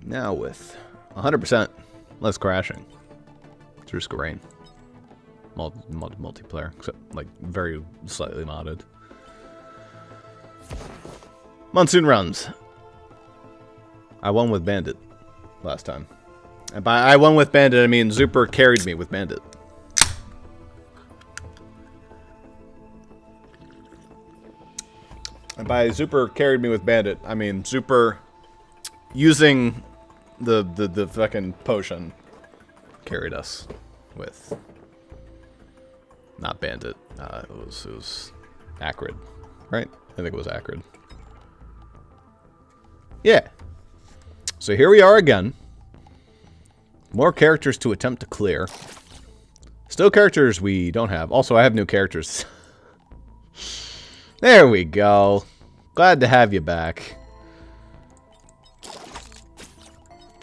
Now with 100% less crashing through Skarain. Multiplayer, except like very slightly modded. Monsoon runs. I won with Bandit last time. And by I won with Bandit, I mean Zuper carried me with Bandit. And by Zuper carried me with Bandit, I mean Zuper using the fucking potion carried us with not Bandit. It was Acrid, right? I think it was Acrid. Yeah. So here we are again. More characters to attempt to clear. Still characters we don't have. Also, I have new characters. There we go. Glad to have you back.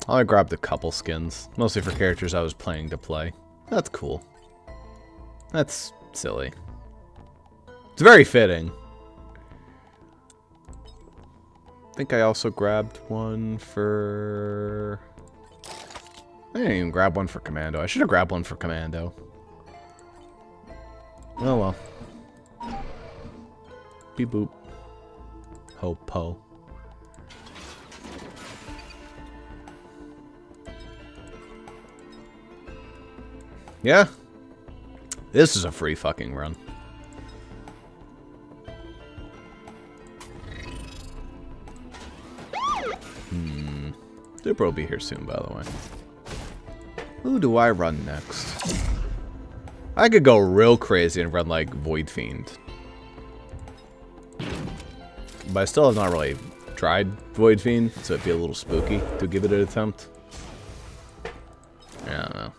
I grabbed a couple skins. Mostly for characters I was planning to play. That's cool. That's silly. It's very fitting. I think I also grabbed one for... I didn't even grab one for Commando. I should have grabbed one for Commando. Oh well. Beep boop. Ho po. Yeah. This is a free fucking run. Zuper will be here soon, by the way. Who do I run next? I could go real crazy and run like Void Fiend. But I still have not really tried Void Fiend, so it'd be a little spooky to give it an attempt. I don't know.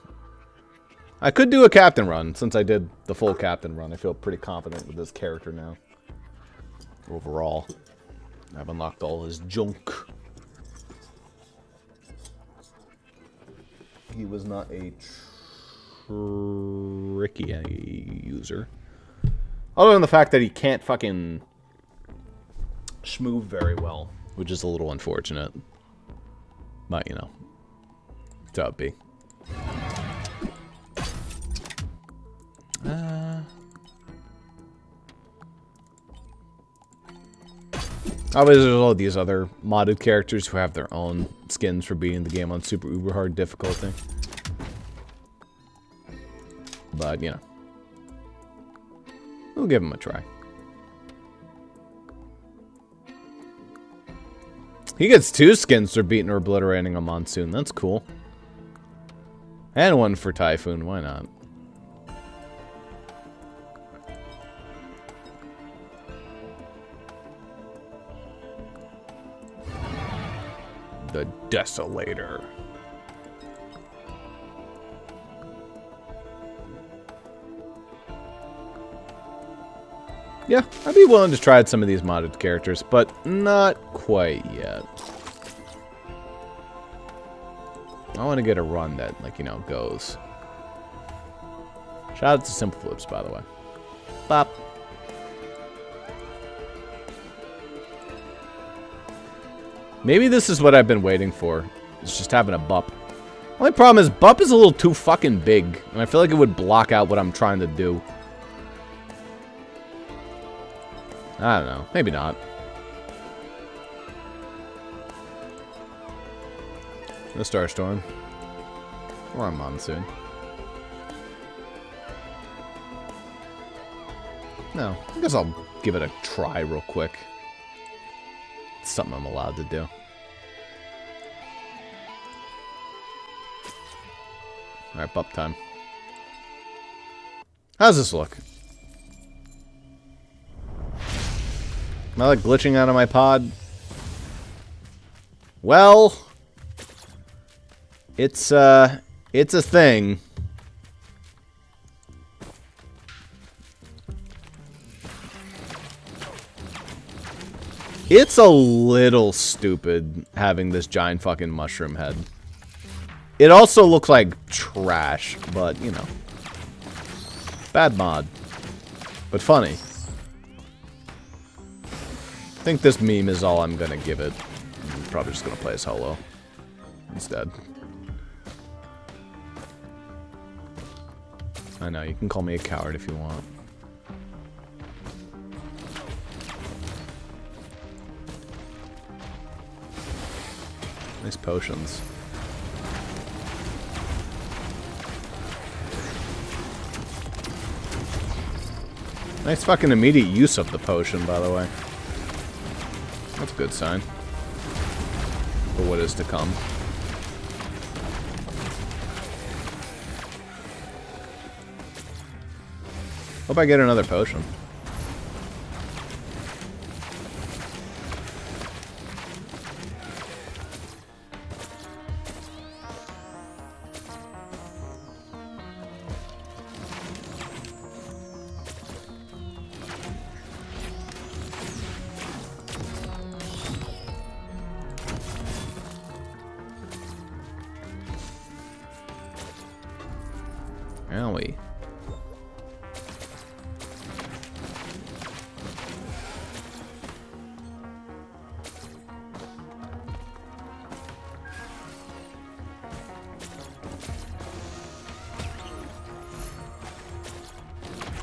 I could do a captain run. Since I did the full captain run, I feel pretty confident with this character now. Overall. I've unlocked all his junk. He was not a tricky user. Other than the fact that he can't fucking schmoove very well, which is a little unfortunate. But, you know, it's how it be. Obviously, there's all these other modded characters who have their own skins for beating the game on super uber hard difficulty. But, you know. We'll give them a try. He gets 2 skins for beating or obliterating a Monsoon. That's cool. And 1 for Typhoon. Why not? The Desolator. Yeah, I'd be willing to try out some of these modded characters, but not quite yet. I want to get a run that, like, you know, goes. Shout out to Simple Flips, by the way. Bop. Maybe this is what I've been waiting for. It's just having a bup. Only problem is, bup is a little too fucking big, and I feel like it would block out what I'm trying to do. I don't know. Maybe not. A Starstorm. Or a Monsoon. No. I guess I'll give it a try real quick. It's something I'm allowed to do. Alright, bup time. How's this look? Am I like glitching out of my pod? Well, it's a thing. It's a little stupid having this giant fucking mushroom head. It also looks like trash, but you know. Bad mod. But funny. I think this meme is all I'm gonna give it. I'm probably just gonna play as Holo. instead. I know, you can call me a coward if you want. Nice potions. Nice fucking immediate use of the potion, by the way. That's a good sign. For what is to come. Hope I get another potion. Owie.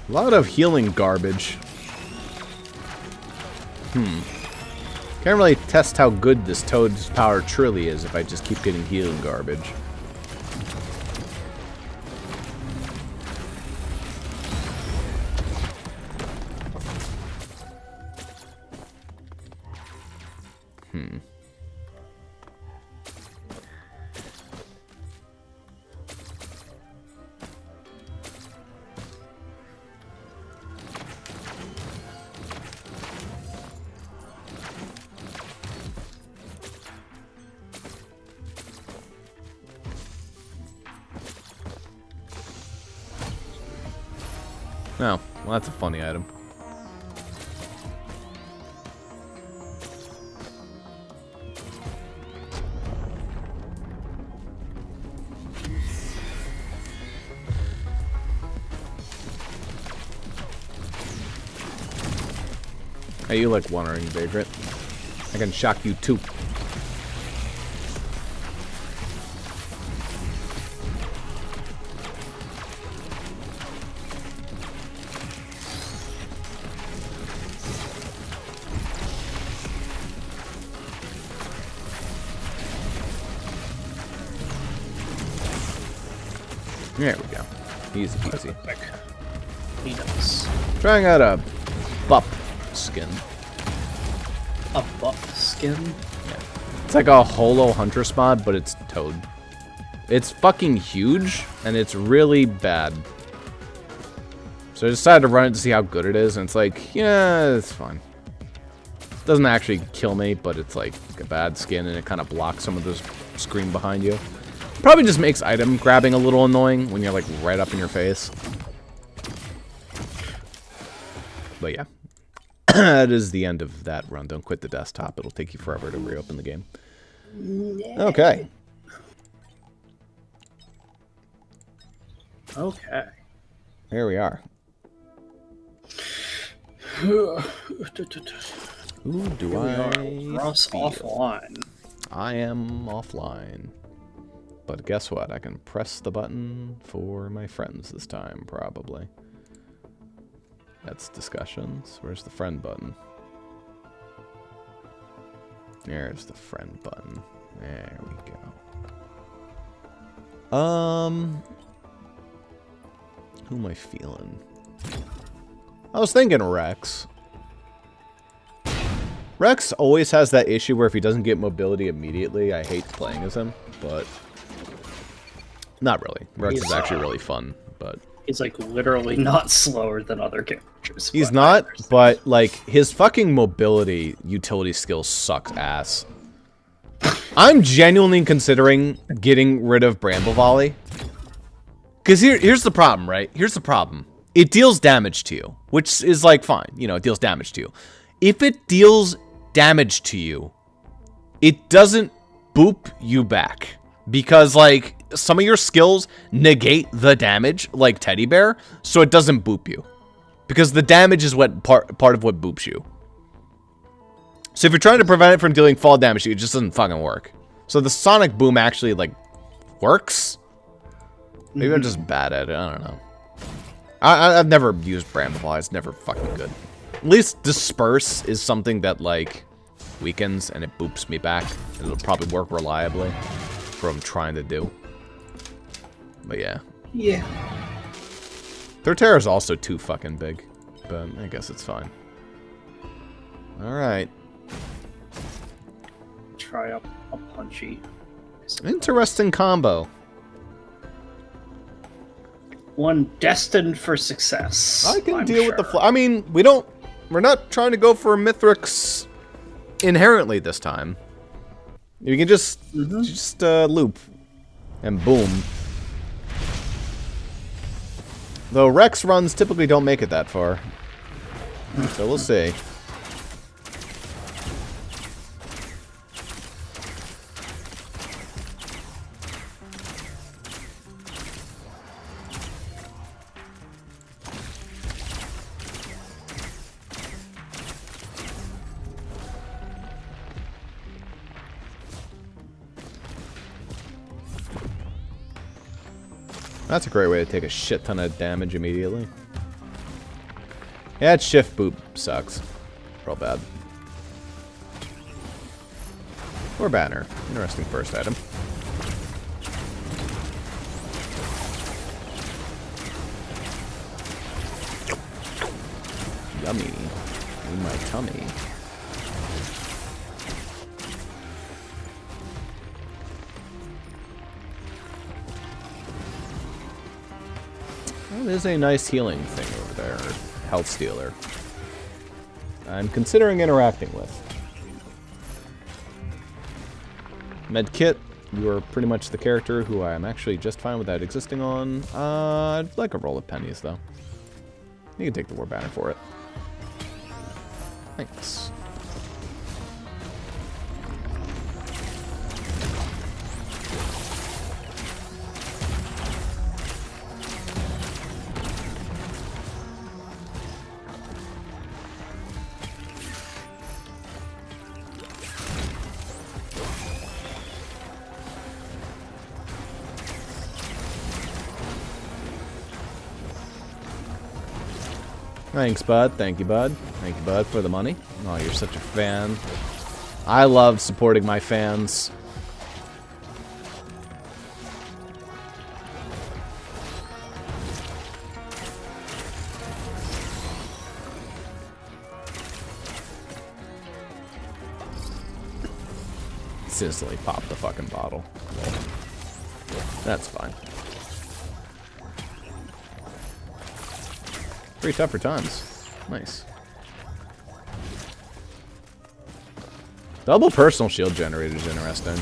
A lot of healing garbage. Can't really test how good this Toad's power truly is if I just keep getting healing garbage. No, well, that's a funny item. Hey, you like wandering vagrant? I can shock you too. There we go. Easy peasy. He does. Trying out a bup skin. A bup skin? Yeah. It's like a holo huntress mod, but it's Toad. It's fucking huge, and it's really bad. So I decided to run it to see how good it is, and it's like, yeah, it's fine. It doesn't actually kill me, but it's like a bad skin, and it kind of blocks some of the screen behind you. Probably just makes item grabbing a little annoying when you're like right up in your face. But yeah. That is the end of that run. Don't quit the desktop. It'll take you forever to reopen the game. Okay. Okay. Here we are. Who do I Ross feel? offline. I am offline. But guess what? I can press the button for my friends this time, probably. That's discussions. Where's the friend button? There's the friend button. There we go. Who am I feeling? I was thinking Rex. Rex always has that issue where if he doesn't get mobility immediately, I hate playing as him, but not really. Rex is actually really fun, but he's like literally not slower than other characters. he's not, but like his fucking mobility utility skills sucks ass. I'm genuinely considering getting rid of Bramble Volley. Because here's the problem, right? Here's the problem. It deals damage to you, which is like fine. You know, it deals damage to you. If it deals damage to you, it doesn't boop you back. Because, like, some of your skills negate the damage, like Teddy Bear, so it doesn't boop you. Because the damage is what part of what boops you. So if you're trying to prevent it from dealing fall damage, it just doesn't fucking work. So the sonic boom actually, like, works? Maybe I'm just bad at it. I don't know. I've never used Bramble. It's never fucking good. At least Disperse is something that, like, weakens and it boops me back. It'll probably work reliably for what I'm trying to do. But yeah. Yeah. Their terror is also too fucking big. But I guess it's fine. Alright. Try a punchy. Interesting combo. One destined for success. I can deal with the I mean, we're not trying to go for Mithrix inherently this time. You can just loop and boom. Though Rex runs typically don't make it that far. So we'll see. That's a great way to take a shit ton of damage immediately. Yeah, that shift boot sucks. Real bad. Or banner. Interesting first item. Yummy. In my tummy. Well, there's a nice healing thing over there, or health stealer. I'm considering interacting with. Medkit, you are pretty much the character who I am actually just fine without existing on. I'd like a roll of pennies, though. You can take the war banner for it. Thanks. Thanks, bud. Thank you, bud. Thank you, bud, for the money. Oh, you're such a fan. I love supporting my fans. Instantly pop the fucking bottle. That's fine. Pretty tougher times. Nice. Double personal shield generator is interesting.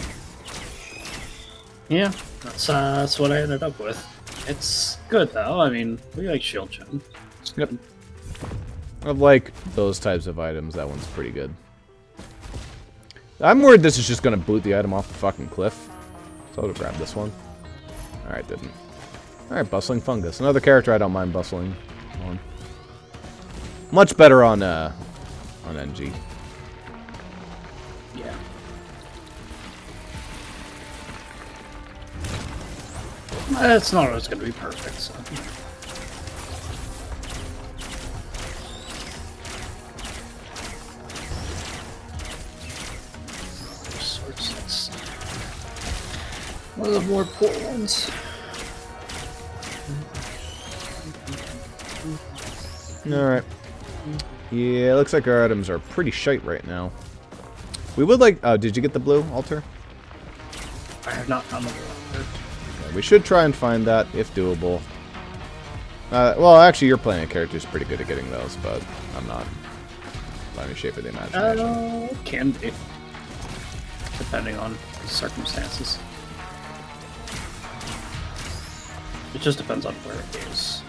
Yeah, that's what I ended up with. It's good though. I mean, we like shield gen. Yep. Of like those types of items, that one's pretty good. I'm worried this is just gonna boot the item off the fucking cliff. So I'll grab this one. Alright, didn't. Alright, Bustling Fungus. Another character I don't mind bustling on. Much better on NG. Yeah. It's not always gonna be perfect, so. Sorts. One of the more poor ones. Alright. Yeah, looks like our items are pretty shite right now. We would like... Oh, did you get the blue altar? I have not found the blue altar. Okay, we should try and find that, if doable. Well, actually, you're playing a character who's pretty good at getting those, but I'm not. By any shape of the imagination. Can be. Depending on circumstances. It just depends on where it is.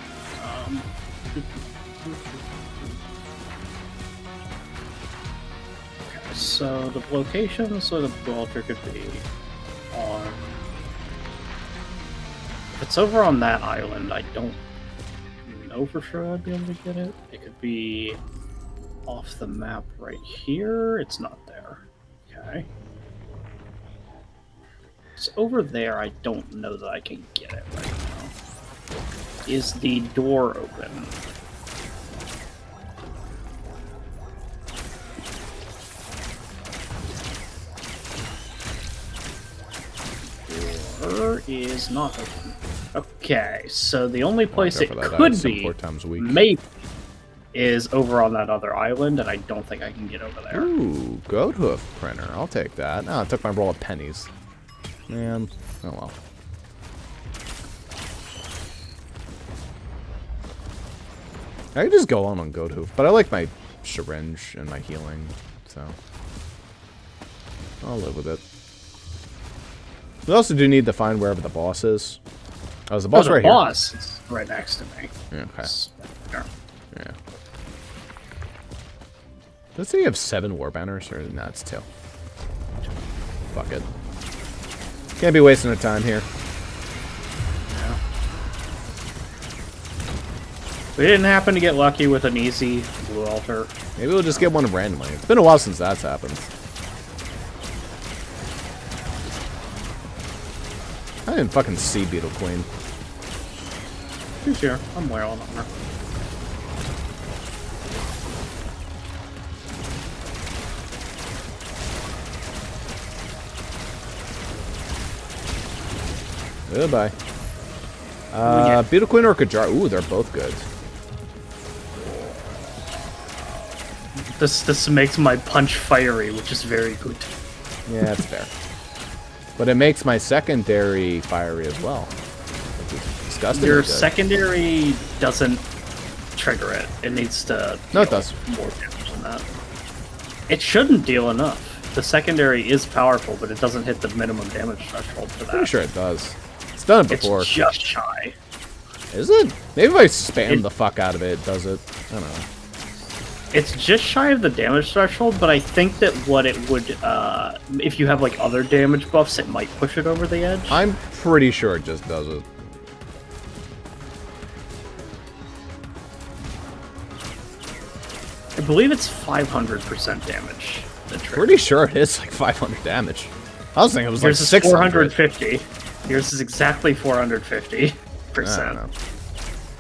Okay, so the locations where the blue altar could be on... If it's over on that island, I don't know for sure I'd be able to get it. It could be off the map right here. It's not there. Okay. It's over there. I don't know that I can get it right now. Is the door open? Door is not open. Okay, so the only place it could be, maybe, is over on that other island, and I don't think I can get over there. Ooh, goat hoof printer. I'll take that. Oh, I took my roll of pennies. Man, oh well. I could just go on goat hoof, but I like my syringe and my healing, so I'll live with it. We also do need to find wherever the boss is. Oh, is the boss right here? The boss is right next to me. Yeah, okay. There. Yeah. Does he have 7 war banners? Or no, it's 2. Fuck it. Can't be wasting our time here. Yeah. We didn't happen to get lucky with an easy blue altar. Maybe we'll just get one randomly. It's been a while since that's happened. I didn't fucking see Beetle Queen. She's here. I'm wailing on her. Goodbye. Beetle Queen or Kajar? Ooh, they're both good. This makes my punch fiery, which is very good. Yeah, that's fair. But it makes my secondary fiery as well. Which is disgusting. Your secondary doesn't trigger it. It needs to no, it does. More damage than that. It shouldn't deal enough. The secondary is powerful, but it doesn't hit the minimum damage threshold for that. Pretty sure it does. It's done it before. It's just shy. Is it? Maybe if I spam the fuck out of it, it does it. I don't know. It's just shy of the damage threshold, but I think that what it would, if you have like other damage buffs, it might push it over the edge. I'm pretty sure it just does it. I believe it's 500% damage. Pretty sure it is like 500 damage. I was thinking it was like 600. 450. Yours is exactly 450%.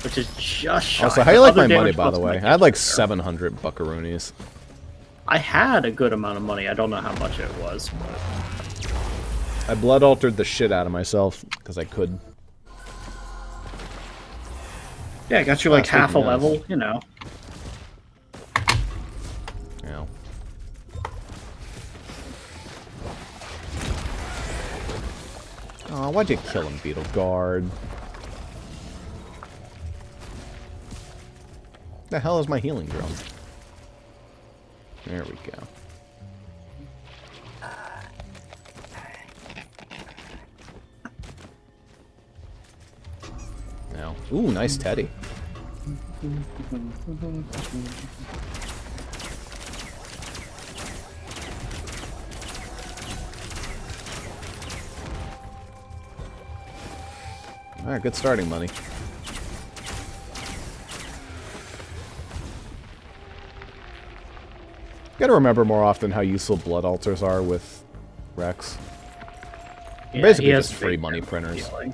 Which is just shy. Also, how do you like my money, by the way? I had like 700 buckaroonies. I had a good amount of money. I don't know how much it was, but... I blood altered the shit out of myself, because I could. Yeah, I got you like half a level, you know. Yeah. Oh, why'd you kill him, Beetle Guard? The hell is my healing drum? There we go. Now, ooh, nice teddy. All right, good starting money. Gotta remember more often how useful blood altars are with Rex. Yeah, basically just free money printers. Healing.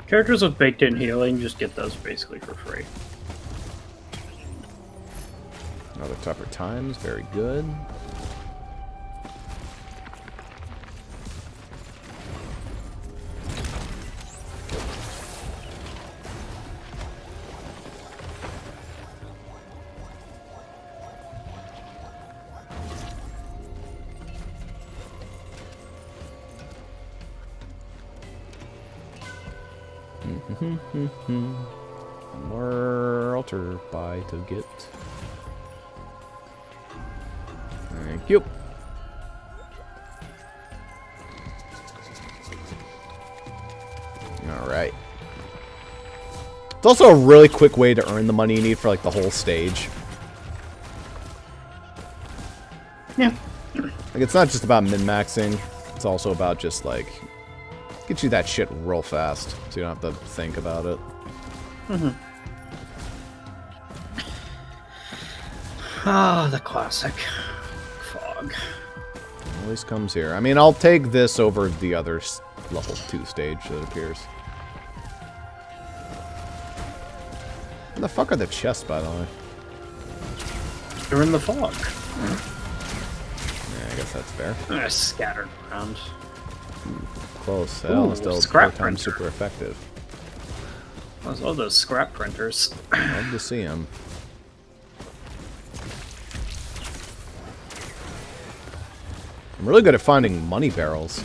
Characters with baked-in healing, just get those basically for free. Another tougher times, very good. More altar buy to get. Thank you. Alright. It's also a really quick way to earn the money you need for like the whole stage. Yeah. Like it's not just about min-maxing, it's also about just like get you that shit real fast, so you don't have to think about it. Ah, the classic fog. At least comes here. I mean, I'll take this over the other level 2 stage that appears. Where the fuck are the chests, by the way? They're in the fog. Yeah, I guess that's fair. They're scattered around. Close. Hell, still scrap 4 times super effective. I love those scrap printers. Love to see them. I'm really good at finding money barrels.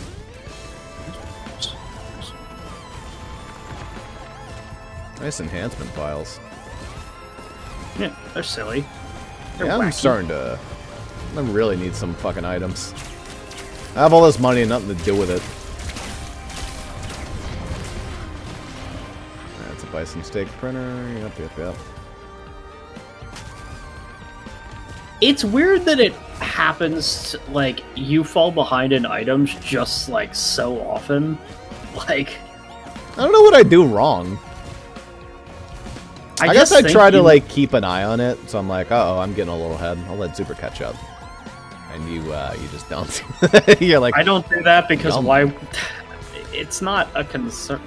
Nice enhancement files. Yeah, they're silly. They're yeah, wacky. I'm starting to... I really need some fucking items. I have all this money and nothing to do with it. That's a bison steak printer. Yep. It's weird that it happens, like, you fall behind in items just, like, so often. Like... I don't know what I do wrong. I guess I try to, like, keep an eye on it, so I'm like, uh-oh, I'm getting a little ahead. I'll let Zuper catch up. And you just don't. You're like... I don't do that because why... It's not a concern.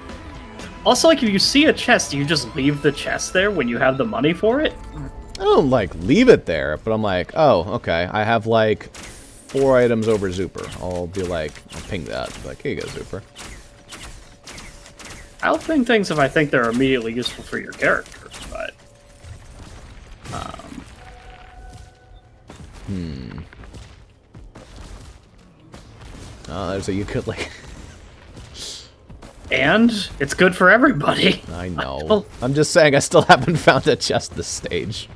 Also, like, if you see a chest, do you just leave the chest there when you have the money for it? I don't, like, leave it there, but I'm like, oh, okay, I have, like, 4 items over Zuper. I'll be like, I'll ping that. Be like, here you go, Zuper. I'll ping things if I think they're immediately useful for your character, but... Oh, there's a you could, like... And it's good for everybody. I know. I'm just saying I still haven't found a chest this stage.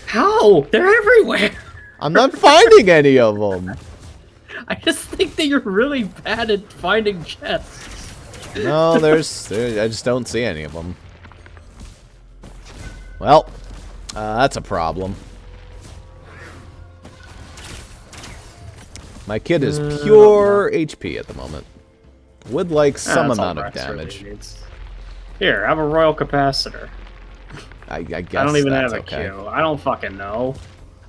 How? They're everywhere! I'm not finding any of them. I just think that you're really bad at finding chests. No, I just don't see any of them. Well, that's a problem. My kid is pure HP at the moment. Would like some amount of damage. Really here, have a royal capacitor. I guess I don't even have a okay. Q. I don't fucking know.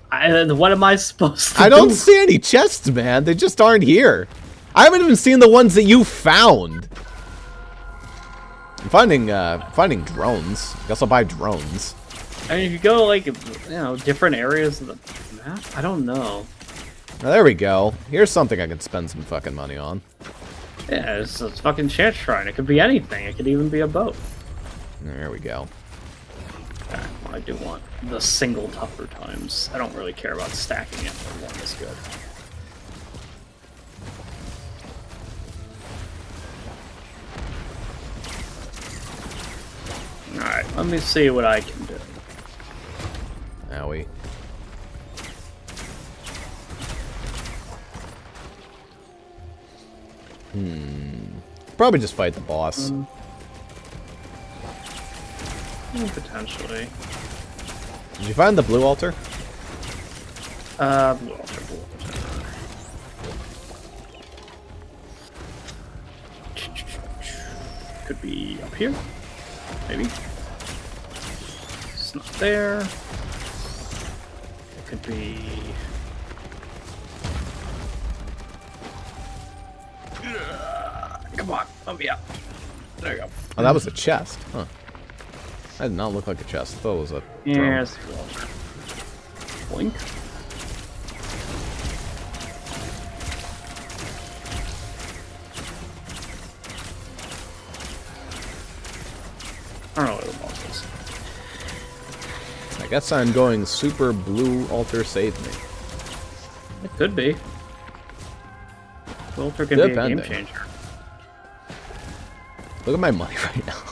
What am I supposed to do? I don't see any chests, man. They just aren't here. I haven't even seen the ones that you found. I'm finding drones. Guess I'll buy drones. I mean, if you go, like, different areas of the map, I don't know. Oh, there we go. Here's something I can spend some fucking money on. Yeah, it's a fucking chance shrine. It could be anything. It could even be a boat. There we go. Okay, well, I do want the single tougher times. I don't really care about stacking it, but one is good. Alright, let me see what I can do. Owie. Probably just fight the boss. Potentially. Did you find the blue altar? Blue altar. Could be up here. Maybe. It's not there. It could be... Come on, let me up. There you go. Oh, that was a chest. Huh. That did not look like a chest. I thought it was a drone. Yes. Blink. I don't know what the boss is. I guess I'm going super blue altar save me. It could be. The altar could be a game changer. Look at my money right now.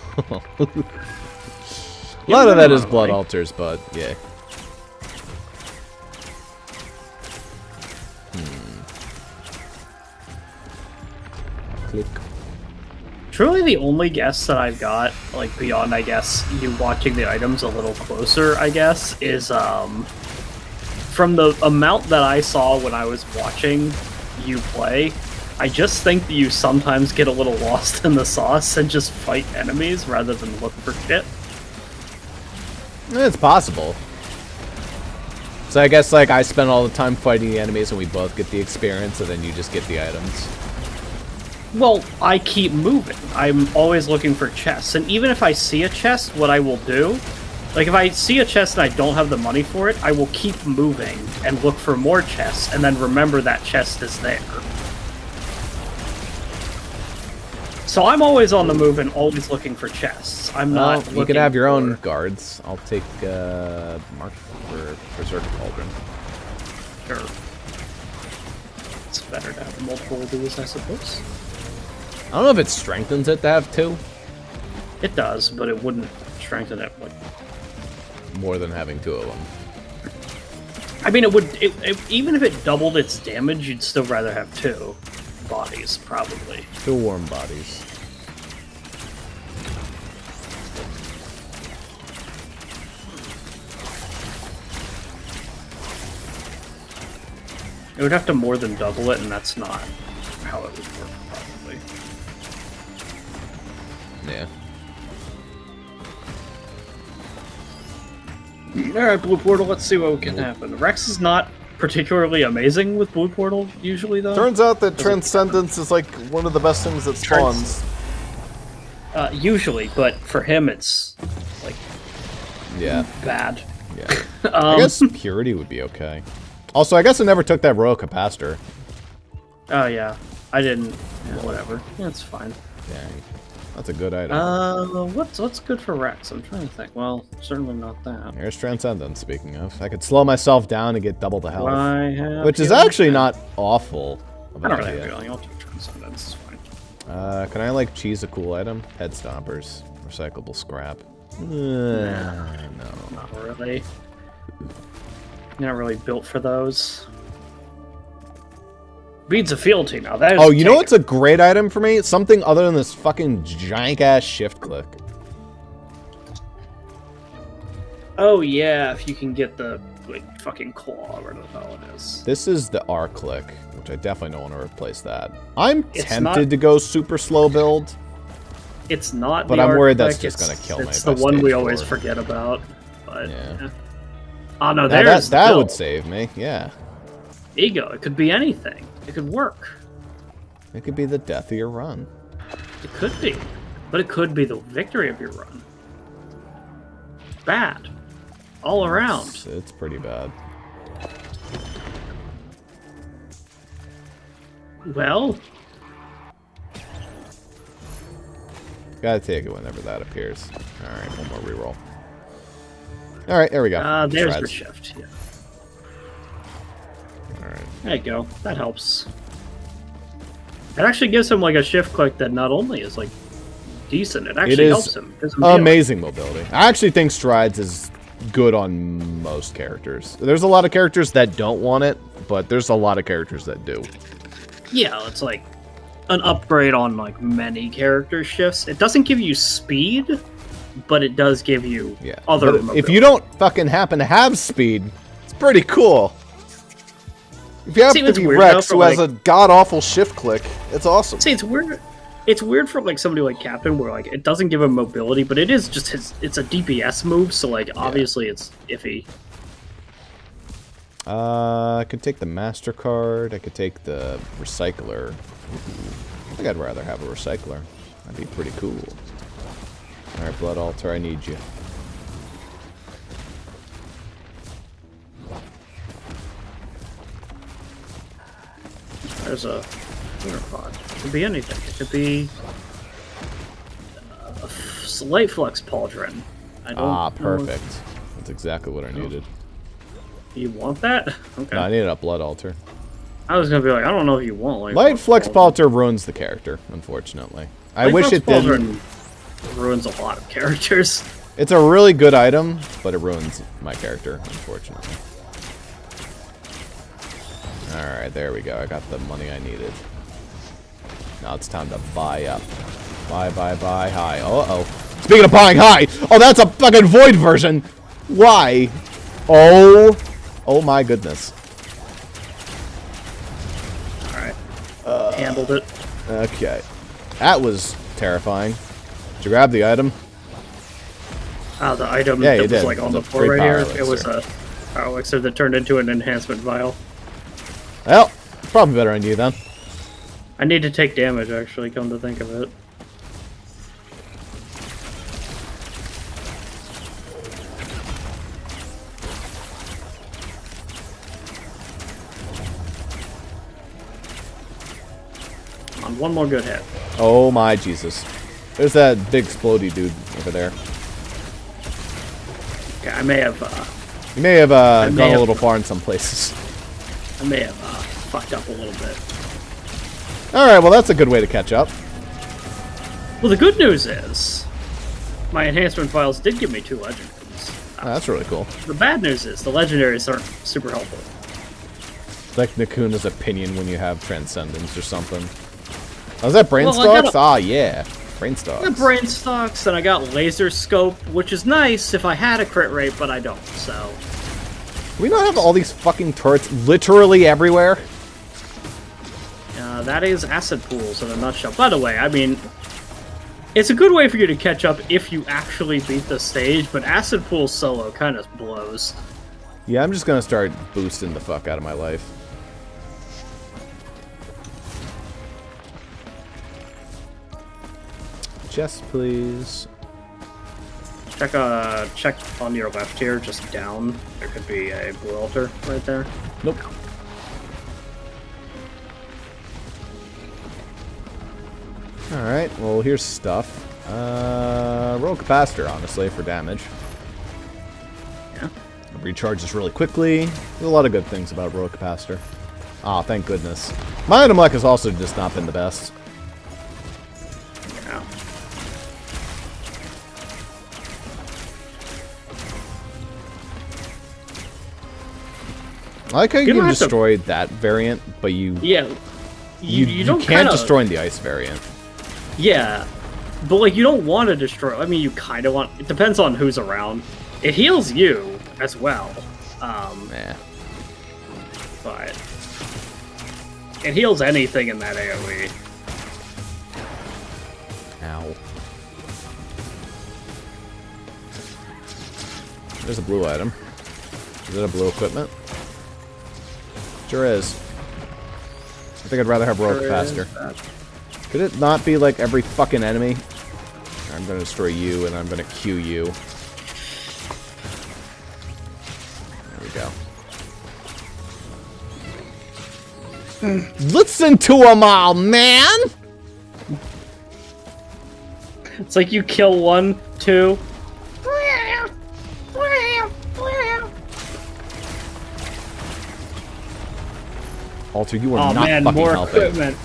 A lot of that is blood altars, but yeah. Click. Truly the only guess that I've got, like, beyond, I guess, you watching the items a little closer, I guess, is, from the amount that I saw when I was watching you play, I just think that you sometimes get a little lost in the sauce and just fight enemies rather than look for shit. It's possible. So I guess like I spend all the time fighting the enemies and we both get the experience and then you just get the items. Well, I keep moving. I'm always looking for chests. And even if I see a chest, what I will do, like if I see a chest and I don't have the money for it, I will keep moving and look for more chests and then remember that chest is there. So I'm always on the move and always looking for chests. I'm not looking. You can have your own guards. I'll take Mark for Berserker Cauldron. Sure. It's better to have multiple of these, I suppose. I don't know if it strengthens it to have 2. It does, but it wouldn't strengthen it like more than having 2 of them. I mean, it would. Even if it doubled its damage, you'd still rather have 2 bodies, probably. 2 warm bodies. It would have to more than double it, and that's not how it would work, probably. Yeah. Alright, Blue Portal, let's see what can happen. Rex is not particularly amazing with Blue Portal, usually, though. Turns out that Transcendence is like one of the best things that spawns. Usually, but for him it's, like, bad. Yeah. I guess Purity would be okay. Also, I guess I never took that Royal Capacitor. Oh, yeah. I didn't. Yeah, whatever. Yeah, it's fine. Dang. That's a good item. What's good for Rex? I'm trying to think. Well, certainly not that. Here's Transcendence, speaking of. I could slow myself down and get double the health. Which is healing? actually not awful. I don't really have healing. I'll take Transcendence. It's fine. Can I, like, cheese a cool item? Head Stompers. Recyclable scrap. No. Not really. You're not really built for those. Beads of Fealty now. That is oh, you know what's a great item for me? Something other than this fucking giant-ass shift click. Oh, yeah, if you can get the, like, fucking claw, whatever the hell it is. This is the R click, which I definitely don't want to replace that. I'm tempted to go super slow build. It's not but the I'm R worried click, that's just going to kill me. It's the one we always forget about. But, yeah. Oh, no, there's that would save me, yeah. Ego, it could be anything. It could work. It could be the death of your run. It could be. But it could be the victory of your run. Bad. All around. It's pretty bad. Well. Gotta take it whenever that appears. Alright, one more reroll. Alright, there we go. There's the shift, yeah. Alright. There you go. That helps. It actually gives him like a shift click that not only is like decent, it actually helps him. Amazing mobility. I actually think Strides is good on most characters. There's a lot of characters that don't want it, but there's a lot of characters that do. Yeah, it's like an upgrade on like many character shifts. It doesn't give you speed, but it does give you other mobility. If you don't fucking happen to have speed, it's pretty cool. If you happen to be Rex, who has a god-awful shift click, it's awesome. See, it's weird. It's weird for like somebody like Captain, where like it doesn't give him mobility, but it is just it's a DPS move, so like obviously it's iffy. I could take the MasterCard. I could take the Recycler. I think I'd rather have a Recycler. That'd be pretty cool. Alright, Blood Altar, I need you. There's a Winter Pod. It could be anything. It could be a Light Flux Pauldron. Perfect. That's exactly what I needed. You want that? Okay. No, I needed a Blood Altar. I was gonna be like, I don't know if you want Light Flux Pauldron ruins the character, unfortunately. I wish it didn't. Ruins a lot of characters. It's a really good item, but it ruins my character, unfortunately. Alright, there we go. I got the money I needed. Now it's time to buy up. Buy high. Uh-oh. Speaking of buying high! Oh, that's a fucking Void version! Why? Oh. Oh my goodness. Alright. Handled it. Okay. That was terrifying. Did you grab the item? The item that was like on the floor right here. It was a Power elixir that turned into an enhancement vial. Well, probably better on you then. I need to take damage, actually, come to think of it. Come on, one more good hit. Oh my Jesus. There's that big explodey dude over there. Okay, I may have, You may have gone a little far in some places. I may have fucked up a little bit. Alright, well that's a good way to catch up. Well, the good news is, my enhancement files did give me 2 legendaries. Oh, that's really cool. The bad news is, the legendaries aren't super helpful. Like Nakuna's opinion when you have Transcendence or something. Oh, is that Brain Stalks? Ah, yeah. Brain Stalks. I got Brain Stalks, and I got Laser Scope, which is nice if I had a crit rate, but I don't, so... Do we not have all these fucking turrets literally everywhere? That is acid pools in a nutshell. By the way, I mean, it's a good way for you to catch up if you actually beat the stage, but acid pool solo kind of blows. Yeah, I'm just gonna start boosting the fuck out of my life. Chest, please. Check on your left here, just down. There could be a blue altar right there. Nope. Alright, well here's stuff. Roll capacitor, honestly, for damage. Yeah. It recharges really quickly. There's a lot of good things about roll capacitor. Aw, thank goodness. My item luck has also just not been the best. Yeah. I like how you can destroy that variant, but you... Yeah. You can't destroy the ice variant. Yeah. But, like, you don't want to destroy... I mean, you kind of want... It depends on who's around. It heals you as well. Nah. But... It heals anything in that AoE. Ow. There's a blue item. Is it a blue equipment? Sure is. I think I'd rather have roll capacitor. Could it not be like every fucking enemy? I'm gonna destroy you and I'm gonna Q you. There we go. Listen to him all, man! It's like you kill 1, 2. Alter, you are not man, fucking more helping. equipment.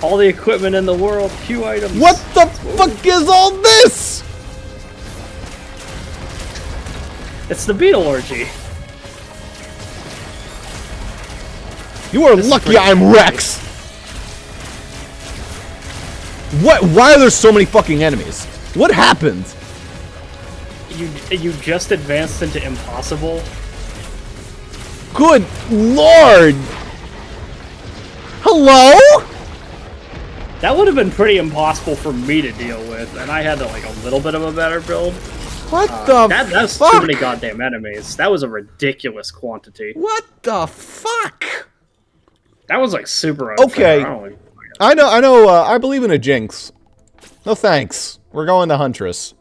All the equipment in the world, Q items. What the fuck is all this? It's the beetle orgy. You are lucky I'm Rex! What? Why are there so many fucking enemies? What happened? You just advanced into impossible. Good lord! Hello? That would have been pretty impossible for me to deal with, and I had like a little bit of a better build. What the That's fuck? too many goddamn enemies. That was a ridiculous quantity. What the fuck? That was like super unfair. Okay. I know, I believe in a jinx. No thanks. We're going to Huntress.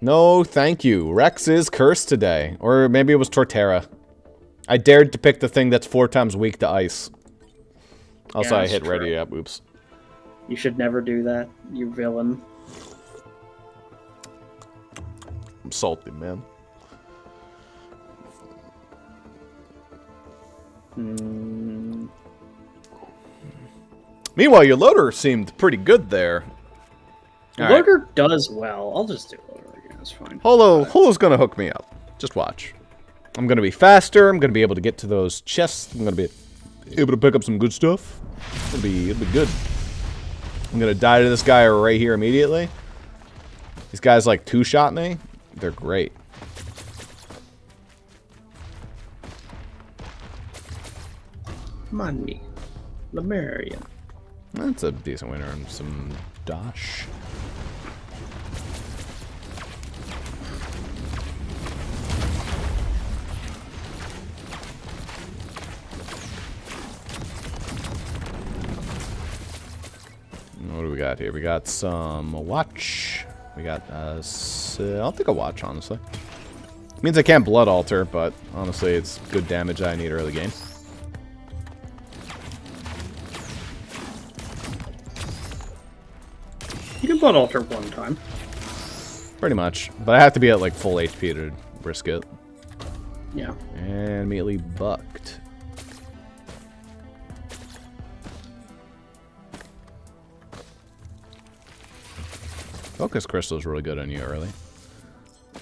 No, thank you. Rex is cursed today. Or maybe it was Torterra. I dared to pick the thing that's 4 times weak to ice. Also, I hit ready up. Oops. You should never do that, you villain. I'm salty, man. Meanwhile, your loader seemed pretty good there. Loader does well. I'll just do loader again. It's fine. Holo's gonna hook me up. Just watch. I'm gonna be faster. I'm gonna be able to get to those chests. I'm gonna be able to pick up some good stuff. It'll be good. I'm gonna die to this guy right here immediately. These guys like 2-shot me. They're great. Money. Lemurian. That's a decent winner and some dash. What do we got here? We got some watch. We got, I'll take a watch, honestly. Means I can't blood alter, but honestly, it's good damage I need early game. You can blood alter one time. Pretty much. But I have to be at, like, full HP to risk it. Yeah. And immediately bucked. Focus Crystal is really good on you early.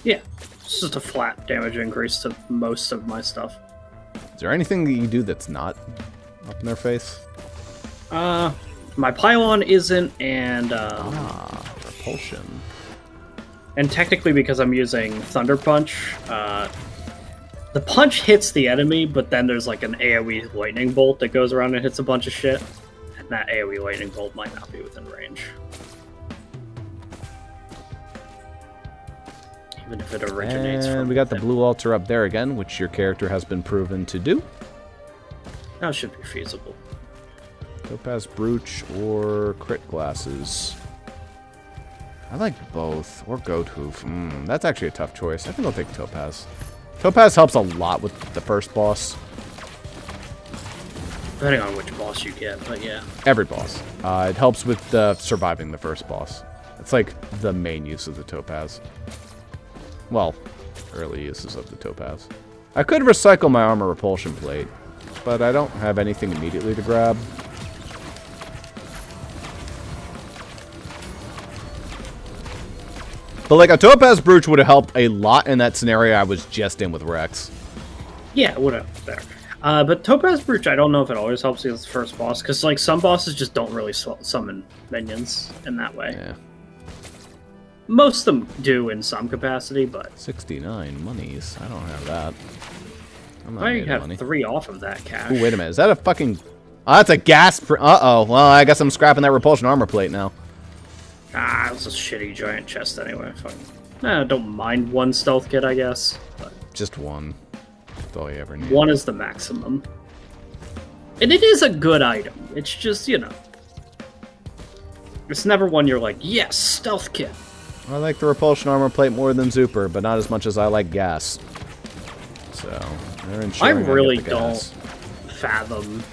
Yeah. It's just a flat damage increase to most of my stuff. Is there anything that you do that's not up in their face? My pylon isn't, and Repulsion. And technically, because I'm using Thunder Punch, the punch hits the enemy, but then there's like an AoE lightning bolt that goes around and hits a bunch of shit, and that AoE lightning bolt might not be within range. Even if it originates from we got the blue altar up there again, which your character has been proven to do. That should be feasible. Topaz Brooch or Crit Glasses. I like both. Or Goat Hoof. That's actually a tough choice. I think I'll take Topaz. Topaz helps a lot with the first boss. Depending on which boss you get, but yeah. Every boss. It helps with surviving the first boss. It's like the main use of the Topaz. Well, early uses of the Topaz. I could recycle my armor repulsion plate, but I don't have anything immediately to grab. But like a Topaz Brooch would have helped a lot in that scenario I was just in with Rex. Yeah, it would have there. But Topaz Brooch, I don't know if it always helps against the first boss, because like some bosses just don't really summon minions in that way. Yeah. Most of them do in some capacity, but 69 monies. I don't have that. I'm not I made of have money. 3 off of that cash. Ooh, wait a minute. Is that a fucking... Oh, that's a gas... Uh-oh. Well, I guess I'm scrapping that repulsion armor plate now. Ah, it's a shitty giant chest anyway. I don't mind 1 stealth kit, I guess. But Just 1. That's all you ever need. 1 is the maximum. And it is a good item. It's just, you know... It's never one you're like, yes, stealth kit. I like the repulsion armor plate more than Zuper, but not as much as I like gas. So, they're ensuring I really get the don't gas. fathom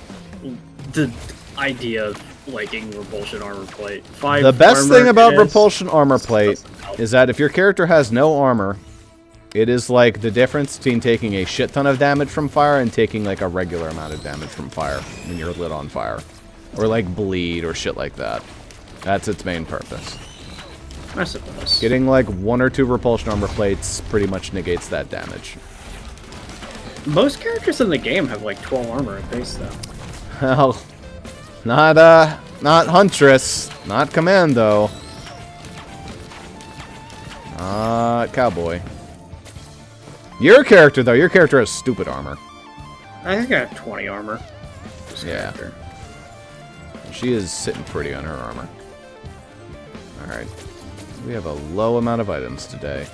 the idea of liking repulsion armor plate. The best thing about repulsion armor plate is that if your character has no armor, it is like the difference between taking a shit ton of damage from fire and taking like a regular amount of damage from fire when you're lit on fire. Or like bleed or shit like that. That's its main purpose. I suppose. Getting like 1 or 2 repulsion armor plates pretty much negates that damage. Most characters in the game have like 12 armor at base though. Well, not Huntress, not Commando. Not Cowboy. Your character though, your character has stupid armor. I think I have 20 armor. Yeah. She is sitting pretty on her armor. Alright. We have a low amount of items today.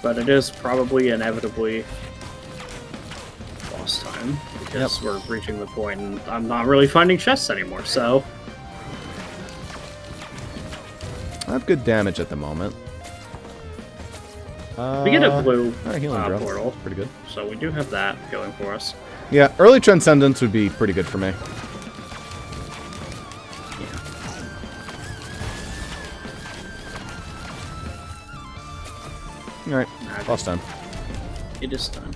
But it is probably inevitably boss time. Because we're reaching the point and I'm not really finding chests anymore, so... I have good damage at the moment. We get a blue healing drill. portal. Pretty good. So we do have that going for us. Yeah, early Transcendence would be pretty good for me. Alright, boss time. It is done.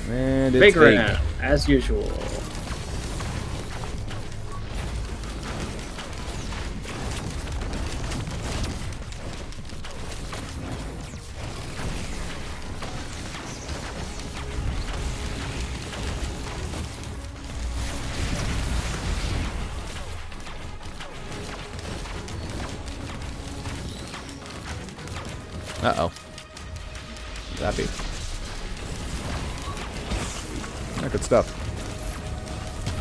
And it's Big big. Rat, as usual. Uh-oh. Zappy. Yeah, good stuff.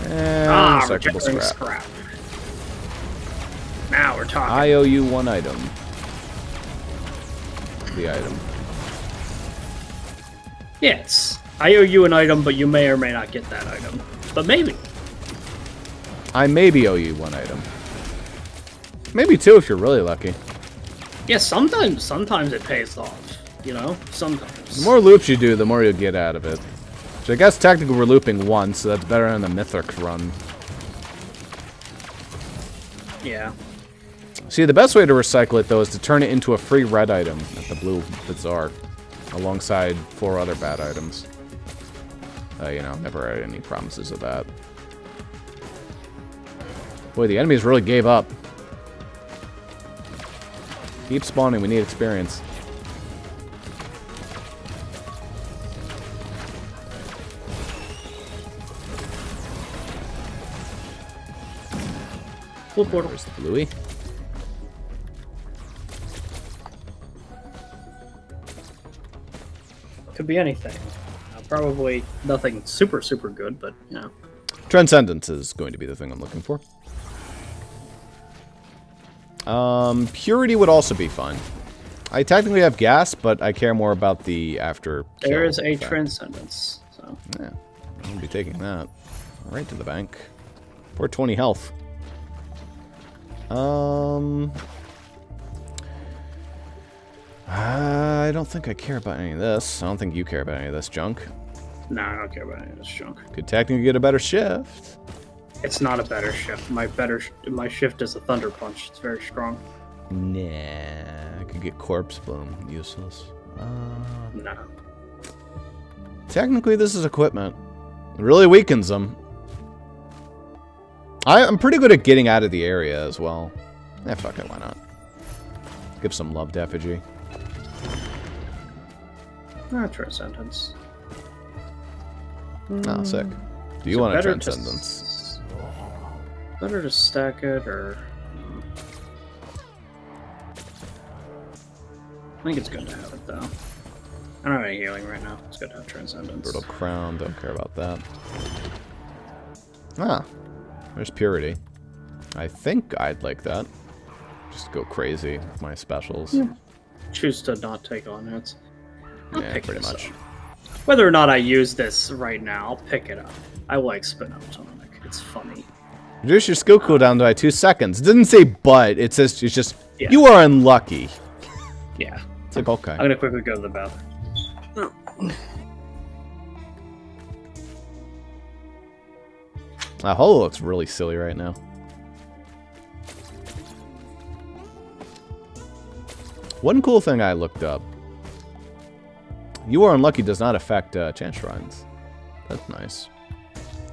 And recyclable scrap. Now we're talking. I owe you 1 item. The item. Yes. I owe you an item, but you may or may not get that item. But maybe. I maybe owe you 1 item. Maybe 2 if you're really lucky. Yeah, sometimes it pays off, you know? Sometimes. The more loops you do, the more you'll get out of it. So I guess technically we're looping once, so that's better than the Mythic run. Yeah. See, the best way to recycle it, though, is to turn it into a free red item at the Blue Bazaar, alongside 4 other bad items. You know, never had any promises of that. Boy, the enemies really gave up. Keep spawning, we need experience. Where's the Bluey? Could be anything. Probably nothing super good, but, you know. Transcendence is going to be the thing I'm looking for. Purity would also be fun. I technically have gas, but I care more about the after. There is a Transcendence, so. Yeah, I'm gonna be taking that right to the bank. 420 health. I don't think I care about any of this. I don't think you care about any of this junk. No, I don't care about any of this junk. Could technically get a better shift. It's not a better shift. My shift is a Thunder Punch. It's very strong. Nah, I could get Corpse Bloom. Useless. No. Technically, this is equipment. It really weakens them. I'm pretty good at getting out of the area as well. Fuck it, why not? Give some love to Effigy. Transcendence. Oh, sick. Do you want a Transcendence? Better to stack it, or... I think it's good to have it, though. I don't have any healing right now. It's good to have Transcendence. Brutal Crown, don't care about that. Ah, there's Purity. I think I'd like that. Just go crazy with my specials. Yeah. Choose to not take on hits. Yeah, pretty much. Up. Whether or not I use this right now, I'll pick it up. I like Spin Up Tonic. It's funny. Reduce your skill cooldown by 2 seconds. It didn't say but, it says it's just, yeah. You are unlucky. Yeah. It's like, okay. I'm gonna quickly go to the bathroom. Holo looks really silly right now. One cool thing I looked up. You are unlucky does not affect chance shrines. That's nice.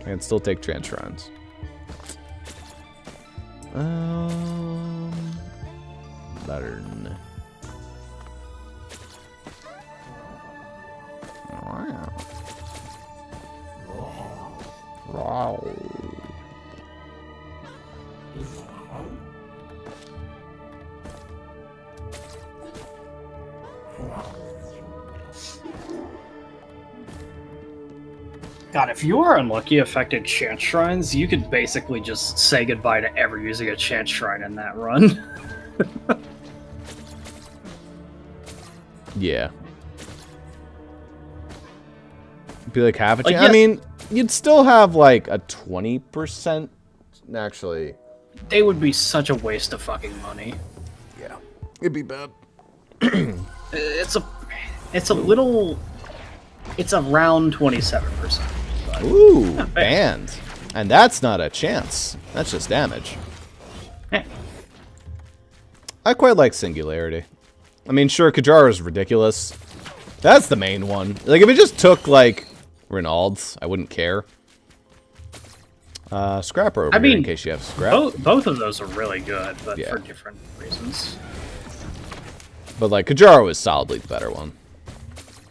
I can still take chance shrines. Learn. Wow. Wow. God, if you are unlucky affected chance shrines, you could basically just say goodbye to ever using a chance shrine in that run. Yeah. Be like half a chance. Yes. I mean, you'd still have like a 20%. Actually, they would be such a waste of fucking money. Yeah, it'd be bad. It's around 27%. Ooh, banned. And that's not a chance. That's just damage. Eh. I quite like Singularity. I mean, sure, Kajara is ridiculous. That's the main one. Like, if it just took, like, Reynolds, I wouldn't care. Scrapper over here in case you have scrap. Both of those are really good, but Yeah. for different reasons. But, like, Kajaro is solidly the better one.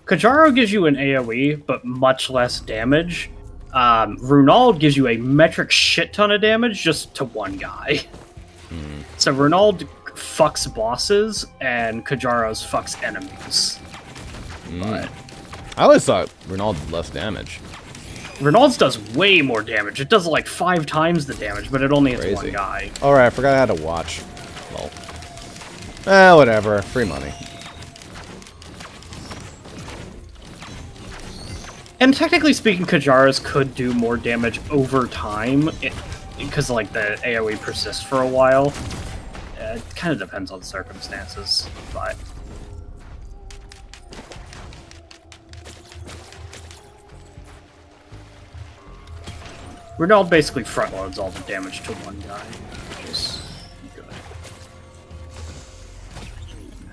Kajaro gives you an AoE, but much less damage. Runald gives you a metric shit ton of damage just to one guy. So Runald fucks bosses, and Kajaro's fucks enemies. But I always thought Reynolds did less damage. Reynolds does way more damage. It does like 5 times the damage, but it only hits Crazy. one guy. Alright, I forgot how to watch. Well. Whatever. Free money. And technically speaking, Kajaras could do more damage over time because like the AoE persists for a while. It kind of depends on circumstances, but Renald basically front loads all the damage to one guy, which is good.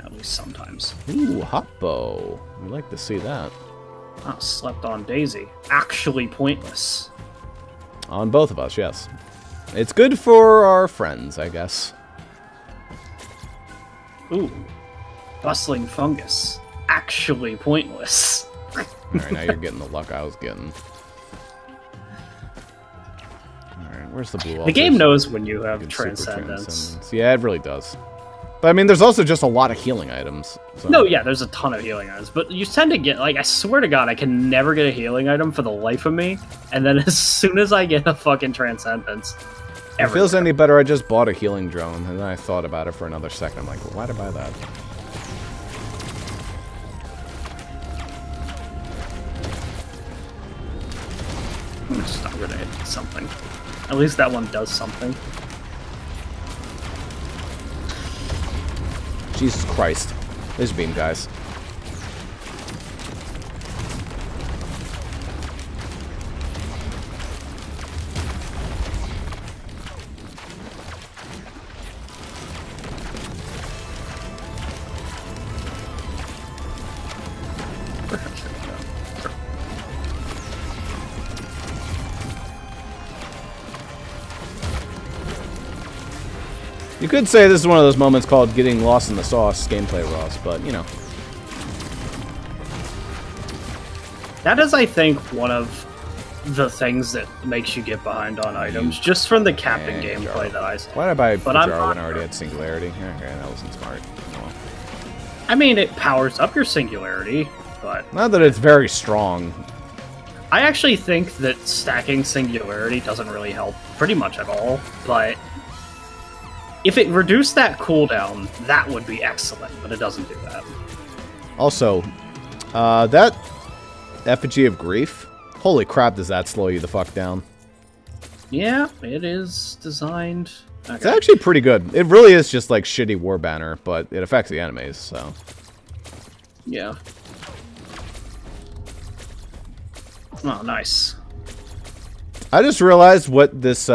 At least sometimes. Ooh, Hoppo. We like to see that. Oh, slept on Daisy. Actually pointless. On both of us, yes. It's good for our friends, I guess. Ooh. Bustling fungus. Actually pointless. Alright, now you're getting the luck I was getting. Alright, where's the blue? The game knows when you have Transcendence. Yeah, it really does. But I mean, there's also just a lot of healing items. So. No, yeah, there's a ton of healing items, but you tend to get, like, I swear to God, I can never get a healing item for the life of me, and then as soon as I get a fucking Transcendence, if it feels any better, I just bought a healing drone, and then I thought about it for another second. I'm like, well, why did I buy that? I'm just not gonna hit something. At least that one does something. Jesus Christ. This beam, guys. You could say this is one of those moments called getting lost in the sauce, gameplay Ross, but, you know. That is, I think, one of the things that makes you get behind on items, just from the captain gameplay that I saw. Why did I buy Pajaro when I already had Singularity? Okay, that wasn't smart. Well. I mean, it powers up your Singularity, but... Not that it's very strong. I actually think that stacking Singularity doesn't really help pretty much at all, but... if it reduced that cooldown, that would be excellent, but it doesn't do that. Also, that Effigy of Grief, holy crap, does that slow you the fuck down? Yeah, it is designed... Okay. It's actually pretty good. It really is just like shitty War Banner, but it affects the enemies, so... yeah. Oh, nice. I just realized what this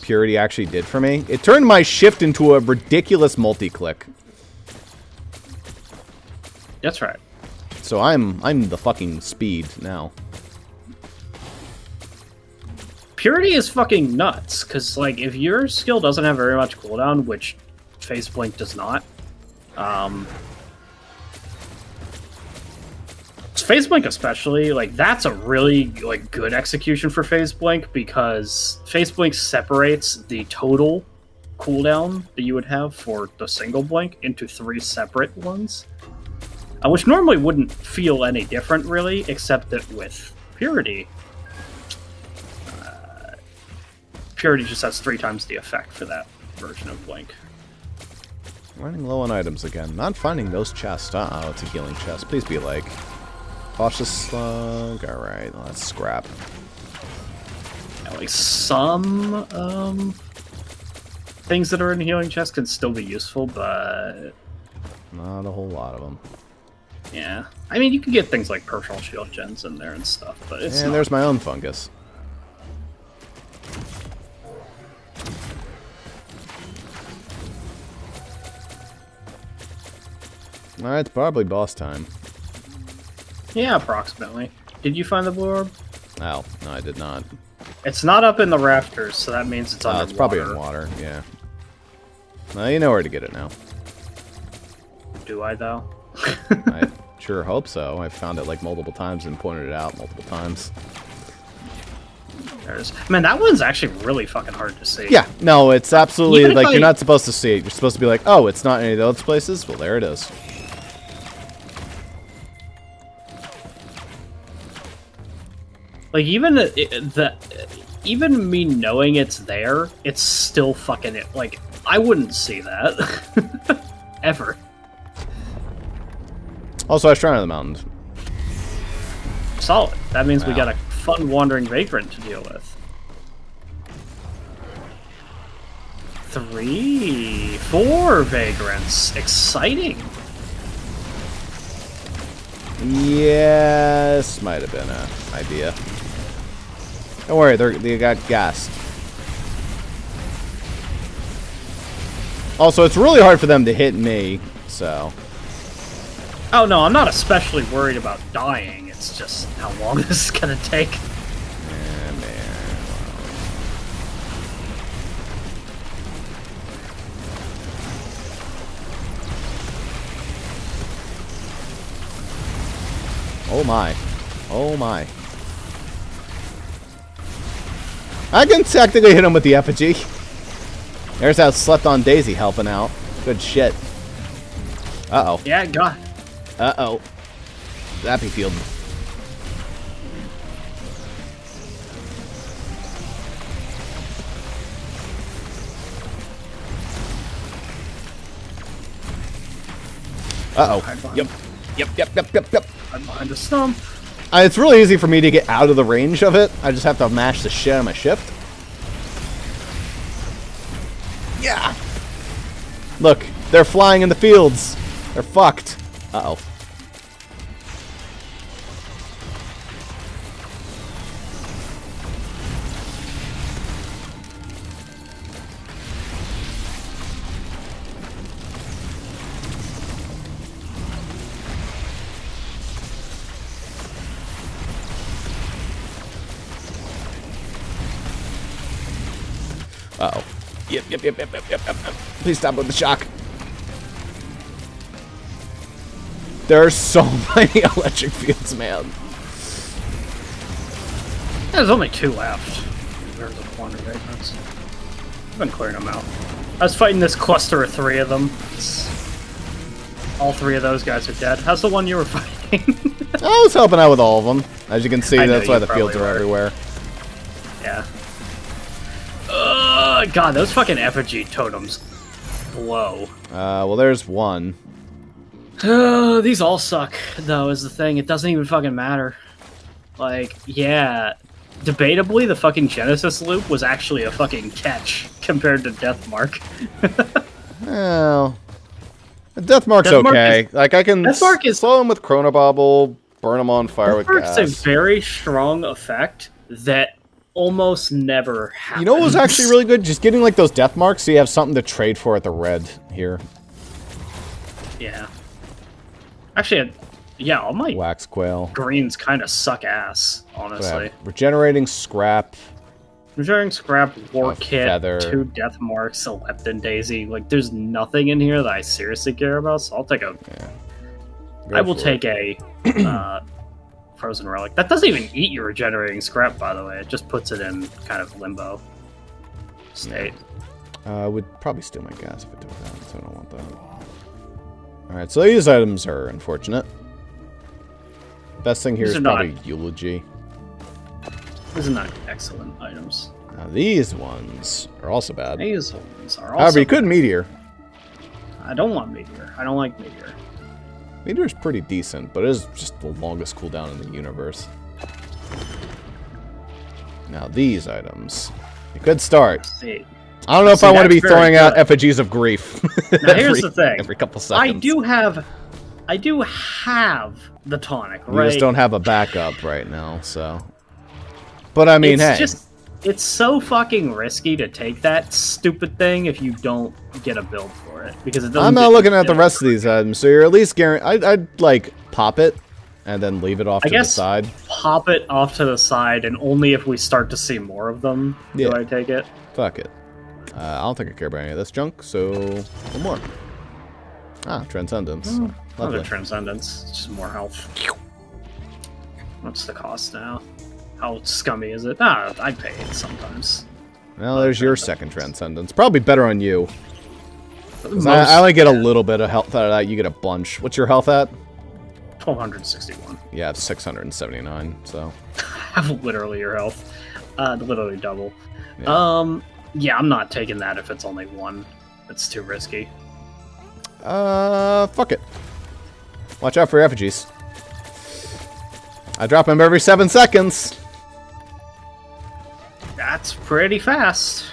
Purity actually did for me. It turned my shift into a ridiculous multi-click. That's right. So I'm the fucking speed now. Purity is fucking nuts, because, like, if your skill doesn't have very much cooldown, which Face Blink does not, Phase Blink especially, like, that's a really, like, good execution for Phase Blink, because Phase Blink separates the total cooldown that you would have for the single blink into 3 separate ones, which normally wouldn't feel any different, really, except that with Purity, Purity just has 3 times the effect for that version of Blink. Running low on items again. Not finding those chests. Uh-oh, it's a healing chest. Please be like... Cautious Slug. Alright, well, that's scrap. Yeah, like, some things that are in healing chests can still be useful, but... not a whole lot of them. Yeah. I mean, you can get things like Personal Shield gens in there and stuff, but it's and not... there's my own fungus. Alright, it's probably boss time. Yeah, approximately. Did you find the blue orb? Oh, no, I did not. It's not up in the rafters, so that means it's underwater. It's probably in water, yeah. Well, you know where to get it now. Do I, though? I sure hope so. I've found it, like, multiple times and pointed it out multiple times. Man, that one's actually really fucking hard to see. Yeah, no, it's absolutely, like, you're not supposed to see it. You're supposed to be like, oh, it's not any of those places? Well, there it is. Like, even even me knowing it's there, it's still fucking it. Like, I wouldn't see that. Ever. Also, I was trying on the mountains. Solid. That means we got a fun wandering vagrant to deal with. 3, 4 vagrants. Exciting. Yes, might have been an idea. Don't worry, they got gassed. Also, it's really hard for them to hit me, so... Oh no, I'm not especially worried about dying. It's just how long this is gonna take. Yeah, man. Oh my. Oh my. I can technically hit him with the effigy. There's that slept-on Daisy helping out. Good shit. Uh-oh. Yeah, God. Uh-oh. Happy Field. Uh-oh. Yep. Yep. I'm behind the stump. It's really easy for me to get out of the range of it. I just have to mash the shit out of my shift. Yeah. Look, they're flying in the fields. They're fucked. Uh-oh. Uh-oh. Yep. Please stop with the shock. There are so many electric fields, man. There's only 2 left. There's a quantity of vagrants. I've been clearing them out. I was fighting this cluster of 3 of them. All 3 of those guys are dead. How's the one you were fighting? I was helping out with all of them. As you can see, that's why the fields are everywhere. Yeah. God, those fucking effigy totems blow. Well, there's one. These all suck, though, is the thing. It doesn't even fucking matter. Like, yeah. Debatably, the fucking Genesis loop was actually a fucking catch compared to Deathmark. Well, Deathmark's okay. Like, I can slow him with Chronobobble, burn him on fire with gas. Deathmark's a very strong effect that almost never happens. You know what was actually really good? Just getting, like, those Deathmarks so you have something to trade for at the red here. Yeah. Actually, yeah, all my Wax Quail. greens kind of suck ass, honestly. Regenerating Scrap. Regenerating Scrap, War Kit, Feather. 2 Deathmarks, Leptin Daisy. Like, there's nothing in here that I seriously care about, so I'll take a... Yeah. I will take a Frozen Relic. That doesn't even eat your Regenerating Scrap, by the way. It just puts it in kind of limbo state. I would probably steal my gas if it took that, so I don't want that. Alright, so these items are unfortunate. Best thing here is probably Eulogy. These are not excellent items. Now these ones are also bad. These ones are also However, you could Meteor. I don't want Meteor. I don't like Meteor. Meteor's pretty decent, but it is just the longest cooldown in the universe. Now these items. You could start. I don't know if I want to be throwing out effigies of grief. Now here's the thing. Every couple seconds. I do have the tonic, right? You just don't have a backup right now, so. But I mean, it's so fucking risky to take that stupid thing if you don't get a build for it, because it doesn't. I'm not looking at the rest of these items, so you're at least guaranteed. I'd like pop it and then leave it off to the side. Pop it off to the side, and only if we start to see more of them do I take it. Fuck it. I don't think I care about any of this junk, so one more. Ah, Transcendence. Another Transcendence. It's just more health. What's the cost now? How scummy is it? Ah, I pay it sometimes. Well, there's your second Transcendence. Probably better on you. I only get a little bit of health out of that. You get a bunch. What's your health at? 1261. Yeah, it's 679, so. Have literally your health. Literally double. Yeah. Yeah, I'm not taking that if it's only 1. It's too risky. Fuck it. Watch out for effigies. I drop them every 7 seconds. That's pretty fast.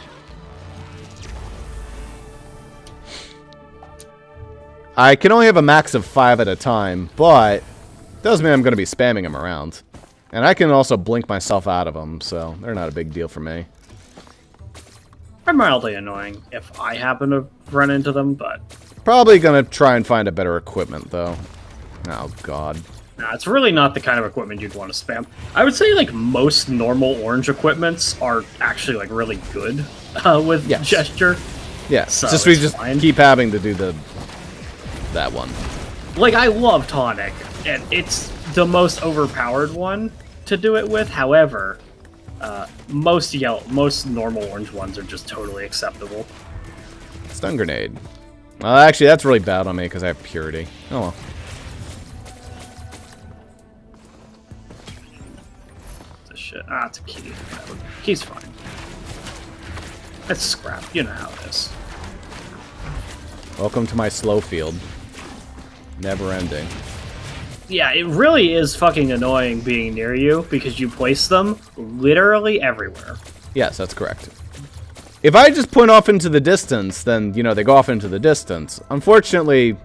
I can only have a max of 5 at a time, but does mean I'm going to be spamming them around. And I can also blink myself out of them, so they're not a big deal for me. They're mildly annoying if I happen to run into them, but... Probably going to try and find a better equipment, though. Oh, God. Nah, it's really not the kind of equipment you'd want to spam. I would say, like, most normal orange equipments are actually, like, really good with gesture. Yeah, so just we just keep having to do that one. Like, I love Tonic, and it's the most overpowered one to do it with. However, most normal orange ones are just totally acceptable. Stun grenade. Actually, that's really bad on me because I have purity. Oh well. This shit. Ah, it's a key. Key's fine. It's scrap. You know how it is. Welcome to my slow field. Never ending. Yeah, it really is fucking annoying being near you because you place them literally everywhere. Yes, that's correct. If I just point off into the distance, then, you know, they go off into the distance. Unfortunately,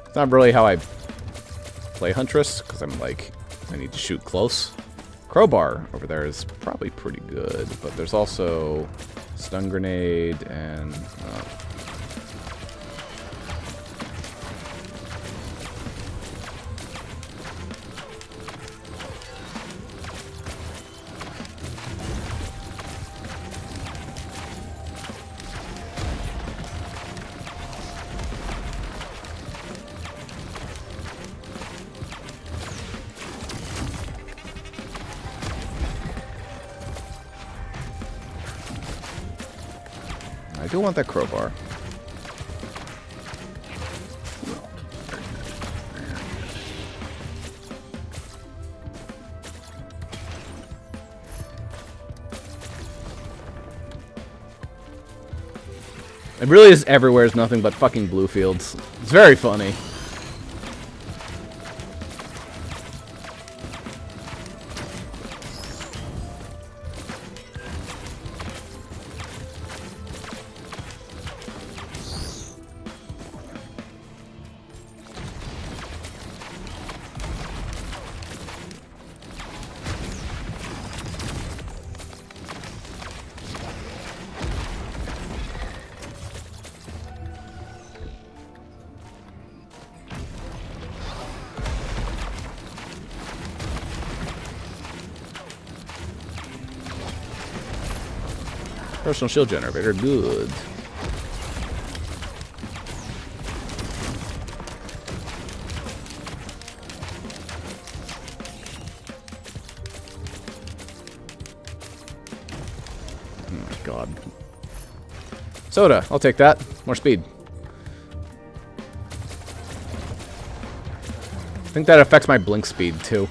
it's not really how I play Huntress, because I'm like, I need to shoot close. Crowbar over there is probably pretty good, but there's also stun grenade and... I do want that crowbar. It really is everywhere. Is nothing but fucking blue fields. It's very funny. Personal shield generator, good. Oh my god. Soda, I'll take that. More speed. I think that affects my blink speed too.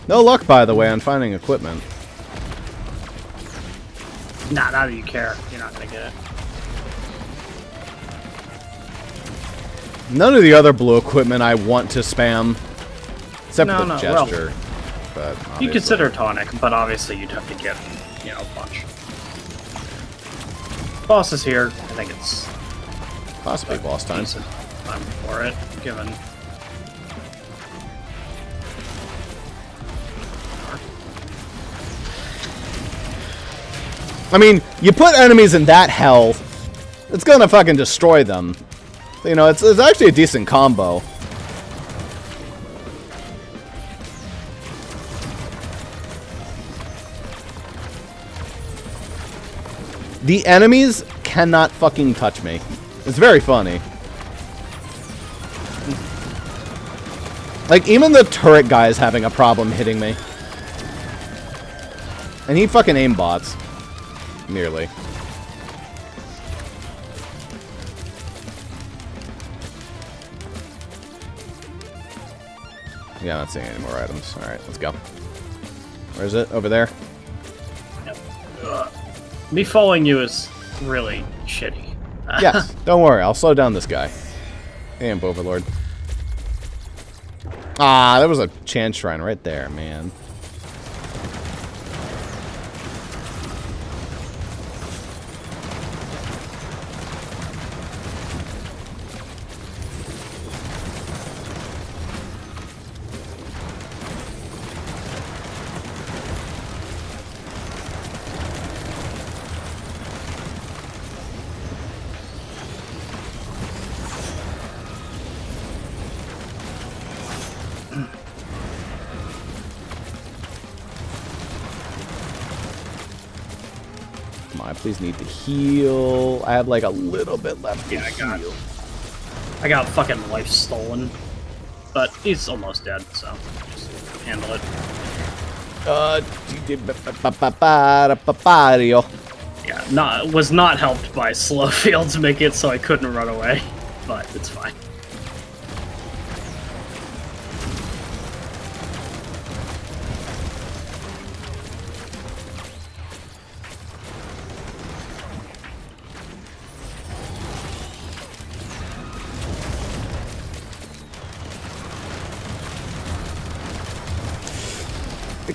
No luck, by the way, on finding equipment. Nah, not that you care. You're not gonna get it. None of the other blue equipment I want to spam. Except for the gesture. Well, but you consider Tonic, but obviously you'd have to get, you know, a bunch. Boss is here. I think it's... possibly boss time. Time for it, given... I mean, you put enemies in that hell, it's gonna fucking destroy them. You know, it's actually a decent combo. The enemies cannot fucking touch me. It's very funny. Like, even the turret guy is having a problem hitting me. And he fucking aimbots. Nearly. Yeah, I'm not seeing any more items. Alright, let's go. Where is it? Over there? Yep. Me following you is really shitty. Yes, don't worry. I'll slow down this guy. And Overlord. Ah, there was a chance shrine right there, man. I please need to heal. I have like a little bit left. Yeah, I got fucking life stolen, but he's almost dead, so just handle it. Yeah, was not helped by slow fields make it so I couldn't run away, but it's fine.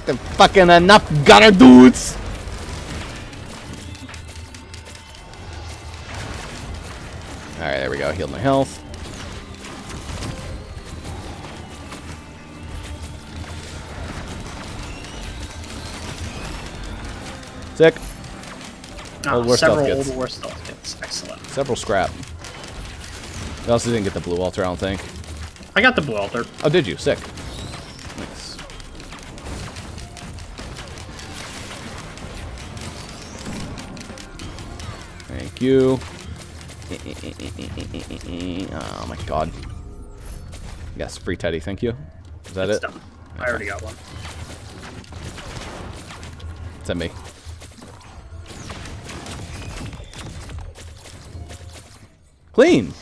The fucking enough gunner dudes. Alright, there we go. Healed my health. Sick. Several old war stealth kits. Excellent. Several scrap. I also didn't get the blue altar, I don't think. I got the blue altar. Oh, did you? Sick. Nice. Thank you. Oh my god. Yes, free teddy, thank you. Is that it? Done. I already got one. Send me. Clean!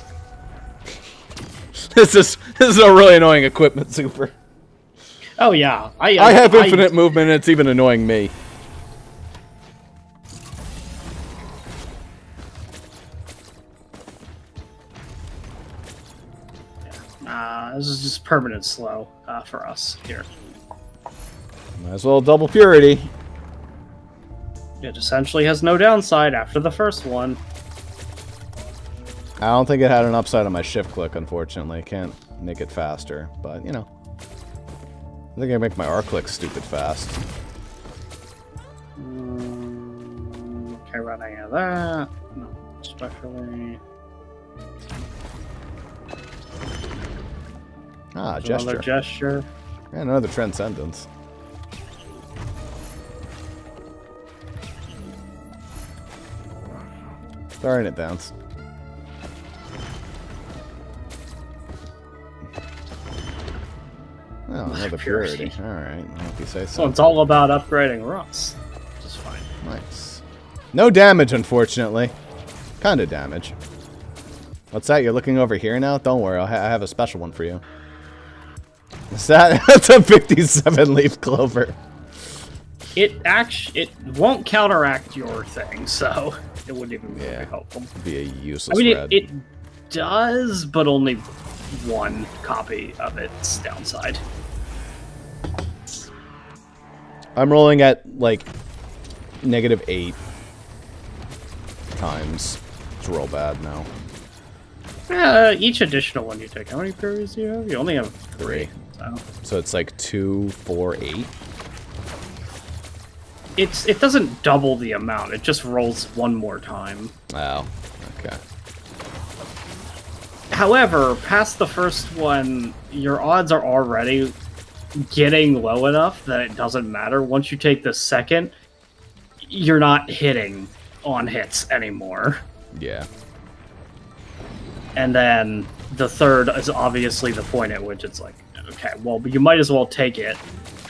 This is a really annoying equipment, Zuper. Oh yeah. I have infinite movement and it's even annoying me. This is just permanent slow for us here. Might as well double purity. It essentially has no downside after the first one. I don't think it had an upside on my shift click, unfortunately. Can't make it faster, but you know. I think I make my R click stupid fast. Okay, running out of that. No, especially. Ah, There's gesture. Another gesture. And another transcendence. Sorry in advance. Oh, another purity. Alright, I'll if you say so. So it's all about upgrading Russ. Which is fine. Nice. No damage, unfortunately. Kind of damage. What's that? You're looking over here now? Don't worry, I have a special one for you. Is that? That's a 57 leaf clover. It won't counteract your thing, so it wouldn't even be very helpful. It'd be a useless red. It does, but only one copy of its downside. I'm rolling at like -8 times. It's real bad now. Each additional one you take. How many purities do you have? You only have 3. So it's like 2, 4, 8. It doesn't double the amount. It just rolls one more time. Oh, okay. However, past the first one, your odds are already getting low enough that it doesn't matter. Once you take the second, you're not hitting on hits anymore. Yeah. And then the third is obviously the point at which it's like, okay, well, you might as well take it,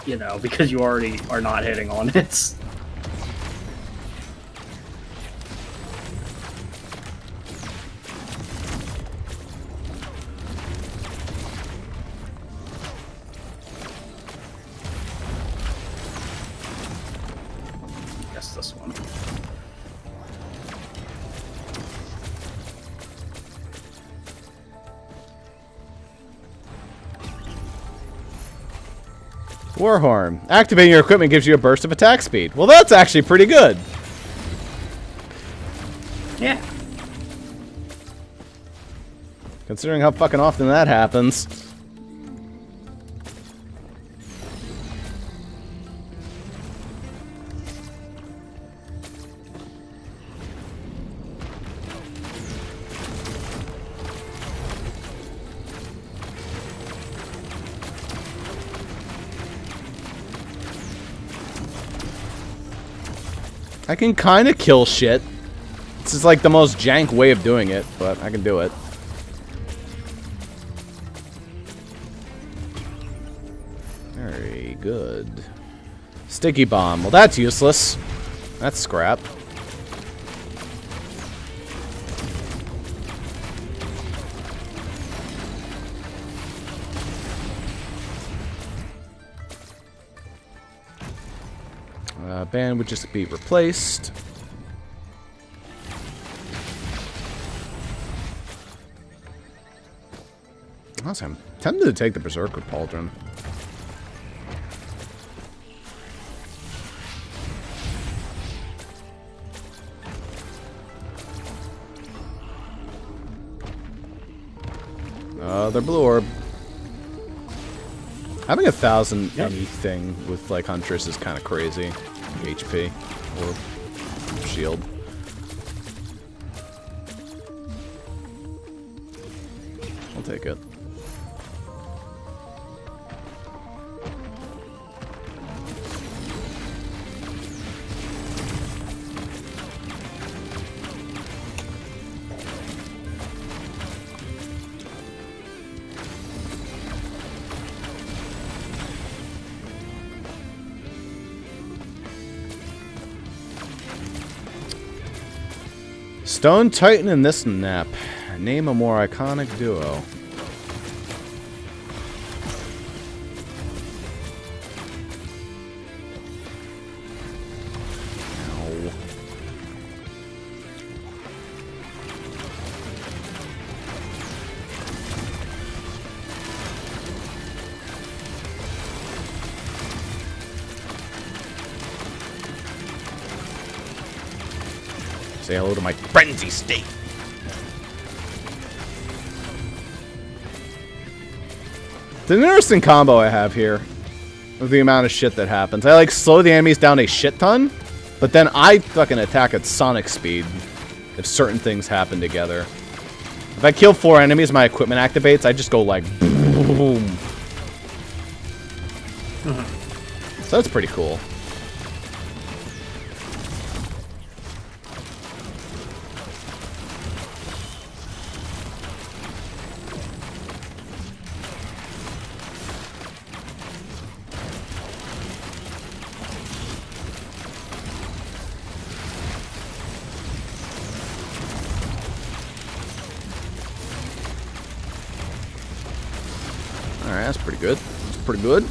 you know, because you already are not hitting on hits. Guess this one. Warhorn. Activating your equipment gives you a burst of attack speed. Well, that's actually pretty good. Yeah. Considering how fucking often that happens. I can kind of kill shit. This is like the most jank way of doing it, but I can do it. Very good. Sticky bomb. Well, that's useless. That's scrap. Band would just be replaced. Honestly, I'm tempted to take the Berserker Pauldron. They're blue orb. Having 1,000 anything with like Huntress is kind of crazy. HP or shield. I'll take it. Stone Titan and this nap. Name a more iconic duo. Ow. Say hello to my frenzy state. It's an interesting combo I have here with the amount of shit that happens. I like slow the enemies down a shit ton, but then I fucking attack at sonic speed if certain things happen together. If I kill 4 enemies, my equipment activates. I just go like boom. So that's pretty cool. Alright, that's pretty good. That's pretty good.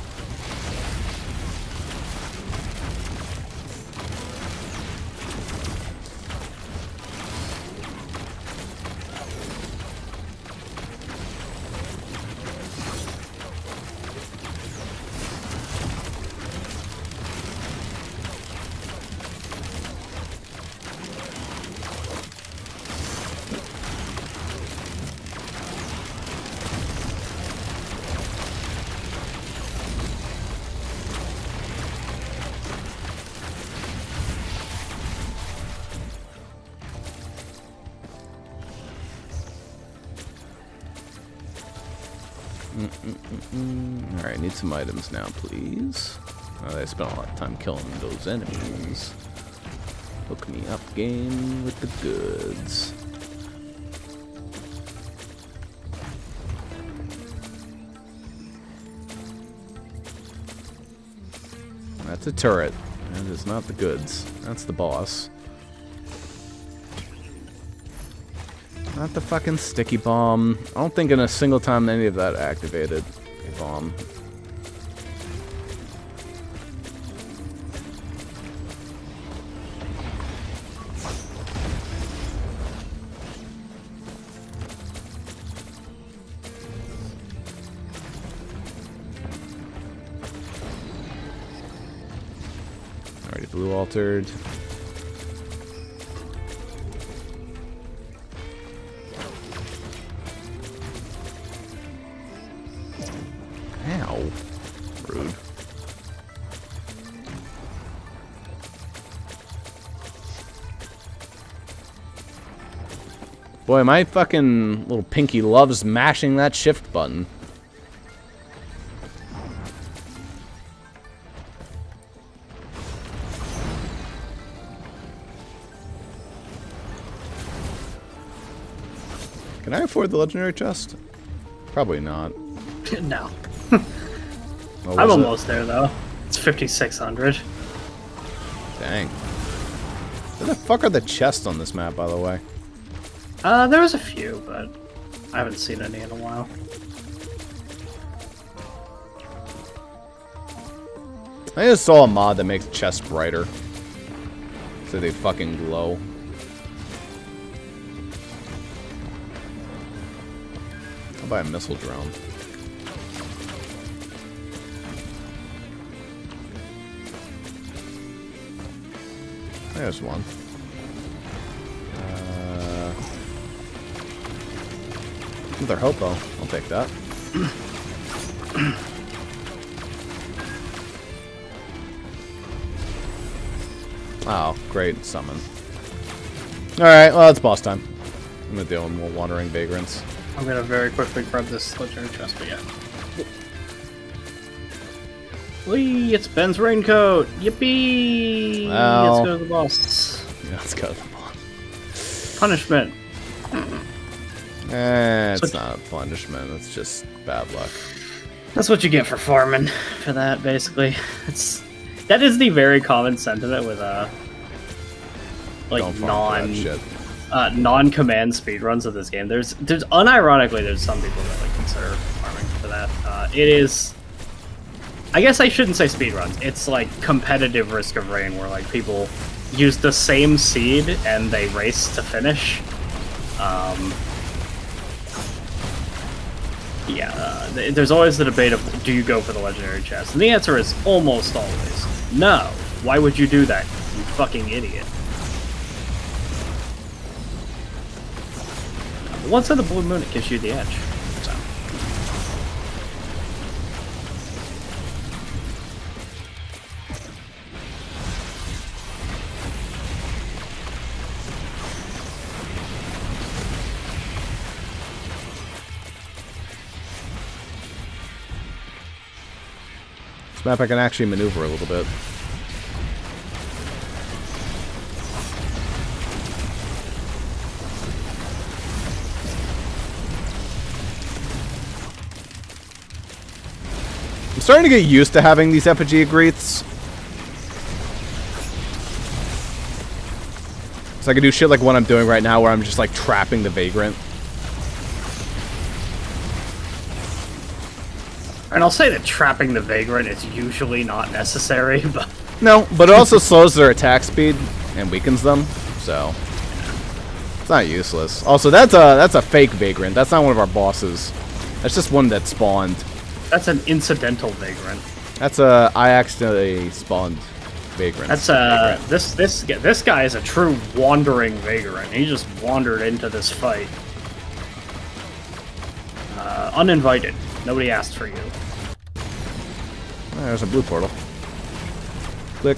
Alright, need some items now, please. I spent a lot of time killing those enemies. Hook me up, game, with the goods. That's a turret. That is not the goods. That's the boss. Not the fucking sticky bomb. I don't think in a single time any of that activated a bomb. Blue altered. Ow. Rude. Boy, my fucking little pinky loves mashing that shift button. Can I afford the legendary chest? Probably not. No. What I'm was it? almost there, though. It's 5,600. Dang. Where the fuck are the chests on this map, by the way? There was a few, but I haven't seen any in a while. I just saw a mod that makes chests brighter. So they fucking glow. I'll buy a missile drone. There's one. Another Hopo. I'll take that. Oh, great summon. Alright, well, it's boss time. I'm gonna deal with more wandering vagrants. I'm gonna very quickly grab this legendary chest, but yeah. Whee! It's Ben's raincoat! Yippee! Well, let's go to the boss. Yeah, let's go to the boss. Punishment. It's not a punishment, it's just bad luck. That's what you get for farming for that, basically. That is the very common sentiment with like non-command speedruns of this game. There's unironically there's some people that like consider farming for that. It is, I guess I shouldn't say speedruns. It's like competitive Risk of Rain, where like people use the same seed and they race to finish. There's always the debate of, do you go for the legendary chest? And the answer is almost always no. Why would you do that, you fucking idiot? Once in the blue moon, it gives you the edge. So. This map I can actually maneuver a little bit. I'm starting to get used to having these effigy greets. So I can do shit like what I'm doing right now, where I'm just like trapping the vagrant. And I'll say that trapping the vagrant is usually not necessary, but... No, but it also slows their attack speed and weakens them, so... It's not useless. Also, that's a fake vagrant. That's not one of our bosses. That's just one that spawned. That's an incidental vagrant. That's I accidentally spawned vagrant. That's this guy is a true wandering vagrant. He just wandered into this fight. Uninvited. Nobody asked for you. Oh, there's a blue portal. Click.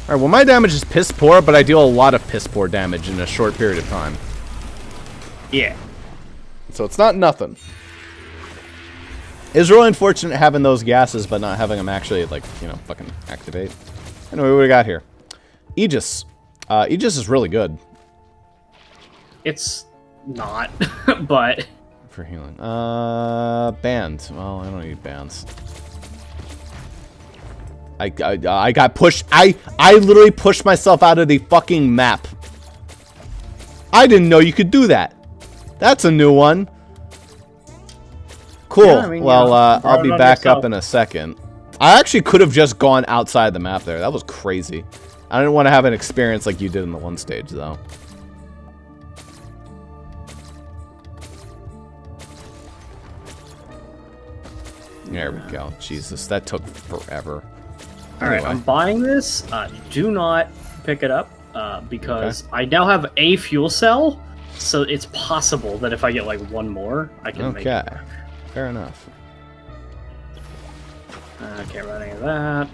Alright, well my damage is piss poor, but I deal a lot of piss poor damage in a short period of time. Yeah. So it's not nothing. It's really unfortunate having those gases, but not having them actually, like, you know, fucking activate. Anyway, what do we got here? Aegis. Aegis is really good. It's not, but... For healing. Band. Well, I don't need bands. I got pushed. I literally pushed myself out of the fucking map. I didn't know you could do that. That's a new one. Cool. Yeah, I mean, well, I'll be back up in a second. I actually could have just gone outside the map there. That was crazy. I didn't want to have an experience like you did in the one stage, though. There we go. Jesus, that took forever. Alright, Anyway. I'm buying this. Do not pick it up because I now have a fuel cell, so it's possible that if I get like one more, I can make it. Okay. Fair enough. Can't run any of that.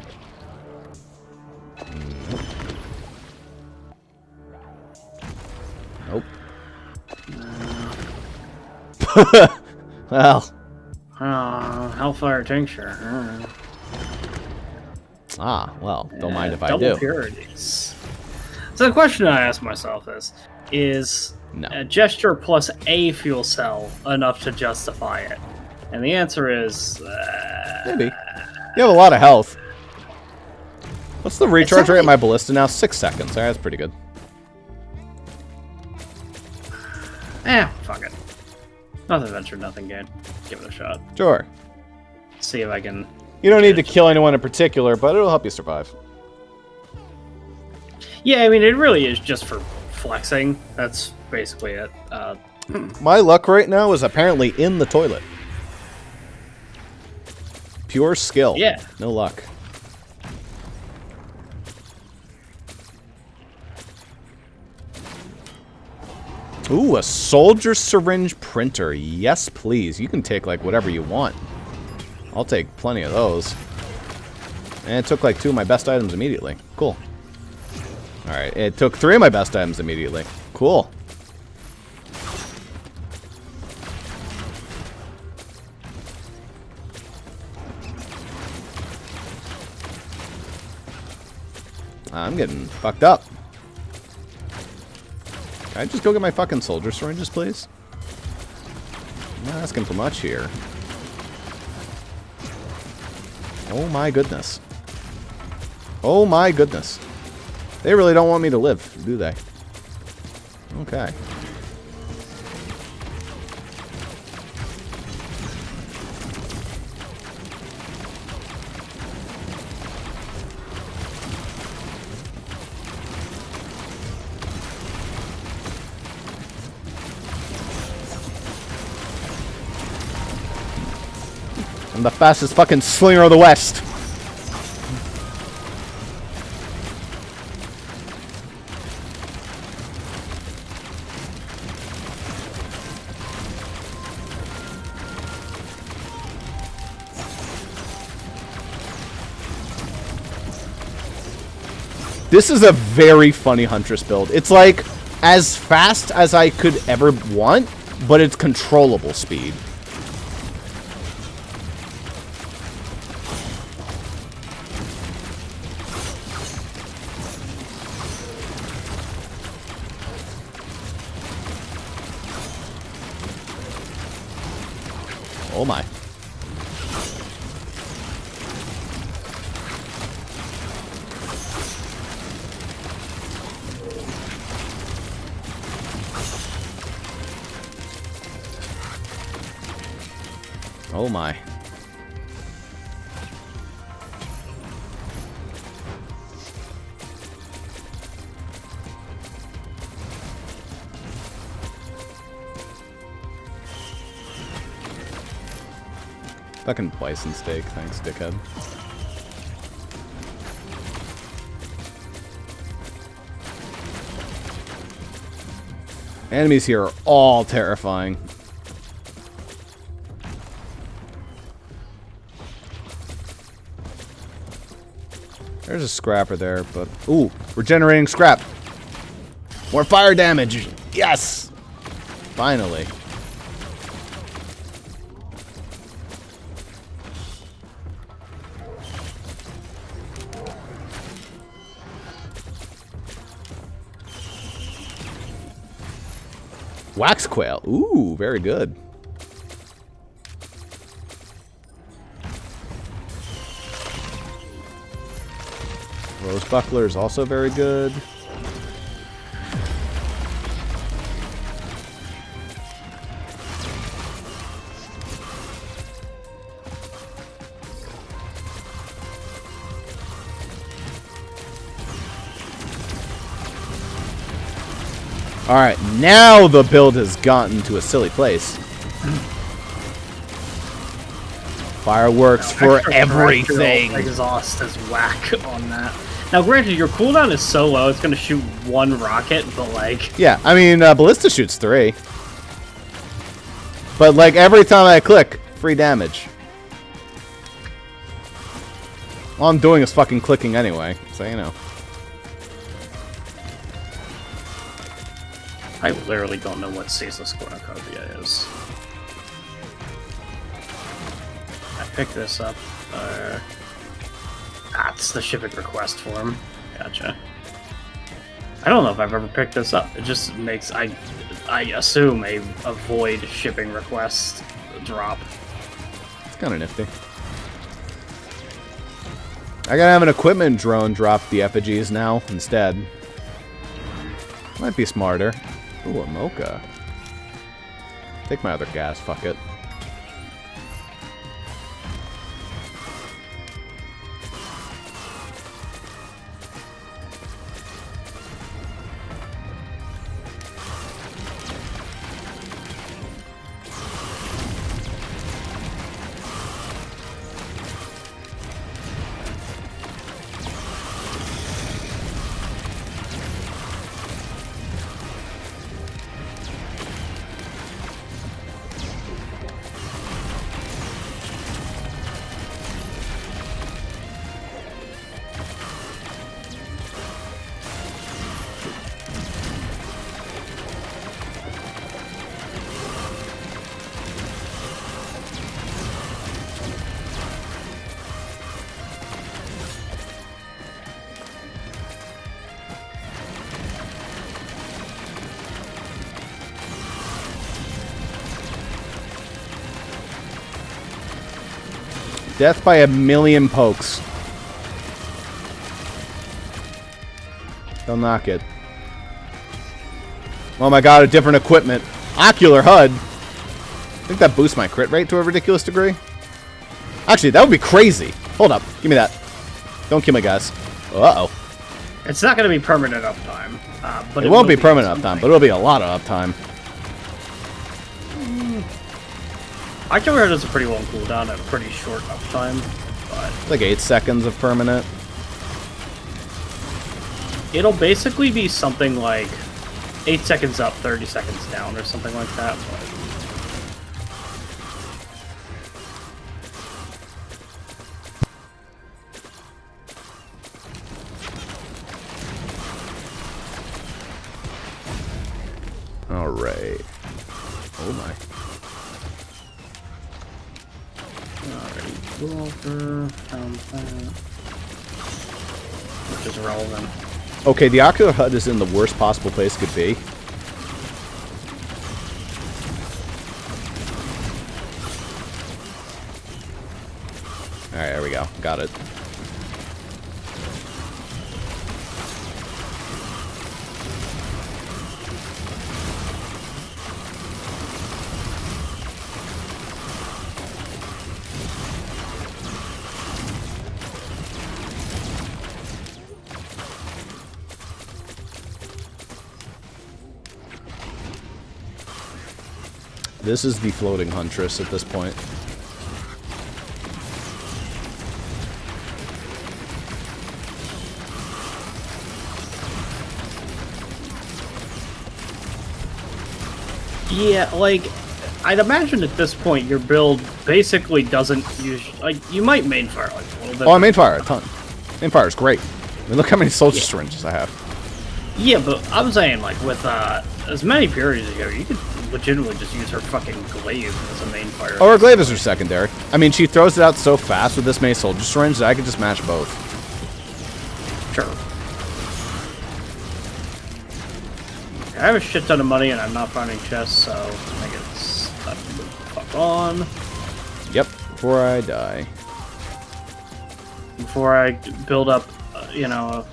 Nope. Well. Hellfire tincture. Well, don't mind if I double do. purities. So the question I ask myself is No. a gesture plus a fuel cell enough to justify it? And the answer is... Maybe. You have a lot of health. What's the recharge rate of my ballista now? 6 seconds. Alright, that's pretty good. Fuck it. Nothing ventured, nothing gained. Give it a shot. Sure. See if I can... You don't need to kill anyone in particular, but it'll help you survive. Yeah, I mean, it really is just for flexing. That's basically it. My luck right now is apparently in the toilet. Pure skill. Yeah. No luck. Ooh, a soldier syringe printer. Yes, please. You can take, like, whatever you want. I'll take plenty of those. And it took, like, 2 of my best items immediately. Cool. Alright, it took 3 of my best items immediately. Cool. I'm getting fucked up. Can I just go get my fucking soldier syringes, please? I'm not asking for much here. Oh my goodness. Oh my goodness. They really don't want me to live, do they? Okay. I'm the fastest fucking slinger of the West. This is a very funny Huntress build. It's like as fast as I could ever want, but it's controllable speed. Oh my. Oh my. Fucking bison steak, thanks, dickhead. Enemies here are all terrifying. There's a scrapper there, but... Ooh, we're generating scrap. More fire damage. Yes! Finally. Wax quail. Ooh, very good. Rose buckler is also very good. Alright, now the build has gotten to a silly place. Fireworks for everything. Exhaust is whack on that. Now, granted, your cooldown is so low, it's going to shoot 1 rocket, but like... Yeah, I mean, Ballista shoots 3. But, like, every time I click, free damage. All I'm doing is fucking clicking anyway, so you know. I literally don't know what Ceaseless Cornucopia is. I picked this up. That's the shipping request form. Gotcha. I don't know if I've ever picked this up. It just makes, I assume, a void shipping request drop. It's kind of nifty. I gotta have an equipment drone drop the effigies now instead. Might be smarter. Ooh, a mocha. Take my other gas, fuck it. Death by 1,000,000 pokes. Don't knock it. Oh my god, a different equipment. Ocular HUD. I think that boosts my crit rate to a ridiculous degree. Actually, that would be crazy. Hold up. Give me that. Don't kill me, guys. Uh-oh. It's not going to be permanent uptime. But it won't be permanent uptime, but it'll be a lot of uptime. Ocular HUD is a pretty long cooldown at a pretty short uptime. But like 8 seconds of permanent. It'll basically be something like 8 seconds up, 30 seconds down, or something like that. All right. Oh my. Walker, found that. Which is relevant. Okay, the Ocular HUD is in the worst possible place it could be. Alright, there we go. Got it. This is the floating huntress at this point. Yeah, like, I'd imagine at this point your build basically doesn't use... Like, you might mainfire like a little bit. Oh, I mainfire a ton. Mainfire is great. I mean, look how many soldier syringes I have. Yeah, but I'm saying, like, with as many purities as you have, you could legitimately just use her fucking glaive as a main fire. Oh, her glaive is her secondary. I mean, she throws it out so fast with this many soldier syringes that I could just match both. Sure. I have a shit ton of money and I'm not finding chests, so I guess time to move the fuck on. Yep, before I die. Before I build up, you know,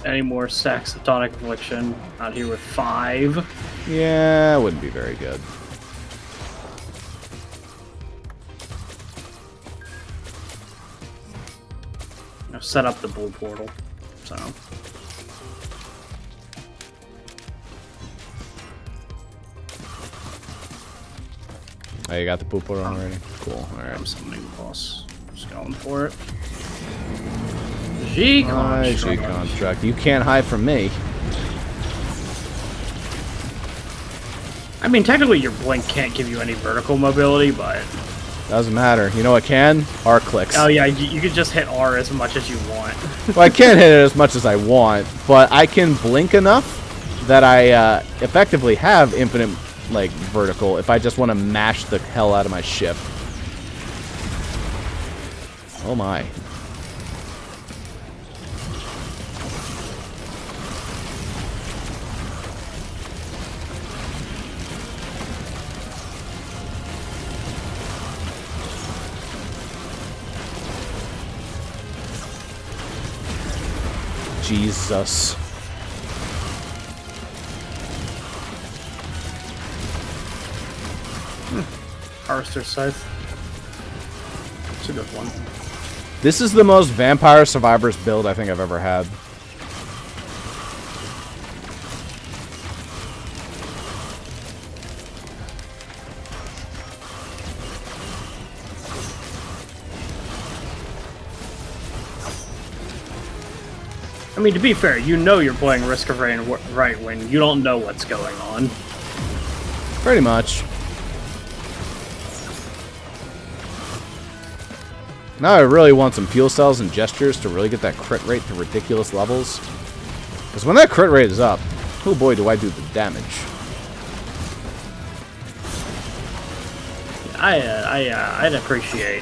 any more stacks of Tonic Affliction. Out here with 5. Yeah, wouldn't be very good. I've set up the blue portal, so. Oh, you got the poop order already? Cool. Alright. I'm summoning the boss. Just going for it. G-Construct. You can't hide from me. I mean, technically your blink can't give you any vertical mobility, but... Doesn't matter. You know what can? R clicks. Oh yeah, you could just hit R as much as you want. Well, I can't hit it as much as I want, but I can blink enough that I effectively have infinite, like, vertical if I just want to mash the hell out of my ship. Oh my. Jesus. Harvester Scythe. It's a good one. This is the most Vampire Survivors build I think I've ever had. I mean, to be fair, you know you're playing Risk of Rain right when you don't know what's going on. Pretty much. Now I really want some fuel cells and gestures to really get that crit rate to ridiculous levels. Because when that crit rate is up, oh boy, do I do the damage. I'd appreciate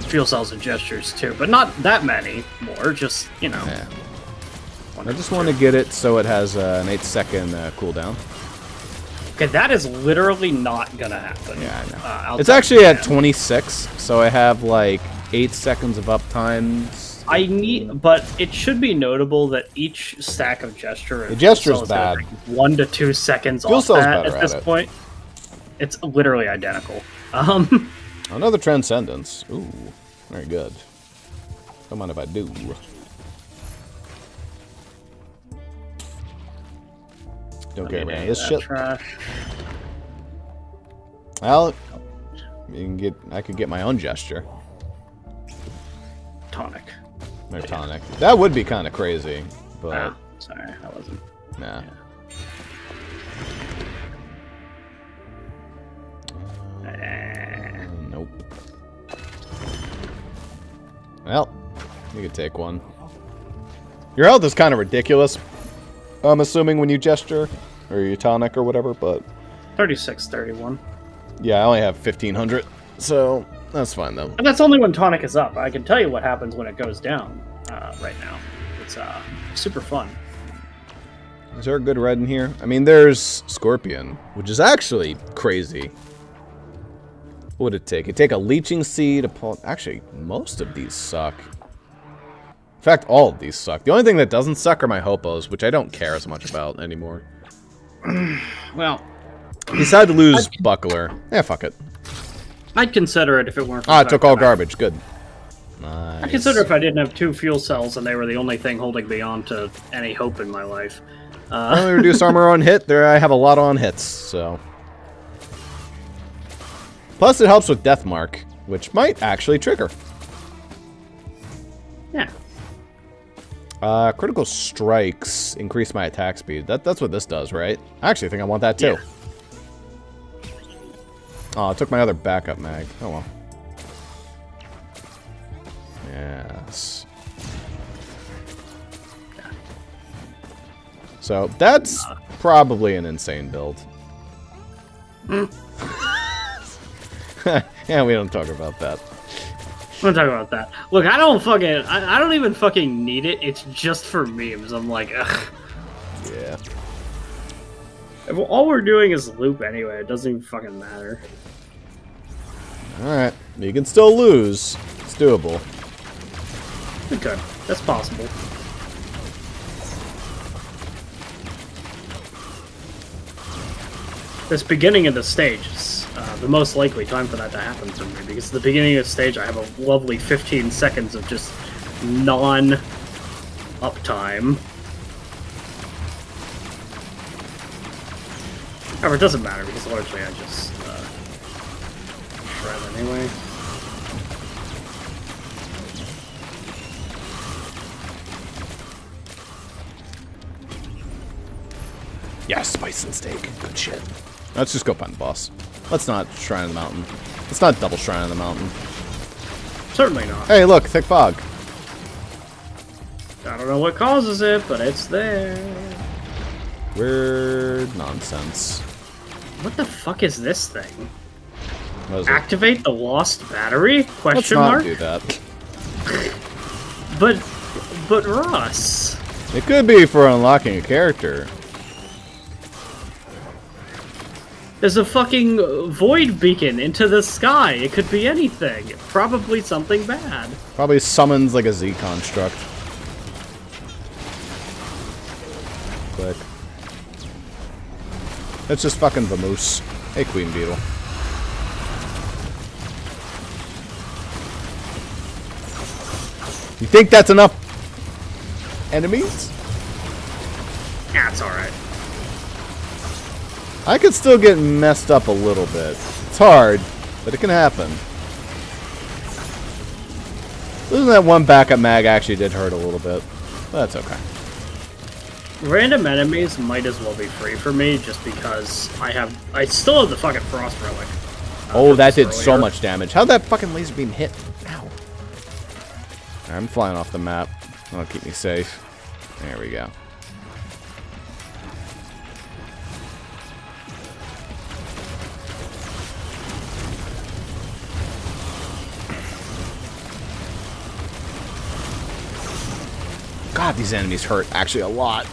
fuel cells and gestures too, but not that many more, just, you know. Yeah. I just want to get it so it has an 8-second cooldown. Okay, that is literally not gonna happen. Yeah, I know. It's actually at 26, so I have like 8 seconds of uptime. But it should be notable that each stack of gesture the gesture's bad. 1 to 2 seconds fuel off that at this point. It's literally identical. Another Transcendence. Ooh, very good. Come on if I do. Don't get me this shit. Trash. Well, you can get. I could get my own gesture. Tonic. No tonic. That would be kind of crazy, but sorry, that wasn't. Nah. Nope. Well, you could take one. Your health is kind of ridiculous. I'm assuming when you gesture, or you tonic or whatever, but... 36, 31. Yeah, I only have 1,500, so that's fine, though. And that's only when tonic is up. I can tell you what happens when it goes down right now. It's super fun. Is there a good red in here? I mean, there's Scorpion, which is actually crazy. What would it take? It'd take a Leeching Seed, actually, most of these suck. In fact, all of these suck. The only thing that doesn't suck are my Hopos, which I don't care as much about anymore. Well... Decided to lose Buckler. Yeah, fuck it. I'd consider it if it weren't for it took all garbage. Good. Nice. I'd consider if I didn't have 2 fuel cells and they were the only thing holding me on to any hope in my life. Only reduce armor on hit. There I have a lot on hits, so... Plus, it helps with Death Mark, which might actually trigger. Yeah. Critical strikes increase my attack speed. That's what this does, right? I actually think I want that too. Yeah. Oh, it took my other backup mag. Oh well. Yes. So that's probably an insane build. Yeah, we don't talk about that. I'm talking about that. Look, I don't even fucking need it. It's just for memes. I'm like, ugh. Yeah. If all we're doing is loop anyway, it doesn't even fucking matter. Alright. You can still lose. It's doable. Okay. That's possible. This beginning of the stage is the most likely time for that to happen to me, because at the beginning of the stage I have a lovely 15 seconds of just non-uptime. However, it doesn't matter, because largely I just breath anyway. Yeah, spice and steak. Good shit. Let's just go find the boss. Let's not Shrine of the Mountain. Let's not double Shrine of the Mountain. Certainly not. Hey, look, thick fog. I don't know what causes it, but it's there. Weird nonsense. What the fuck is this thing? What is Activate the lost battery? Let's not do that. But Ross. It could be for unlocking a character. There's a fucking void beacon into the sky. It could be anything. Probably something bad. Probably summons like a Z construct. Click. It's just fucking Vamoose. Hey, Queen Beetle. You think that's enough enemies? Yeah, it's alright. I could still get messed up a little bit. It's hard, but it can happen. Losing that one backup mag actually did hurt a little bit, but that's okay. Random enemies might as well be free for me, just because I still have the fucking Frost Relic. Oh, that did so much damage. How'd that fucking laser beam hit? Ow. I'm flying off the map. That'll keep me safe. There we go. God, these enemies hurt actually a lot.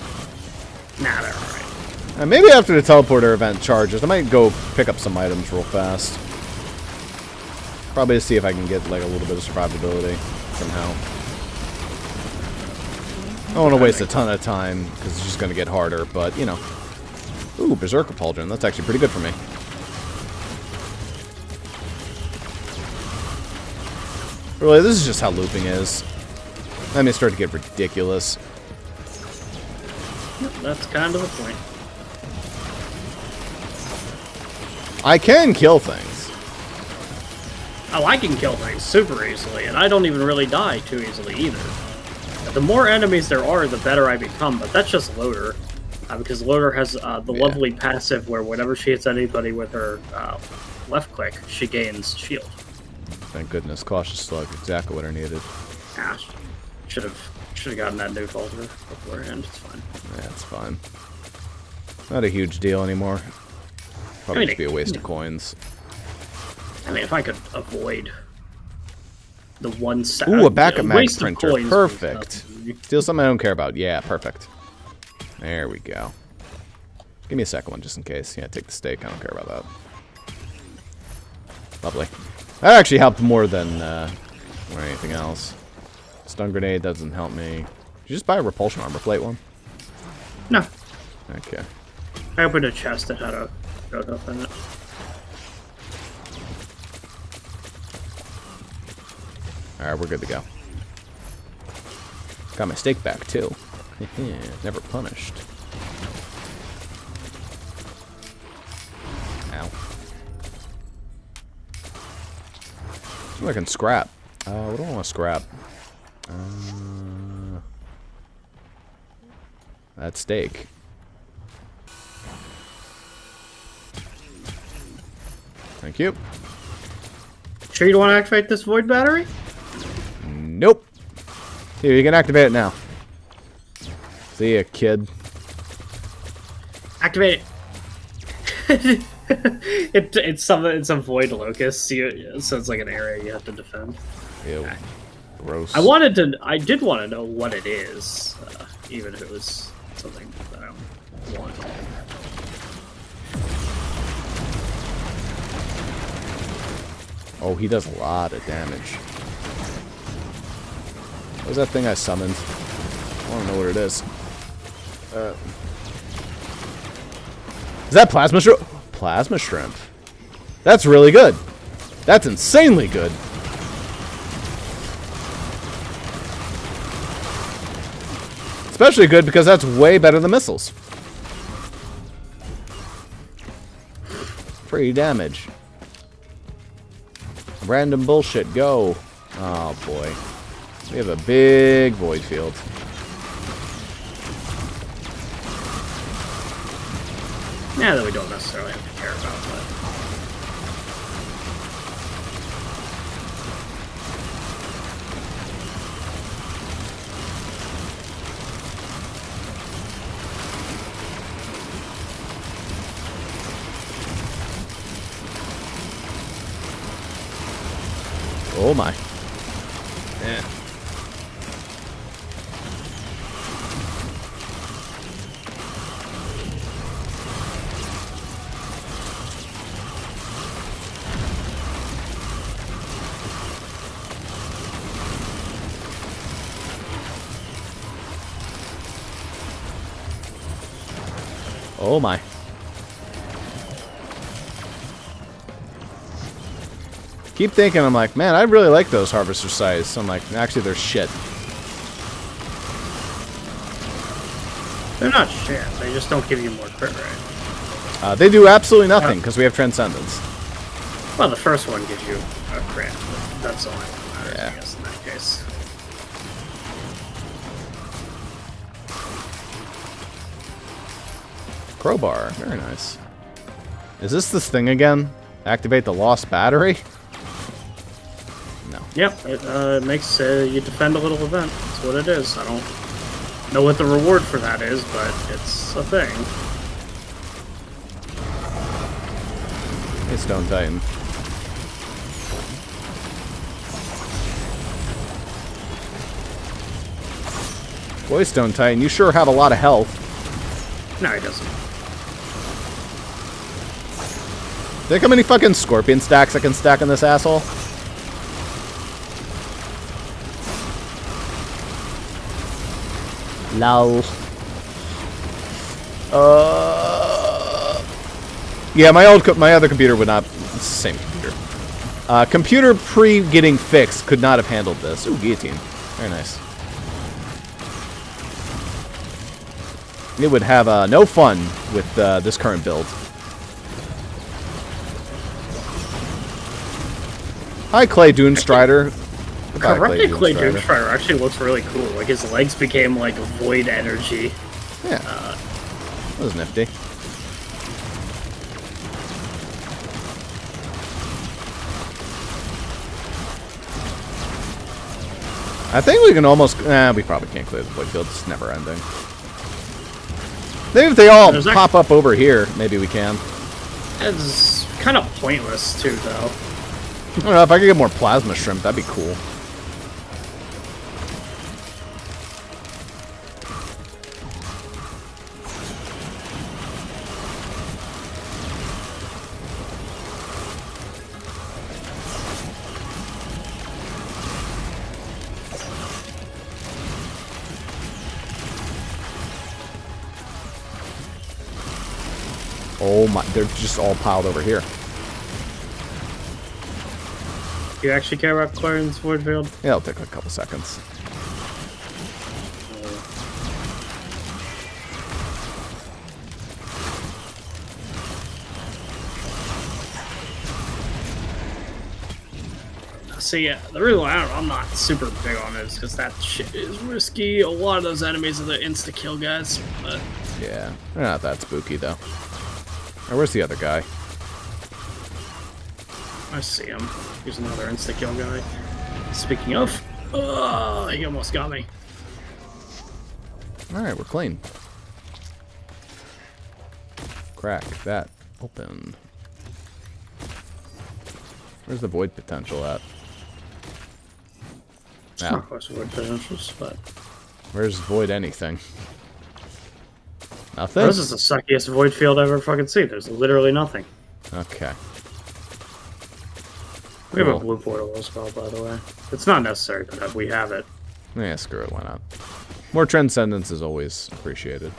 Nah, they're alright. Maybe after the teleporter event charges, I might go pick up some items real fast. Probably to see if I can get like a little bit of survivability somehow. I don't want to waste a ton of time because it's just going to get harder, but you know. Ooh, Berserker Pauldron. That's actually pretty good for me. Really, this is just how looping is. I may start to get ridiculous. Yep, that's kind of the point. I can kill things. Oh, I can kill things super easily, and I don't even really die too easily either. The more enemies there are, the better I become, but that's just Loader. Because Loader has the lovely passive where whenever she hits anybody with her left click, she gains shield. Thank goodness. Cautious Slug. Exactly what I needed. Ah, should have gotten that new filter beforehand. It's fine. Yeah, it's fine. Not a huge deal anymore. Probably just be a waste of coins. I mean, if I could avoid the one Ooh, a backup mag printer. Perfect. Steal something I don't care about. Yeah, perfect. There we go. Give me a second one just in case. Yeah, take the steak. I don't care about that. Lovely. That actually helped more than or anything else. Stun grenade doesn't help me. Did you just buy a repulsion armor plate one? No. Okay. I opened a chest that had a road up in it. Alright, we're good to go. Got my steak back too. Never punished. Ow. I can scrap. What do I want to scrap? That steak. Thank you. Sure you don't want to activate this void battery? Nope. Here, you can activate it now. See ya, kid. Activate it. It's some void locust, so it's like an area you have to defend. Ew. Okay. Gross. I did want to know what it is, even if it was something that I don't want. Oh, he does a lot of damage. What was that thing I summoned? I don't know what it is. Is that plasma shrimp? Plasma shrimp. That's really good. That's insanely good. Especially good because that's way better than missiles. Free damage. Random bullshit, go. Oh, boy. We have a big void field. Yeah, that we don't necessarily have to care about, but... Oh my. Yeah. Oh my. Keep thinking, I'm like, man, I really like those harvester size. I'm like, actually, they're shit. They're not shit. They just don't give you more crit rate. They do absolutely nothing because we have Transcendence. Well, the first one gives you a crit. But that's the only one that matters, Yeah. I guess, in that case. Crowbar, very nice. Is this thing again? Activate the lost battery? No. Yep, it makes you defend a little event. That's what it is. I don't know what the reward for that is, but it's a thing. Hey, Stone Titan. Boy, Stone Titan, you sure have a lot of health. No, he doesn't. Think how many fucking scorpion stacks I can stack on this asshole? Lol. Yeah, my other computer would not. It's the same computer. Computer pre-getting fixed could not have handled this. Ooh, guillotine. Very nice. It would have no fun with this current build. Hi, Clay Dunestrider. Corrupted Clay Doomstrider actually looks really cool. Like, his legs became, like, void energy. Yeah. That was nifty. I think we can almost... we probably can't clear the void field. It's never ending. Maybe if they all pop up over here, maybe we can. It's kind of pointless, too, though. I don't know, if I could get more plasma shrimp, that'd be cool. Oh my, they're just all piled over here. Do you actually care about clearing this void field? Yeah, it'll take a couple seconds. So yeah, the reason why I'm not super big on it is because that shit is risky. A lot of those enemies are the insta-kill guys, but... Yeah, they're not that spooky, though. Or where's the other guy? I see him. Here's another insta-kill guy. Speaking of... he almost got me. Alright, we're clean. Crack that open. Where's the void potential at? It's not close to void potentials, but... Where's void anything? Nothing? This is the suckiest void field I've ever fucking seen. There's literally nothing. Okay. We have a blue portal as well, by the way. It's not necessary, but we have it. Yeah, screw it, why not? More Transcendence is always appreciated.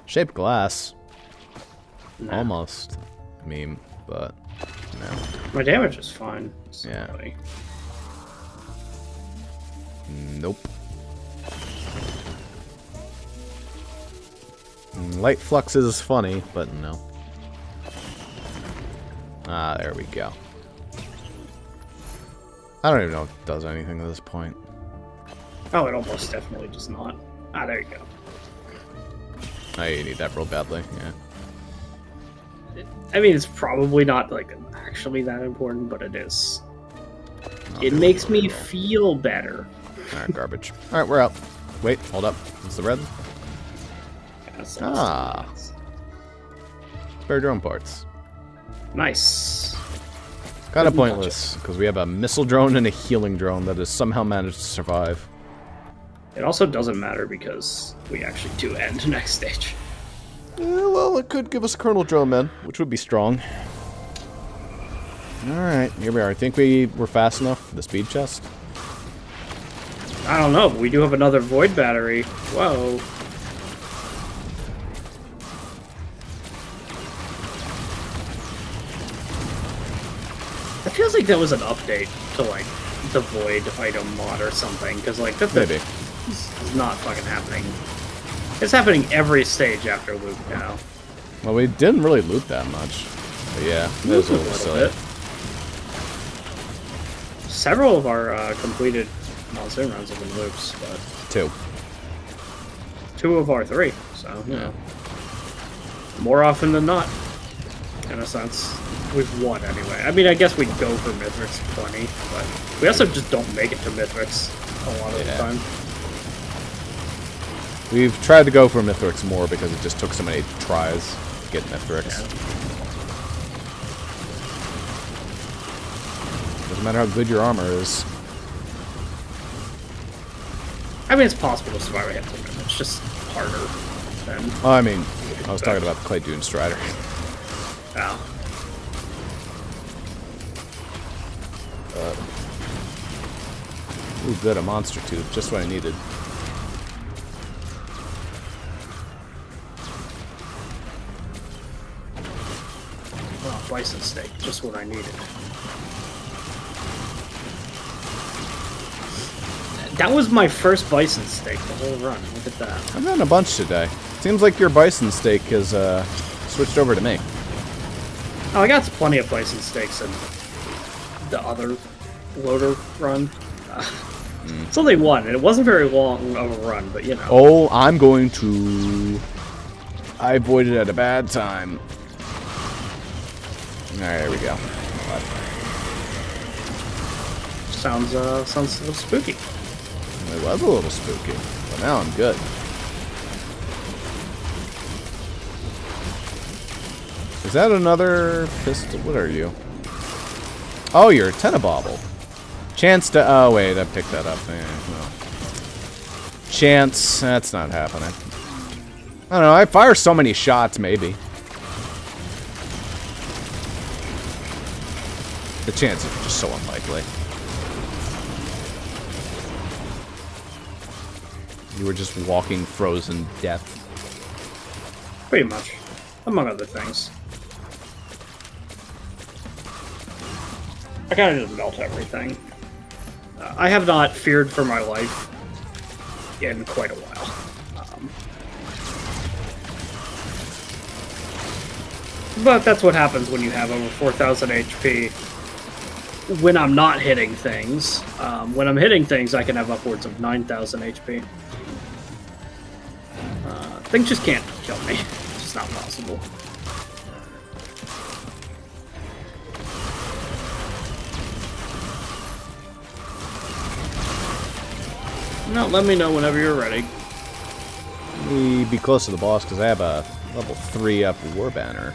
Shaped glass. Nah. Almost. Meme. but no. My damage is fine. Yeah. Sorry. Nope. Light flux is funny, but no. Ah, there we go. I don't even know if it does anything at this point. Oh, it almost definitely does not. Ah, there you go. Oh, you need that real badly, yeah. I mean, it's probably not, like, actually that important, but it is. It makes me feel better. Alright, garbage. Alright, we're out. Wait, hold up. Is the red? Yeah, spare drone parts. Nice. Kind of pointless, because we have a missile drone and a healing drone that has somehow managed to survive. It also doesn't matter because we actually do end next stage. Yeah, well, it could give us a Colonel drone, man, which would be strong. Alright, here we are. I think we were fast enough for the speed chest. I don't know, but we do have another void battery. Whoa. It feels like that was an update to, like, the void item mod or something, because, like, that is not fucking happening. It's happening every stage after loot now. Well, we didn't really loot that much. But yeah, it was a little silly. Several of our completed Monsoon runs have been loops, but... 2 of our 3, so, you know. More often than not, in a sense. We've won anyway. I mean, I guess we go for Mythics plenty, but we also just don't make it to Mythics a lot of the time. We've tried to go for Mythics more because it just took so many tries to get Mythics. Doesn't matter how good your armor is. I mean, it's possible to survive a hit limit. It's just harder than... Oh, I mean, I was talking about the Clay Dune Strider. Oh. Ooh, good, a monster tube. Just what I needed. Oh, bison steak. Just what I needed. That was my first bison steak the whole run. Look at that. I've gotten a bunch today. Seems like your bison steak has switched over to me. Oh, I got plenty of bison steaks in the other loader run. It's only one, and it wasn't very long of a run, but you know. Oh, I'm going to... I avoided at a bad time. Alright, there we go. Sounds a little spooky. It was a little spooky, but now I'm good. Is that another pistol? What are you? Oh, you're a Tenabobble. Chance to... Oh, wait, I picked that up. No. Chance... That's not happening. I don't know, I fire so many shots, maybe. The chances are just so unlikely. You were just walking frozen death. Pretty much. Among other things. I kind of just melt everything. I have not feared for my life in quite a while. But that's what happens when you have over 4,000 HP. When I'm not hitting things. When I'm hitting things, I can have upwards of 9,000 HP. Things just can't kill me. It's just not possible. No, let me know whenever you're ready. Let me be close to the boss because I have a level 3 up war banner.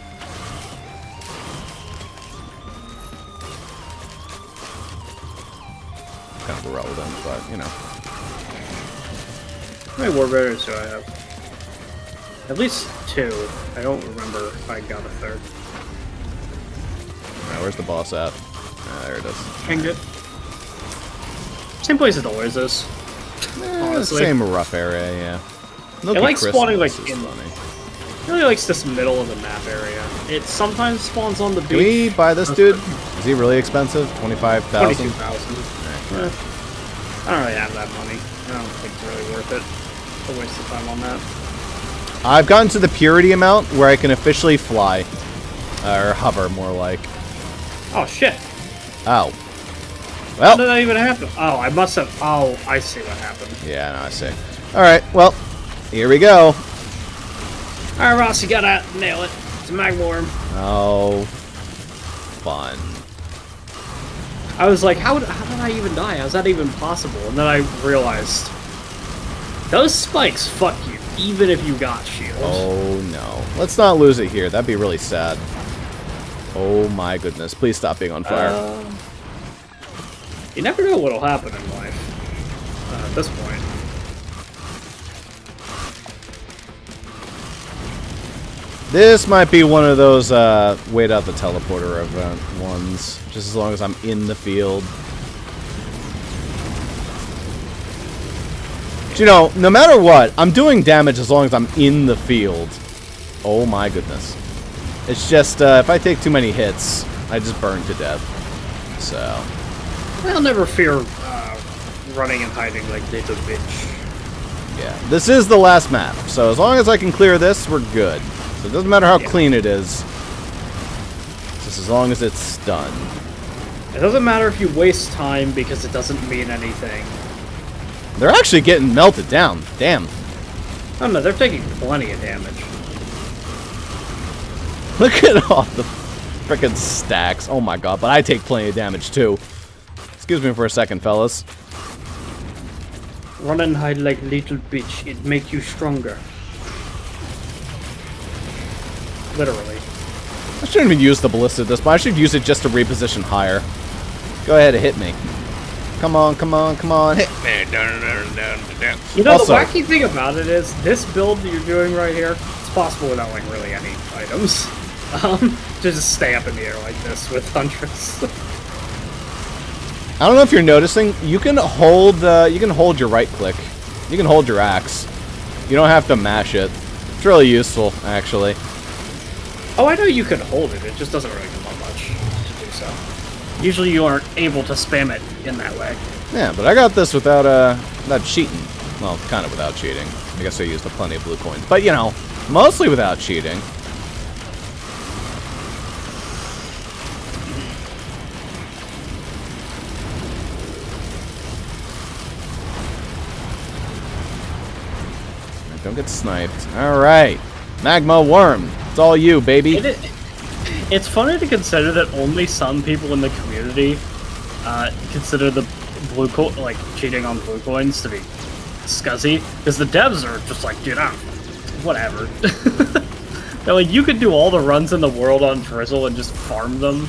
Kind of irrelevant, but you know. How many war banners do I have? At least 2. I don't remember if I got a 3rd. Alright, where's the boss at? There it is. Hanged it. Same place it always is. Honestly. Same rough area, yeah. I like spawning like in. Funny. Really likes this middle of the map area. It sometimes spawns on the beach. Can we buy this dude? Is he really expensive? 25,000? 22,000. Right. I don't really have that money. I don't think it's really worth it. A waste of time on that. I've gotten to the purity amount where I can officially fly. Or hover, more like. Oh, shit. Oh. How Well. did that even happen? Oh, I must have... Oh, I see what happened. Yeah, no, I see. Alright, well, here we go. Alright, Ross, you gotta nail it. It's a magworm. Oh. Fun. I was like, how did I even die? How's that even possible? And then I realized... Those spikes fuck you, even if you got shield. Oh, no. Let's not lose it here. That'd be really sad. Oh, my goodness. Please stop being on fire. You never know what'll happen in life. At this point. This might be one of those wait out the teleporter event ones. Just as long as I'm in the field. But, you know, no matter what, I'm doing damage as long as I'm in the field. Oh my goodness. It's just, if I take too many hits, I just burn to death. So. I'll never fear running and hiding like little bitch. Yeah, this is the last map. So as long as I can clear this, we're good. So it doesn't matter how clean it is. Just as long as it's done. It doesn't matter if you waste time because it doesn't mean anything. They're actually getting melted down. Damn. Oh no, they're taking plenty of damage. Look at all the frickin' stacks. Oh my god, but I take plenty of damage too. Excuse me for a second, fellas. Run and hide like little bitch. It make you stronger. Literally. I shouldn't even use the ballista at this point. I should use it just to reposition higher. Go ahead and hit me. Come on, come on, come on. Hit me. You know, Also, the wacky thing about it is, this build that you're doing right here, it's possible without, like, really any items. To just stay up in the air like this with Huntress. I don't know if you're noticing, you can hold your right click. You can hold your axe. You don't have to mash it. It's really useful, actually. Oh, I know you can hold it, it just doesn't really come on much to do so. Usually you aren't able to spam it in that way. Yeah, but I got this without cheating. Well, kind of without cheating. I guess I used plenty of blue coins. But, you know, mostly without cheating. Don't get sniped. Alright. Magma worm. It's all you, baby. It's funny to consider that only some people in the community consider the cheating on blue coins to be scuzzy, because the devs are just like, dude, whatever. They're like, you could do all the runs in the world on Drizzle and just farm them.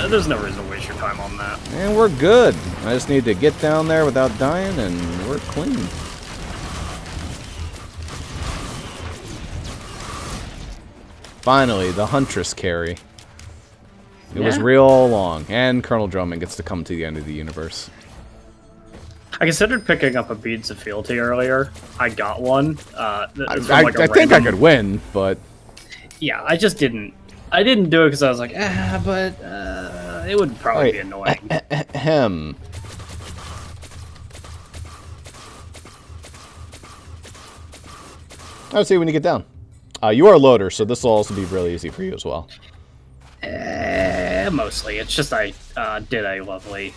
There's no reason to waste your time on that. And we're good. I just need to get down there without dying, and we're clean. Finally, the Huntress carry. It was real all along, and Colonel Drummond gets to come to the end of the universe. I considered picking up a Beads of Fealty earlier. I got one. I think I could win, but... Yeah, I just didn't. I didn't do it because I was like, but it would probably be annoying. I'll see when you get down. You are a loader, so this will also be really easy for you as well. Mostly. It's just I did a lovely...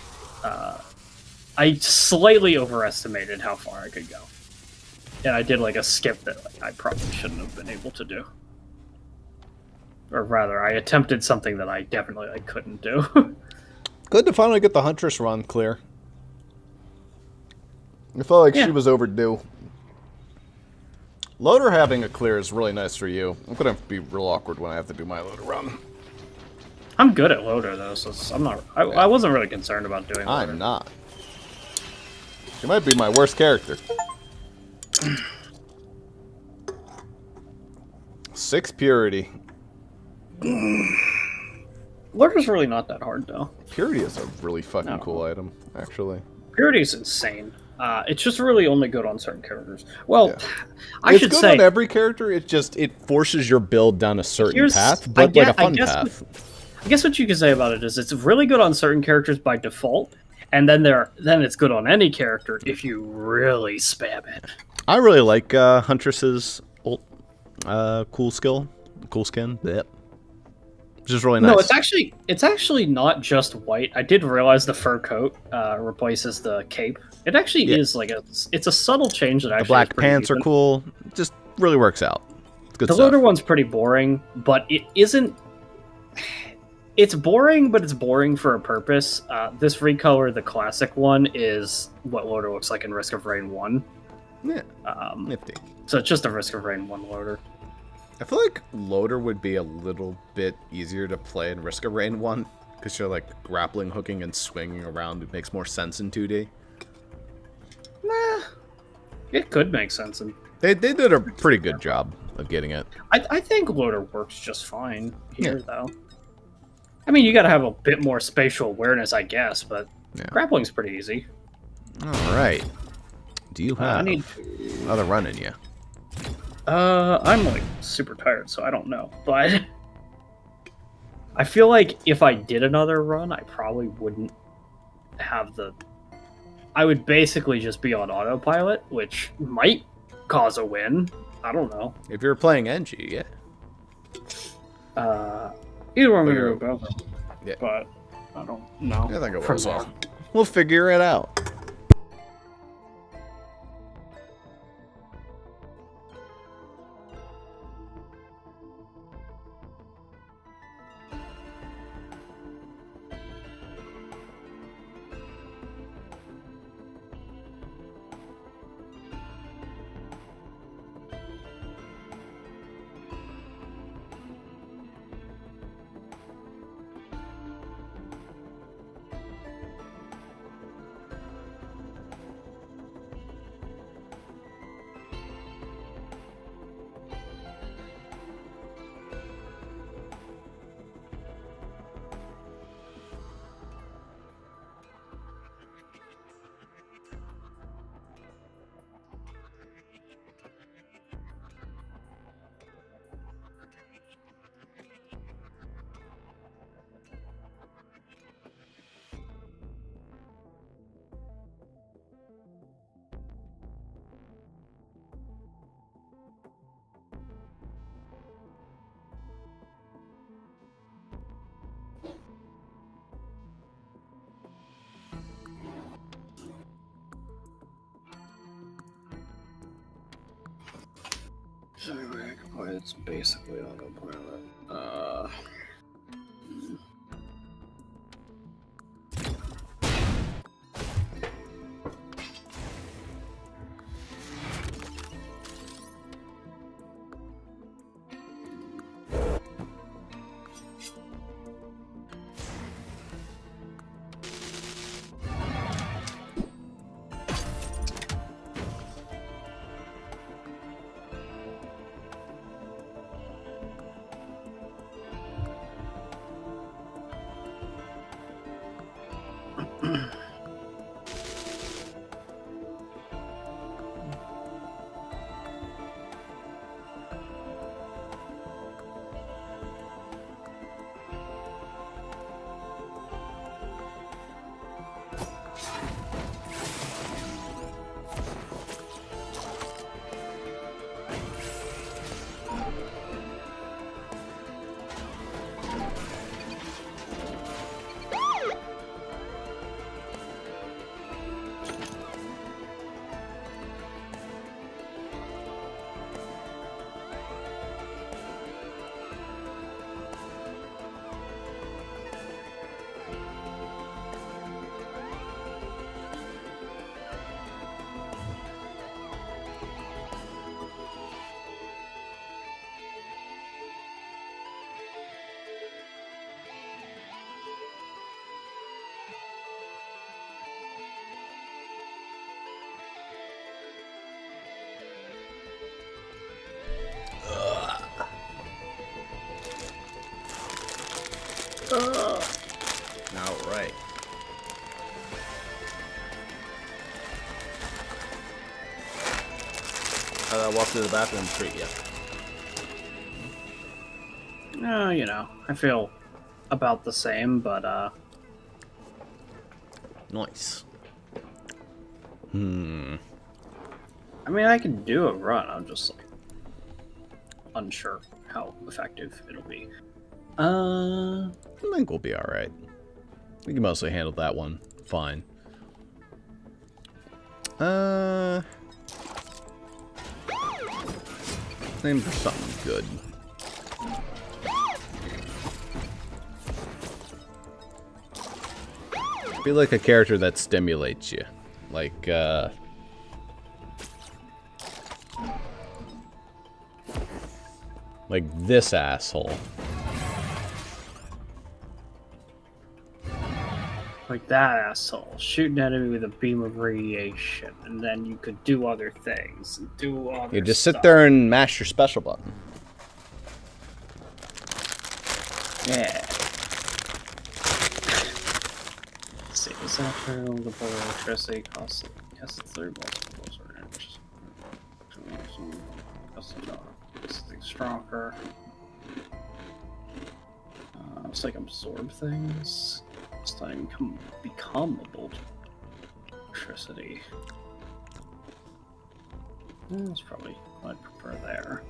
I slightly overestimated how far I could go. And I did like a skip that I probably shouldn't have been able to do. Or rather, I attempted something that I definitely couldn't do. Good to finally get the Huntress run clear. I felt like she was overdue. Loader having a clear is really nice for you. I'm gonna be real awkward when I have to do my loader run. I'm good at loader though, so I'm not. I wasn't really concerned about doing loader. I'm not. She might be my worst character. 6 purity. Loader's really not that hard though. Purity is a really fucking cool item, actually. Purity is insane. It's just really only good on certain characters. Well, Yeah. I should good say on every character. It forces your build down a certain path, but like a fun path. I guess what you can say about it is it's really good on certain characters by default, and then it's good on any character if you really spam it. I really like Huntress's cool skin. Yep. Which is really nice. No, it's actually not just white. I did realize the fur coat replaces the cape. It actually is like it's a subtle change that actually. The black pants are cool. It just really works out. It's good the stuff. loader one's pretty boring, but it isn't. It's boring, but it's boring for a purpose. This recolor, the classic one, is what loader looks like in Risk of Rain 1. Yeah, nifty. So it's just a Risk of Rain 1 loader. I feel like loader would be a little bit easier to play in Risk of Rain 1, because you're like grappling, hooking, and swinging around. It makes more sense in 2D. Nah, it could make sense. They did a pretty good job of getting it. I think loader works just fine here, though. I mean, you got to have a bit more spatial awareness, I guess, but grappling's pretty easy. All right. Do you have another run in you? I'm like super tired, so I don't know. But I feel like if I did another run, I probably wouldn't have the. I would basically just be on autopilot, which might cause a win. I don't know. If you're playing NG, yeah. Either one we go both. Yeah. But I don't know. I think it will as well. We'll figure it out. So anyway, I can play it's basically autopilot. walked to the bathroom straight yet. You know, I feel about the same, but Nice. I mean, I can do a run. I'm just like unsure how effective it'll be. I think we'll be all right. We can mostly handle that one fine. Aim for something good. Be like a character that stimulates you. Like, this asshole. Like that asshole shooting at enemy with a beam of radiation, and then you could do other things and do other You just stuff. sit there and mash your special button. Yeah. Let's see, is that for the polar electricity cost? Yes, it's 3 multiples or something stronger. It's like absorb things. It's not even become a bolt electricity. That's probably what I'd prefer there.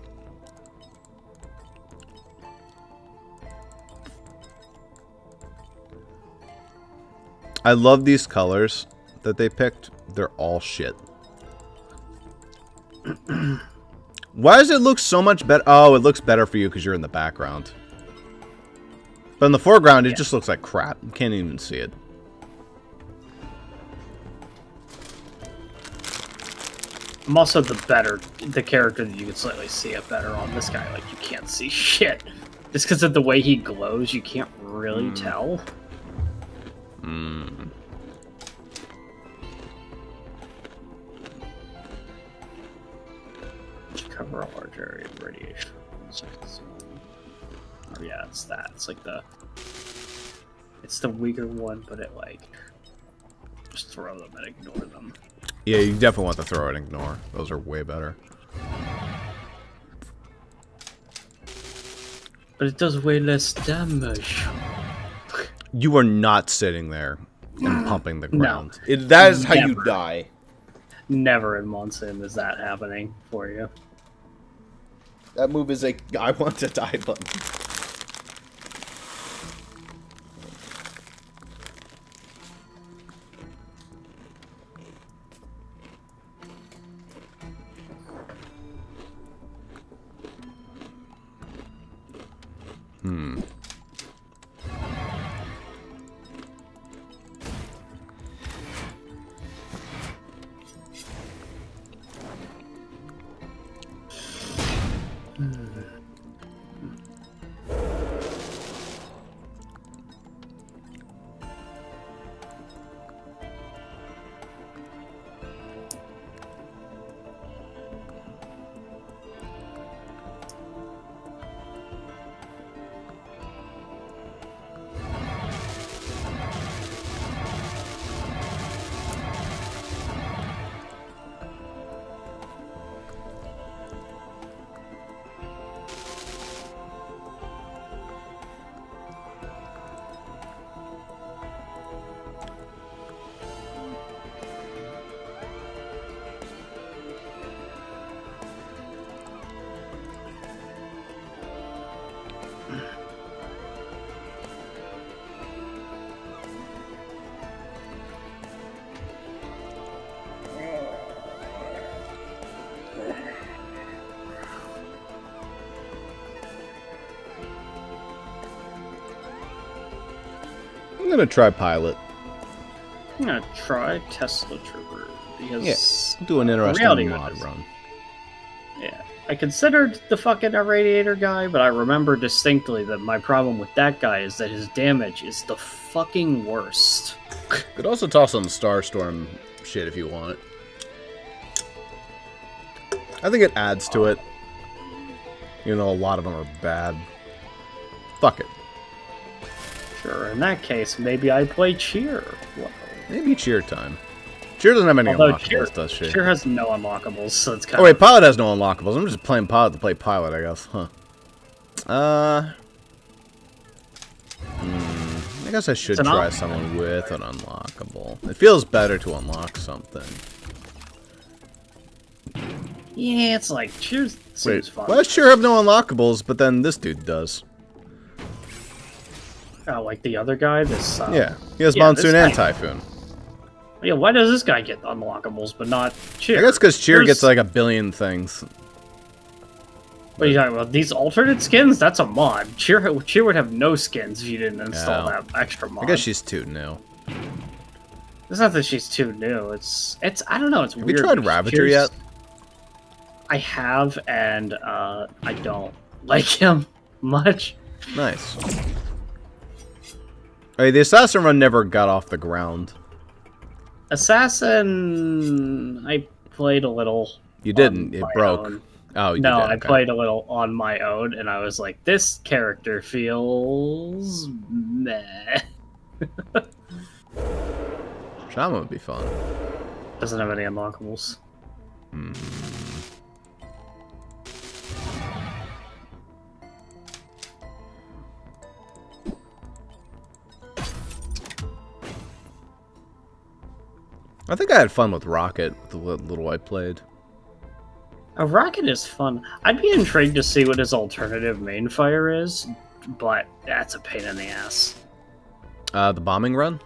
I love these colors that they picked. They're all shit. Why does it look so much better? Oh, it looks better for you because you're in the background. But in the foreground, it just looks like crap. You can't even see it. I'm also the character that you can slightly see it better on. This guy, like, you can't see shit. Just because of the way he glows, you can't really tell. Cover a large area of radiation. Oh yeah, it's that. It's like it's the weaker one, but it like just throw them and ignore them. Yeah, you definitely want to throw and ignore. Those are way better. But it does way less damage. You are not sitting there and pumping the ground. No. That is how you die. Never in Monsoon is that happening for you. That move is a I want to die button. I'm gonna try pilot. I'm gonna try Tesla Trooper because Do an interesting mod run. Yeah, I considered the fucking irradiator guy, but I remember distinctly that my problem with that guy is that his damage is the fucking worst. Could also toss some Starstorm shit if you want. I think it adds to it. Even though a lot of them are bad. Fuck it. Sure, in that case, maybe I play Cheer. Whoa. Maybe cheer time. Cheer doesn't have any Although unlockables, does she? Cheer has no unlockables, so it's kind Oh wait, Pilot has no unlockables. I'm just playing Pilot to play Pilot, I guess. Huh. I guess I should try someone with an unlockable. It feels better to unlock something. Yeah, it's like Cheer seems fun. Why does Cheer have no unlockables, but then this dude does? Oh, like the other guy? Yeah, he has Monsoon and Typhoon. Yeah, why does this guy get unlockables, but not Cheer? I guess because Cheer gets like a billion things. What are you talking about? These alternate skins? That's a mod. Cheer would have no skins if you didn't install that extra mod. I guess she's too new. It's not that she's too new. It's I don't know. It's weird. Have you tried Ravager yet? I have, and I don't like him much. Nice. Hey, the Assassin run never got off the ground. Assassin, I played a little. You didn't. It broke. Own. Oh, you no, did. I played a little on my own, and I was like, this character feels meh. Shaman would be fun. Doesn't have any unlockables. I think I had fun with Rocket, the little I played. A Rocket is fun. I'd be intrigued to see what his alternative main fire is, but that's a pain in the ass. The bombing run?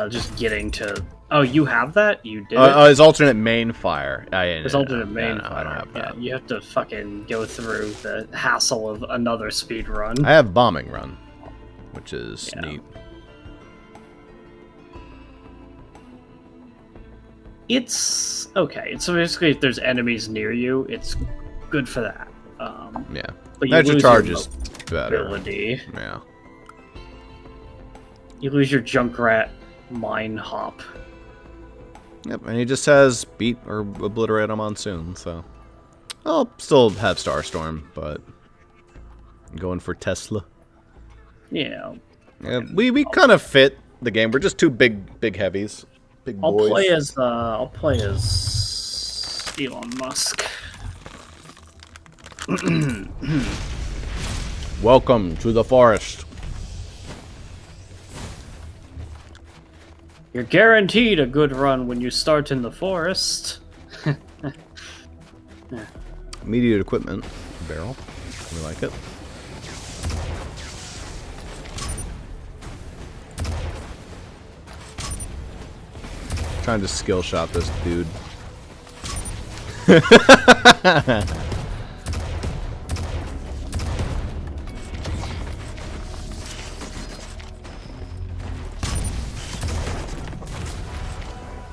Just getting to... Oh, you have that? You did his alternate main fire. His alternate main fire. I don't have that. Yeah, you have to fucking go through the hassle of another speed run. I have bombing run, which is neat. It's okay. So basically, if there's enemies near you, it's good for that. Yeah. But you Extra lose charge your is better. mobility. Yeah. You lose your Junkrat mine hop. Yep, and he just says beat or obliterate a Monsoon, so I'll still have Starstorm, but I'm going for Tesla. Yeah. Yeah, we kind of fit the game. We're just two big heavies. Big boys. I'll play as Elon Musk. Welcome to the forest. You're guaranteed a good run when you start in the forest. Immediate equipment barrel. We like it. Trying to skill shot this dude.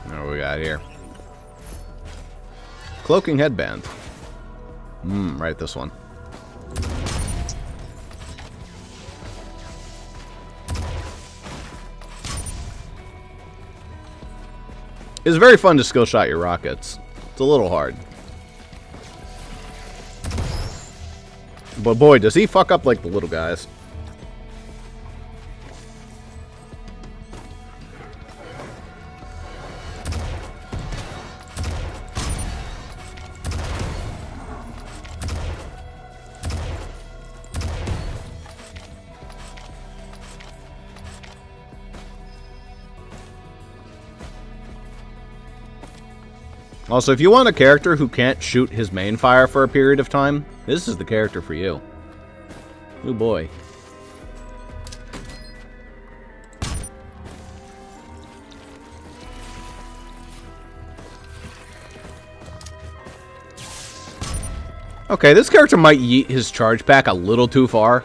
What we got here? Cloaking headband. Right, this one. It's very fun to skill shot your rockets. It's a little hard. But boy, does he fuck up like the little guys. Also, if you want a character who can't shoot his main fire for a period of time, this is the character for you. Oh boy. Okay, this character might yeet his charge back a little too far.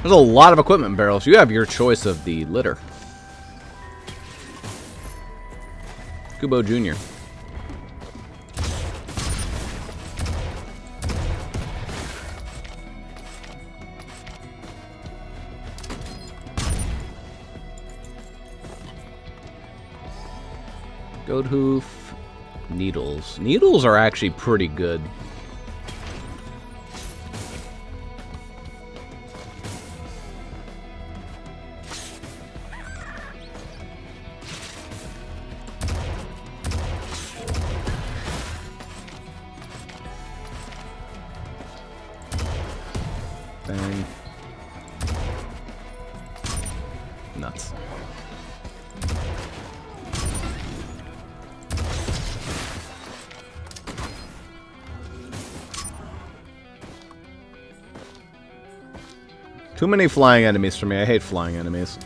There's a lot of equipment barrels. You have your choice of the litter. Kubo Jr. Goat Hoof. Needles. Needles are actually pretty good. Bang. Nuts. Too many flying enemies for me. I hate flying enemies.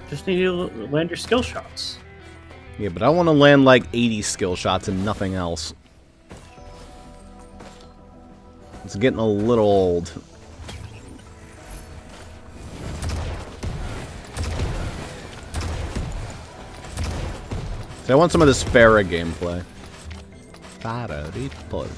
Just need to land your skill shots. Yeah, but I want to land like 80 skill shots and nothing else. It's getting a little old. So I want some of this Farah gameplay. Farah report.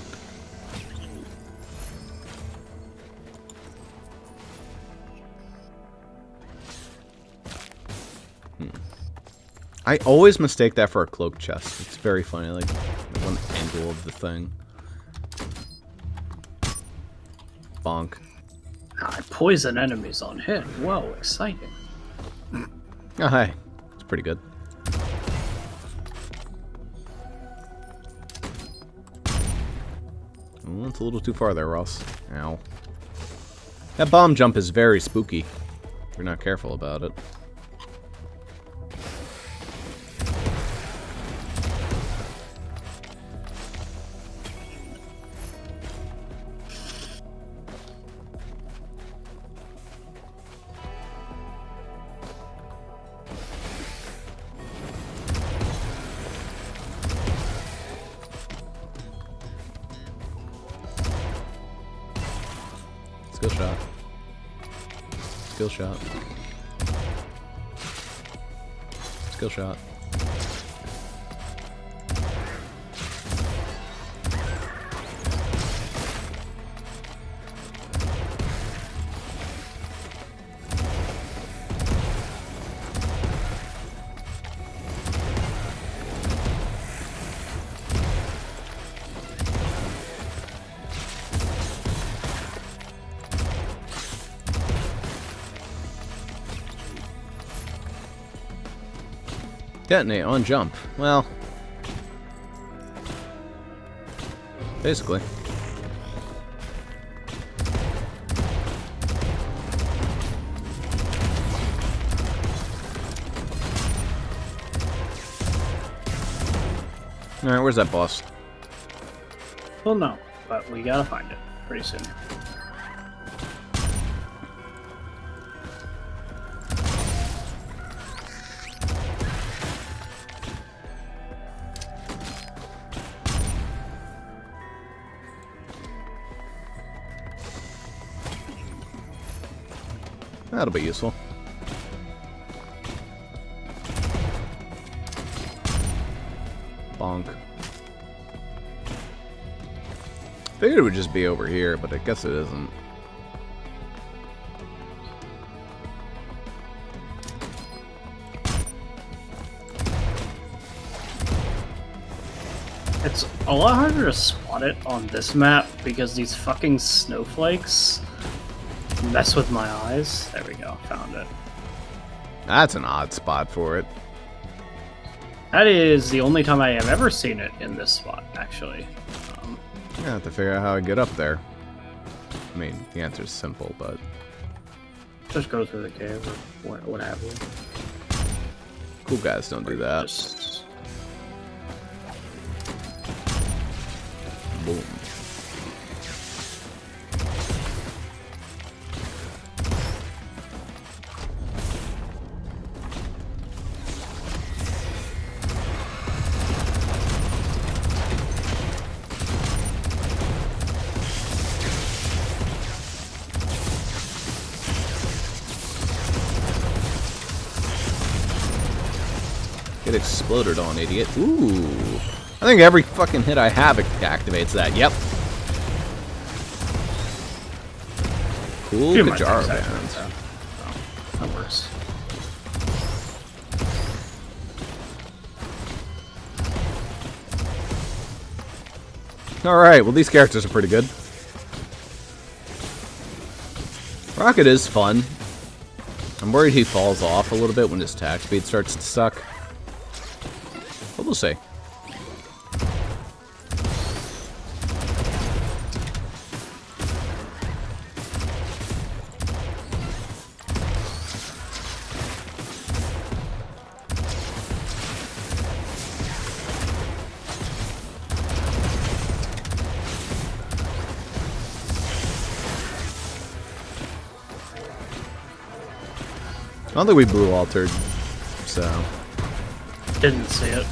I always mistake that for a cloak chest. It's very funny, like one angle of the thing. Bonk. I poison enemies on hit. Whoa, exciting. Oh, hey. It's pretty good. Oh, it's a little too far there, Ross. Ow. That bomb jump is very spooky if you're not careful about it. Skill shot. Skill shot. Skill shot. Detonate on jump. Well, basically. Alright, where's that boss? Well, no, but we gotta find it pretty soon. That'll be useful. Bonk. Figured it would just be over here, but I guess it isn't. It's a lot harder to spot it on this map because these fucking snowflakes mess with my eyes. There we go, found it. That's an odd spot for it. That is the only time I have ever seen it in this spot, actually. I have to figure out how I get up there. I mean, the answer's simple, but... Just go through the cave or what have you. Cool guys don't do that. Just... Boom. Get exploded on, idiot. Ooh. I think every fucking hit I have activates that. Yep. Cool Kajar band. Oh, that works. Alright, well these characters are pretty good. Rocket is fun. I'm worried he falls off a little bit when his attack speed starts to suck. But we'll see. I don't think we blue altered, so. Didn't see it.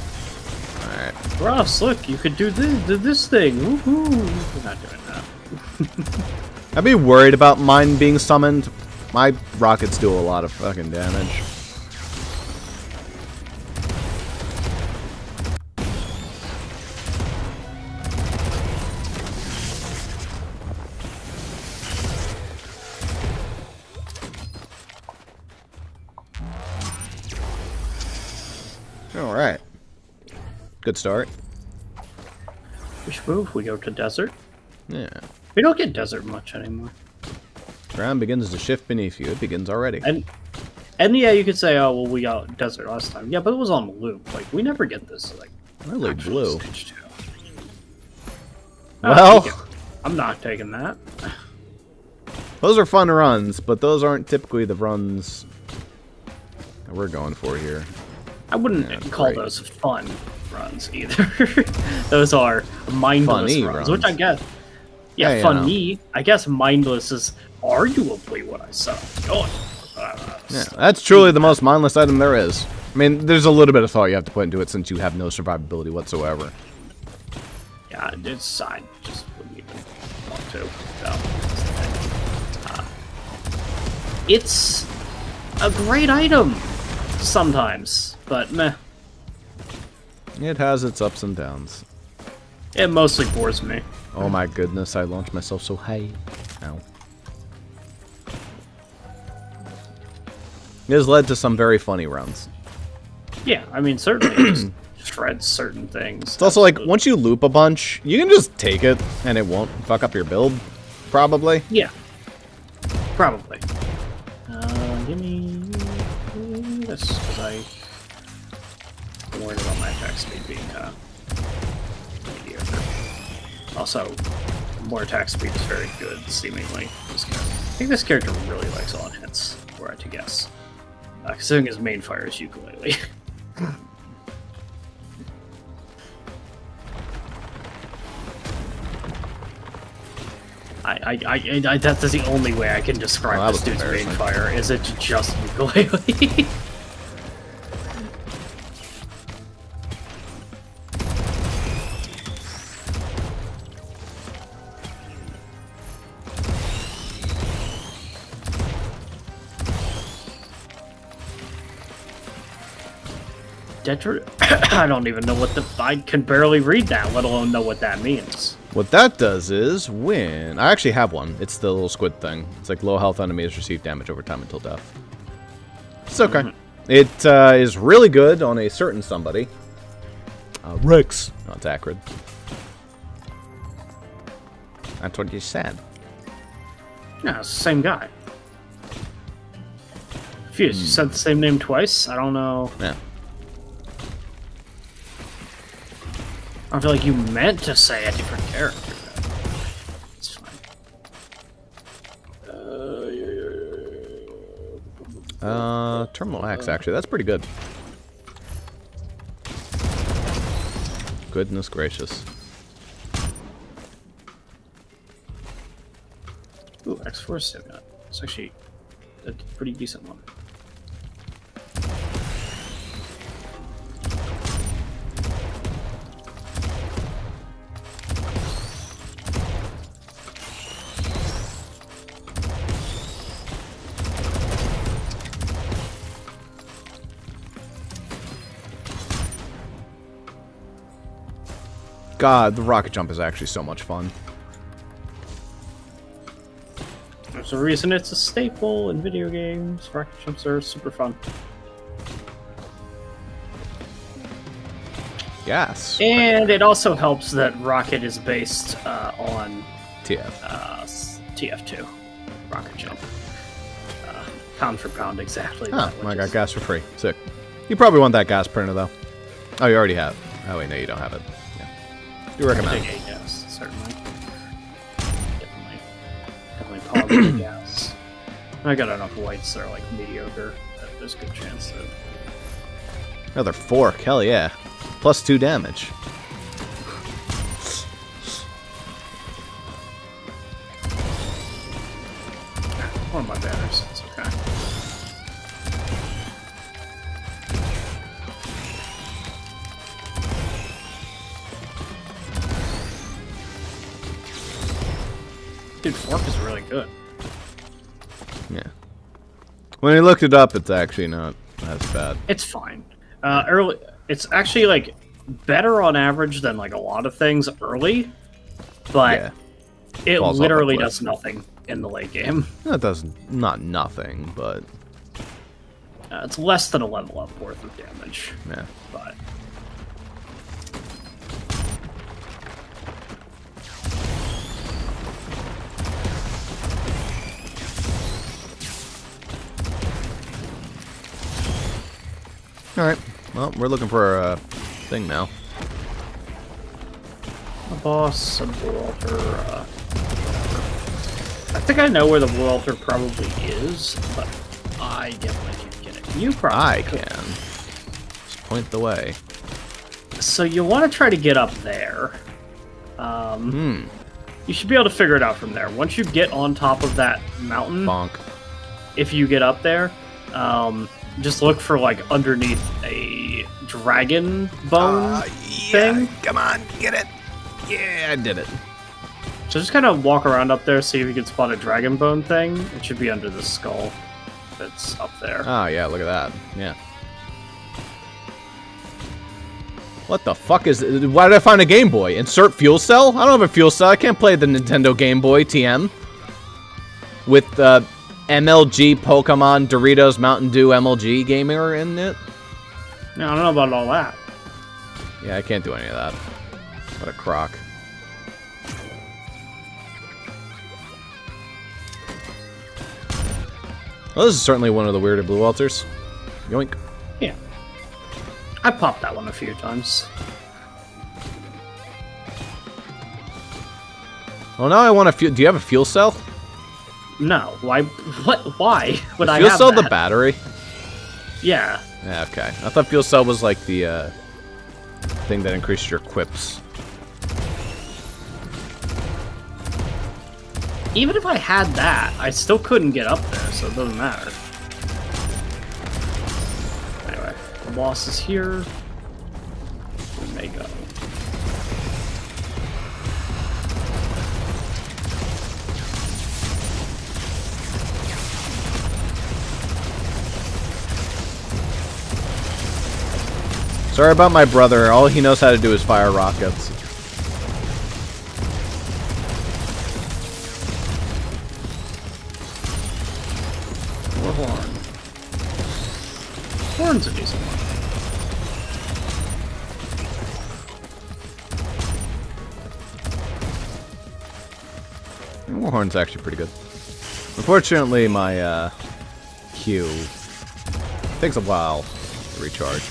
Alright. Ross, look, you could do this thing. Woohoo! We're not doing that. I'd be worried about mine being summoned. My rockets do a lot of fucking damage. Alright. Good start. Which move? We go to desert? Yeah. We don't get desert much anymore. Ground begins to shift beneath you. It begins already. And yeah, you could say, oh, well, we got desert last time. Yeah, but it was on loop. Like, we never get this, like, really blue. Stage 2. Well, I'm not taking that. Those are fun runs, but those aren't typically the runs that we're going for here. I wouldn't call those fun runs either. Those are mindless runs, which I guess. Yeah, funny. I guess mindless is arguably what I saw. Yeah, that's truly the most mindless item there is. I mean, there's a little bit of thought you have to put into it since you have no survivability whatsoever. Yeah, I just wouldn't even want to. So, it's a great item sometimes, but meh. It has its ups and downs. It mostly bores me. Oh my goodness, I launched myself so high. Ow. It has led to some very funny runs. Yeah, I mean, certainly it just shreds certain things. It's also like, once you loop a bunch, you can just take it, and it won't fuck up your build, probably. Yeah. Probably. Give me this, because I'm worried about my attack speed being kind of mediocre. Also, more attack speed is very good, seemingly. I think this character really likes on hits, were I to guess. Considering his main fire is ukulele. That's the only way I can describe this dude's main fire, is it just ukulele. I don't even know what I can barely read that, let alone know what that means. What that does is when I actually have one. It's the little squid thing. It's like low health enemies receive damage over time until death. It's okay. It is really good on a certain somebody. Rex. Oh, it's Acrid. That's what you said. Yeah, it's the same guy. Fuse, you said the same name twice? I don't know. Yeah. I feel like you meant to say a different character. It's fine. Terminal Axe, actually. That's pretty good. Goodness gracious. Ooh, X4 Stimulate. It's actually a pretty decent one. God, the rocket jump is actually so much fun. There's a reason it's a staple in video games. Rocket jumps are super fun. gas. And it also helps that Rocket is based on TF. TF2. Rocket Jump. Pound for pound, exactly. Oh, I got gas for free. Sick. You probably want that gas printer, though. Oh, you already have. Oh, wait, no, you don't have it. Yeah. Do recommend. Yes, certainly. Definitely positive gas. I got enough whites that are like mediocre. There's a good chance that. Another fork, hell yeah. Plus 2 damage. One of my banners, it's okay. Dude, fork is really good. Yeah. When I looked it up, it's actually not as bad. It's fine. It's actually like better on average than like a lot of things early, but Yeah. it Falls off a literally cliff. does nothing in the late game. That does not nothing, but It's less than a level up worth of damage, yeah. but Alright. Well, we're looking for a thing now. a boss, a blue altar, I think I know where the blue altar probably is, but I definitely can't get it. You probably I could. can. Just point the way. So you want to try to get up there. You should be able to figure it out from there. Once you get on top of that mountain, Bonk. if you get up there, just look for like underneath a dragon bone thing. Come on, get it. Yeah, I did it. So just kind of walk around up there, see if you can spot a dragon bone thing. It should be under the skull that's up there. Oh, yeah, look at that. Yeah. What the fuck is it? Why did I find a Game Boy? Insert fuel cell? I don't have a fuel cell. I can't play the Nintendo Game Boy TM. With MLG, Pokemon, Doritos, Mountain Dew, MLG gamer in it. No, I don't know about all that. Yeah, I can't do any of that. What a crock. Well, this is certainly one of the weirder blue altars. Yoink. Yeah. I popped that one a few times. Well, now I want to fuel. Do you have a fuel cell? No. Why? What? Why would I Fuel have cell that? the battery? Yeah. Yeah, okay. I thought fuel cell was like the thing that increased your quips. Even if I had that, I still couldn't get up there, so it doesn't matter. Anyway, the boss is here. We may go. Sorry about my brother. All he knows how to do is fire rockets. Or horn. Horn's a decent one. Warhorn's actually pretty good. Unfortunately, my Q takes a while to recharge.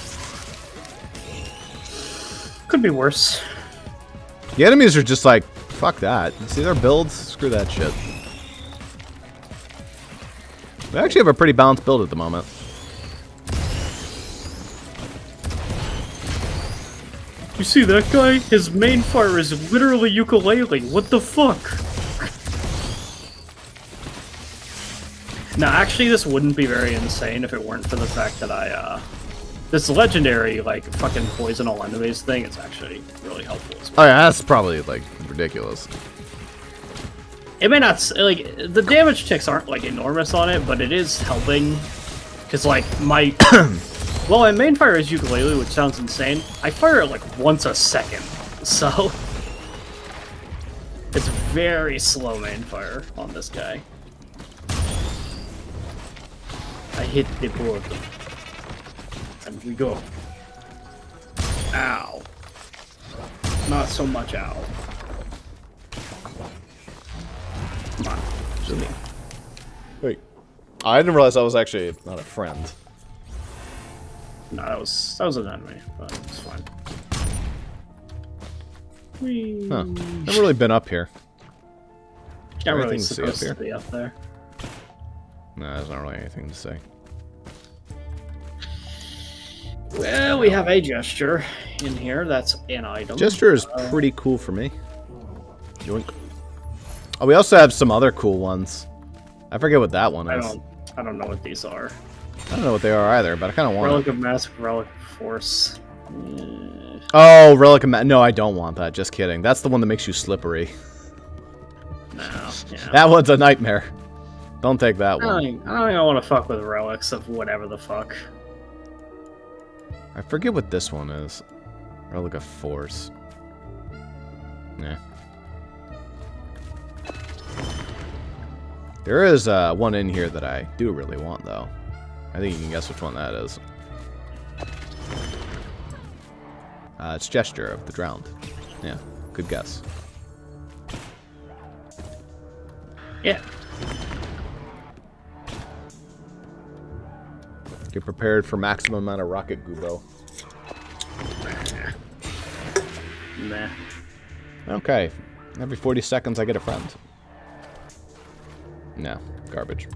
Could be worse. The enemies are just like, fuck that. You see their builds? Screw that shit. We actually have a pretty balanced build at the moment. You see that guy? His main fire is literally ukulele. What the fuck? Now, actually, this wouldn't be very insane if it weren't for the fact that this legendary, like, fucking poison all enemies thing is actually really helpful as well. Oh yeah, that's probably, like, ridiculous. It may not, like, the damage ticks aren't, like, enormous on it, but it is helping. Because, like, my... well, my main fire is ukulele, which sounds insane. I fire it, like, once a second. So... it's very slow main fire on this guy. I hit the board. And we go. Ow. not so much Owl. Come on, zoom in. Wait. I didn't realize I was actually not a friend. No, that was an enemy, but it's fine. Whee. Huh. Never really been up here. Not really Anything to see up supposed to here? be up there. No, there's not really anything to say. Well, we have a gesture in here. That's an item. Gesture is pretty cool for me. Yoink. Oh, we also have some other cool ones. I forget what that one is. I don't know what these are. I don't know what they are either, but I kind of want Relic it. of Mask, Relic of Force. Oh, Relic of No, I don't want that. Just kidding. That's the one that makes you slippery. No. Yeah. That one's a nightmare. Don't take that I don't one. think I want to fuck with relics of whatever the fuck. I forget what this one is. Relic of Force. Nah. There is one in here that I do really want, though. I think you can guess which one that is. It's Gesture of the Drowned. Yeah, good guess. Yeah. Get prepared for maximum amount of rocket gubo. Nah. Okay. Every 40 seconds I get a friend. No, garbage.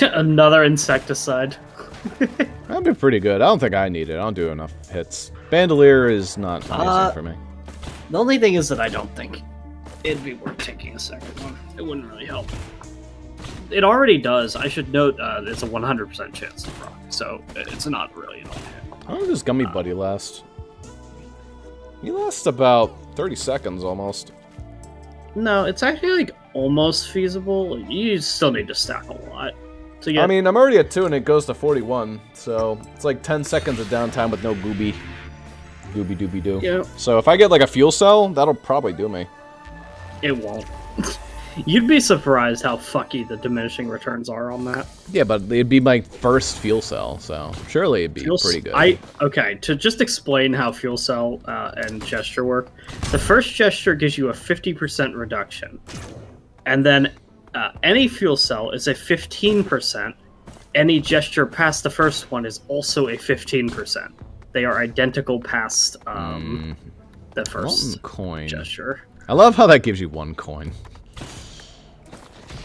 Another insecticide. That'd be pretty good. I don't think I need it. I don't do enough hits. Bandolier is not amazing for me. The only thing is that I don't think it'd be worth taking a second one. It wouldn't really help. It already does. I should note it's a 100% chance to proc, so it's not really an all-hit. How long does Gummy Buddy last? He lasts about 30 seconds almost. No, it's actually like almost feasible. You still need to stack a lot to get. I mean, I'm already at 2 and it goes to 41, so it's like 10 seconds of downtime with no gooby dooby doo. Yeah. So if I get like a fuel cell, that'll probably do me. It won't. You'd be surprised how fucky the diminishing returns are on that. Yeah, but it'd be my first fuel cell, so surely it'd be pretty good. Okay, to just explain how fuel cell and gesture work, the first gesture gives you a 50% reduction, and then any fuel cell is a 15%. Any gesture past the first one is also a 15%. They are identical past the first coin gesture. I love how that gives you 1 coin.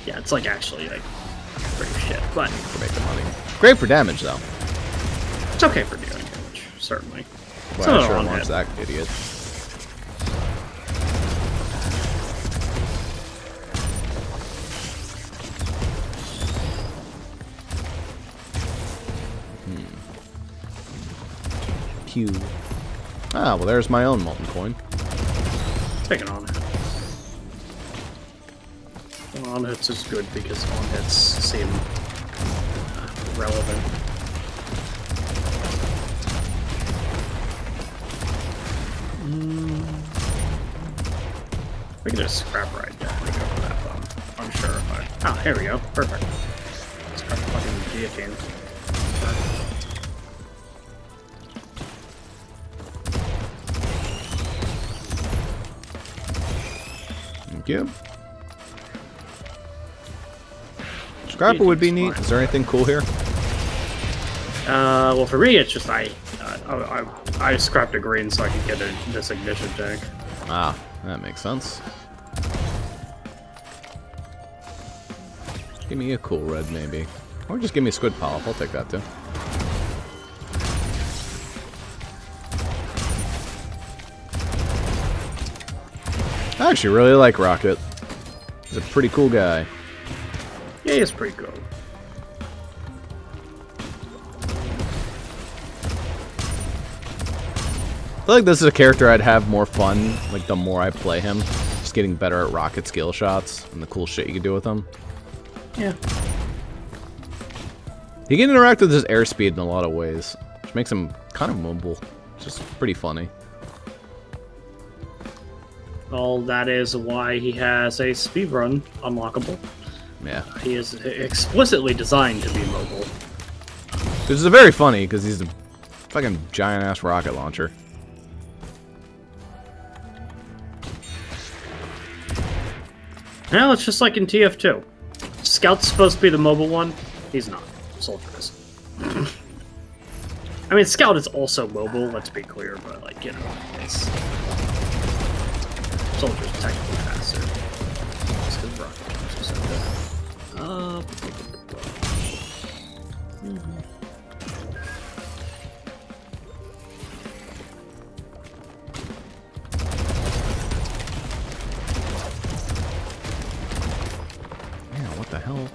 Yeah, it's like actually like pretty shit, but For making money. Great for damage, though. it's okay for dealing damage, certainly. It's Well, not I a sure long wants hit. that idiot. Q. Ah, well, there's my own molten coin. Take an on hit. On hits is good because on hits seem relevant. We can just scrap right down and go for that one. I'm sure if I. Ah, here we go. Perfect. Scrap fucking guillotine. Thank you. Scrapper would be neat. Is there anything cool here? Well, for me, it's just I scrapped a green so I could get this ignition tank. Ah, that makes sense. Give me a cool red, maybe. Or just give me a squid polyp. I'll take that, too. I actually really like Rocket. He's a pretty cool guy. Yeah, he's pretty cool. I feel like this is a character I'd have more fun, like, the more I play him. Just getting better at rocket skill shots and the cool shit you can do with him. Yeah. He can interact with his airspeed in a lot of ways, which makes him kind of mobile. It's just pretty funny. Well, that is why he has a speedrun unlockable. Yeah. He is explicitly designed to be mobile. Which is very funny, because he's a fucking giant-ass rocket launcher. No, it's just like in TF2. Scout's supposed to be the mobile one. He's not. Soldier is. I mean, Scout is also mobile, let's be clear, but, like, you know, it's... Soldier's technically faster. Just 'cause rocket launch is so good. Man, what the hell?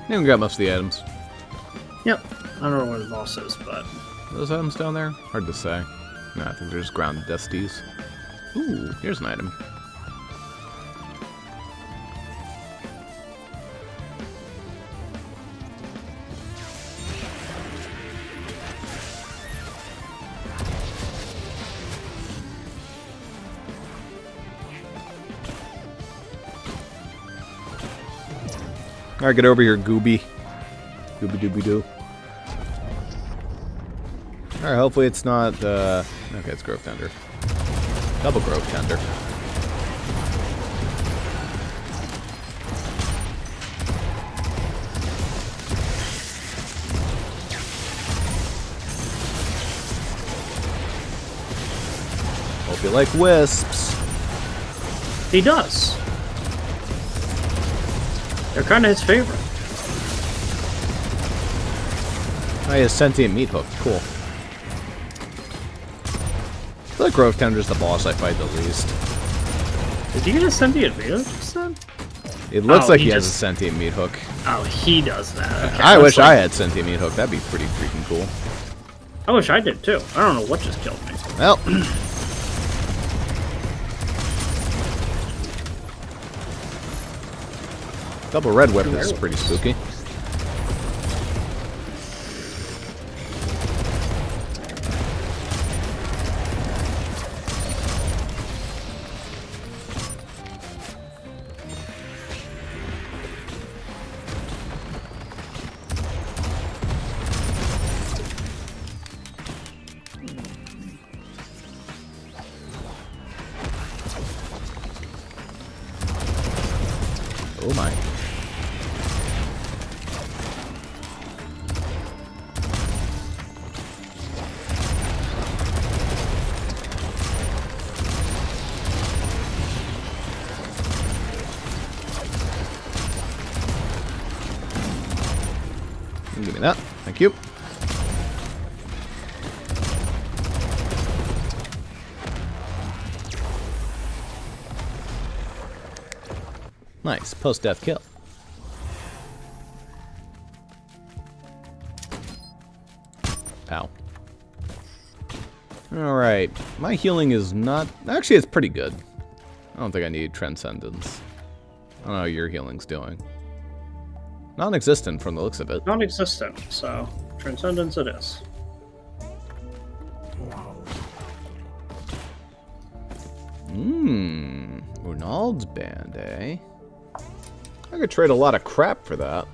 I haven't got most of the items. Yep. I don't know where the boss is, but... Those items down there? Hard to say. No, I think they're just ground dusties. Ooh, here's an item. Alright, get over here, Gooby. Gooby dooby doo. Alright, hopefully it's not, okay, it's Grove Tender. Double Grove Tender. Hope you like wisps. He does. They're kind of his favorite. Oh, he has sentient meat hook. Cool. I feel like Grove Tender's the boss I fight the least. Did you get a sentient meat hook just then? It looks like he has a just... sentient meat hook. Oh, he does that. Okay, I wish like... I had sentient meat hook. That'd be pretty freaking cool. I wish I did too. I don't know what just killed me. Well. Double red whip is pretty spooky. Oh my. Give me that. Thank you. Nice. Post-death kill. Ow. Alright. My healing is not... Actually, it's pretty good. I don't think I need Transcendence. I don't know how your healing's doing. Non-existent from the looks of it. Non-existent, so Transcendence it is. Ronald's band, eh? I could trade a lot of crap for that.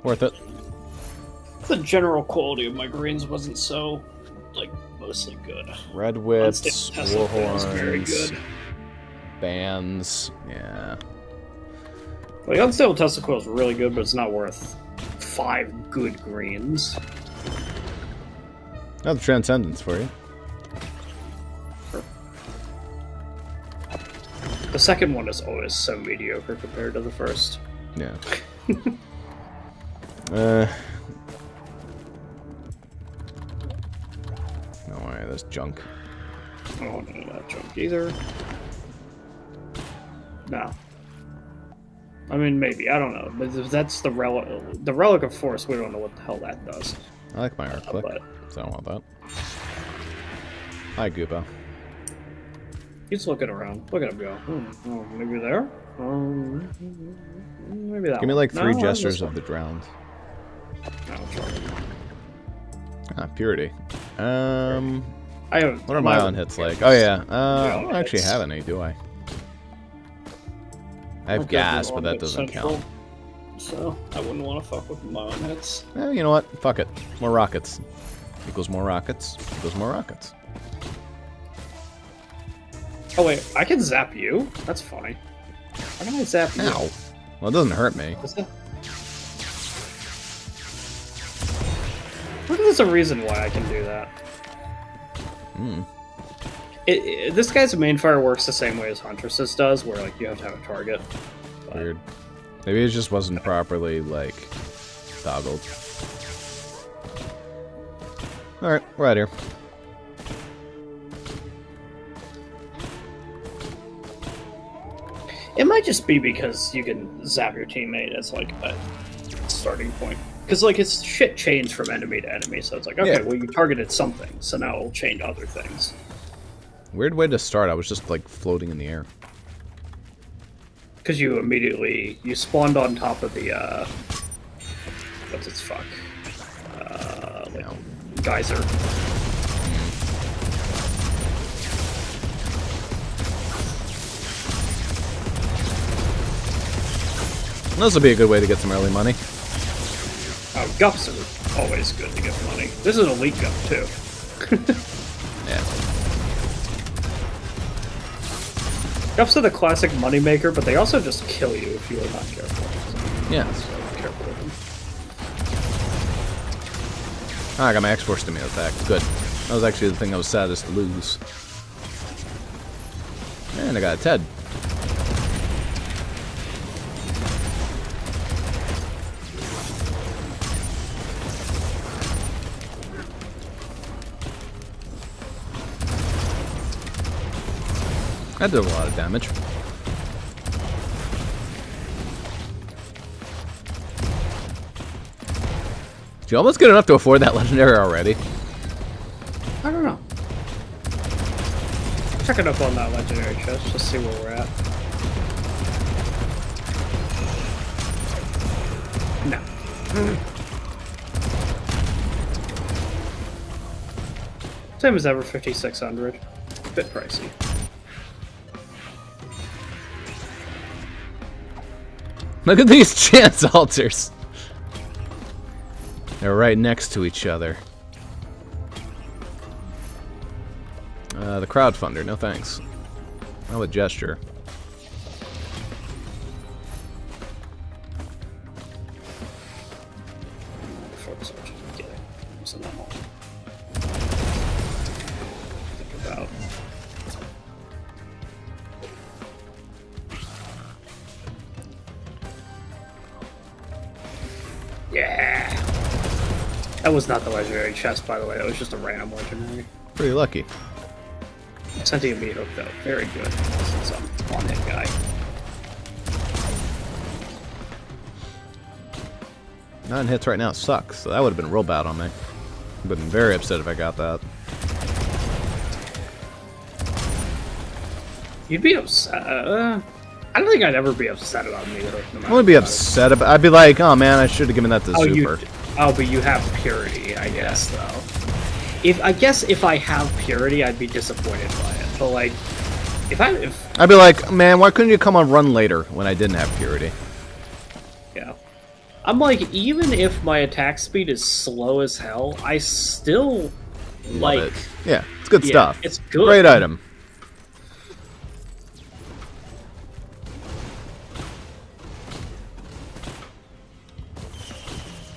Worth it. The general quality of my greens wasn't so, like, mostly good. Red whips, war horns. Very good. Bands. Yeah. Like, Unstable Testicle is really good, but it's not worth 5 good greens. Not the Transcendence for you. The second one is always so mediocre compared to the first. Yeah. No way, that's junk. I don't want to do that junk either. No. I mean, maybe. I don't know. But if that's the Relic of Force, we don't know what the hell that does. I like my arc click, but so I don't want that. Hi, Goopa. he's looking around. Look at him go. Oh, maybe there? Maybe that Give me one. like 3 No, gestures this of one. the drowned. No, try it. Ah, purity. I have, What are my on hits like? Oh yeah. I don't actually hits. have any, do I? I have Okay, gas, well, but that I'm doesn't central, count. So I wouldn't want to fuck with my own hits. You know what? Fuck it. More rockets. Equals more rockets. Equals more rockets. Oh wait, I can zap you? That's funny. How can I zap you? Ow. Well, it doesn't hurt me. Is that... There's a reason why I can do that. Hmm. This guy's main fire works the same way as Huntress's does, where like you have to have a target. But Weird. Maybe it just wasn't properly, like, toggled. Alright, we're out here. it might just be because you can zap your teammate as like a starting point. Because like it's shit changed from enemy to enemy, so it's like, okay, Yeah. well you targeted something, so now it'll change other things. Weird way to start. I was just, like, floating in the air. Because you spawned on top of the what's its fuck? Like No. geyser. This will be a good way to get some early money. Gups are always good to get money. This is an elite gup too. Yeah. Gups are the classic moneymaker, but they also just kill you if you are not careful. Yeah. So be careful with them. Oh, I got my X-Force stimulus back. Good. That was actually the thing I was saddest to lose. And I got a Ted. That did a lot of damage. Did you almost get enough to afford that legendary already? I don't know. Checking up on that legendary chest, just see where we're at. No. Same as ever, 5,600. Bit pricey. Look at these chance altars. They're right next to each other. The crowdfunder, no thanks. How a gesture. Focus on just getting some ammo. Think about. Yeah! That was not the legendary chest, by the way. That was just a random legendary. Pretty lucky. Sentient meat hooked up. Very good. Since I'm on hit guy. 9 hits right now sucks, so that would have been real bad on me. I've been very upset if I got that. You'd be upset. I don't think I'd ever be upset about meat hook. No I wouldn't be upset about. I'd be like, oh man, I should have given that to Zuper. But you have purity, I guess, though. If I have purity, I'd be disappointed by it. But like, I'd be like, man, why couldn't you come on run later when I didn't have purity? yeah, I'm like, even if my attack speed is slow as hell, I still Love it. Yeah, it's good Yeah, stuff. it's good. Great item.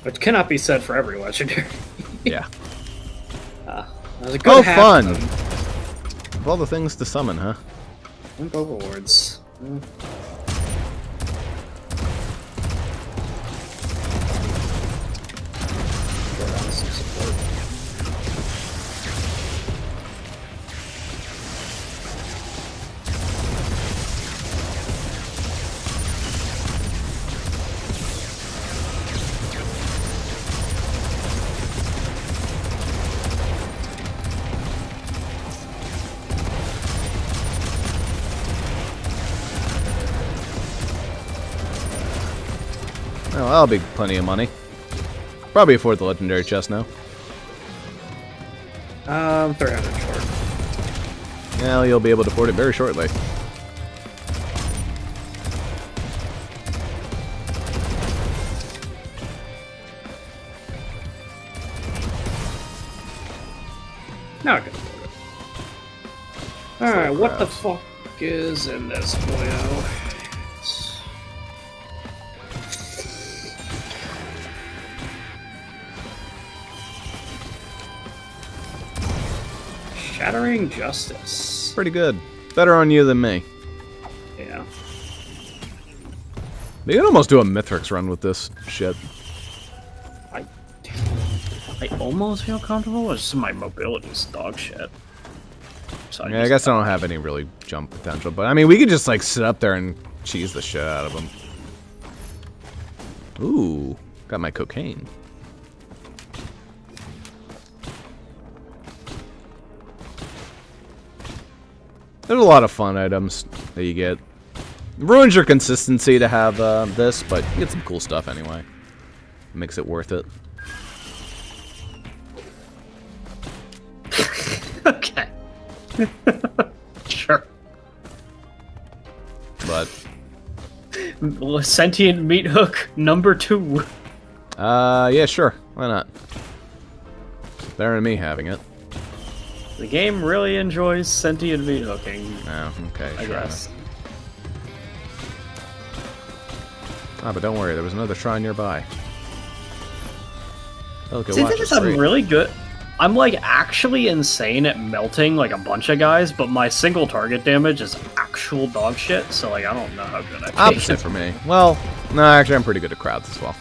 Which cannot be said for every legendary. Yeah. That was a good fun! Of all the things to summon, huh? And overlords. Oh, that'll be plenty of money. Probably afford the legendary chest now. 300 short. Yeah, you'll be able to afford it very shortly. Now I can afford it. Alright, what the fuck is in this boyo? Shattering Justice. Pretty good. Better on you than me. Yeah. But you can almost do a Mithrix run with this shit. I almost feel comfortable. It's just my mobility is dog shit. So Yeah, I guess I don't have any really jump potential, but I mean, we could just like sit up there and cheese the shit out of them. Ooh, got my cocaine. There's a lot of fun items that you get. It ruins your consistency to have this, but you get some cool stuff anyway. Makes it worth it. Okay. Sure. But Sentient Meat Hook number 2. yeah, sure. Why not? Better than me having it. The game really enjoys sentient meat hooking. Oh, okay. I sure. guess. Ah, but don't worry, there was another shrine nearby. Oh, look, See, the watch thing is, it. I'm really good. I'm like actually insane at melting like a bunch of guys, but my single target damage is actual dog shit. So like, I don't know how good I am. Opposite for me. Well, no, actually, I'm pretty good at crowds as well.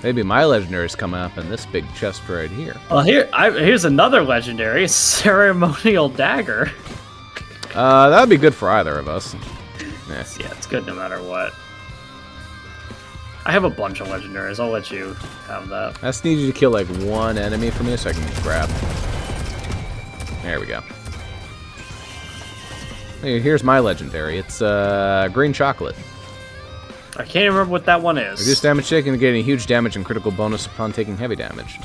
Maybe my legendary's coming up in this big chest right here. Well, here's another legendary ceremonial dagger. That would be good for either of us. Yeah. Yeah, it's good no matter what. I have a bunch of legendaries. I'll let you have that. I just need you to kill like one enemy for me so I can grab. There we go. Hey, here's my legendary. It's green chocolate. I can't remember what that one is. Reduce damage taken and getting huge damage and critical bonus upon taking heavy damage.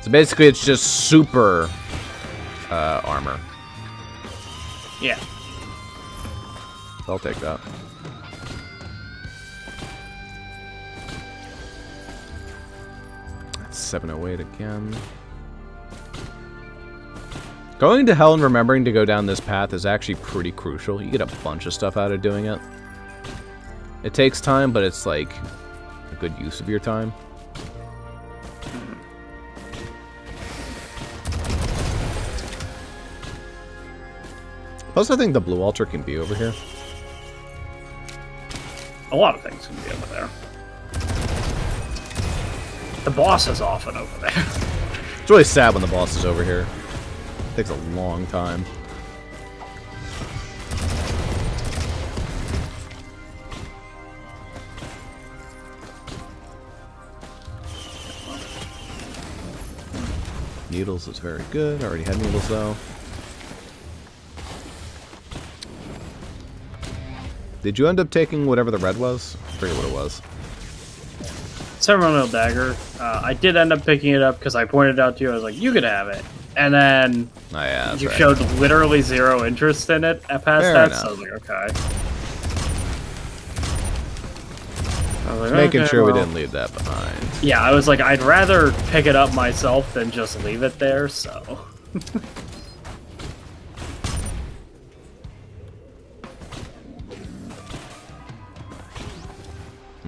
So basically, it's just super armor. Yeah. I'll take that. That's 708 again. Going to hell and remembering to go down this path is actually pretty crucial. You get a bunch of stuff out of doing it. It takes time, but it's like a good use of your time. Plus, I think the blue altar can be over here. A lot of things can be over there. The boss is often over there. It's really sad when the boss is over here. It takes a long time. Needles is very good. I already had needles though. Did you end up taking whatever the red was? I forget what it was. Ceremonial dagger. I did end up picking it up because I pointed out to you. I was like, "You could have it," and then Oh yeah, that's you right. showed literally zero interest in it at past Fair that. enough. So I was like, "Okay." I was like, Making "Okay, sure we well." didn't leave that behind. Yeah, I was like, I'd rather pick it up myself than just leave it there. So.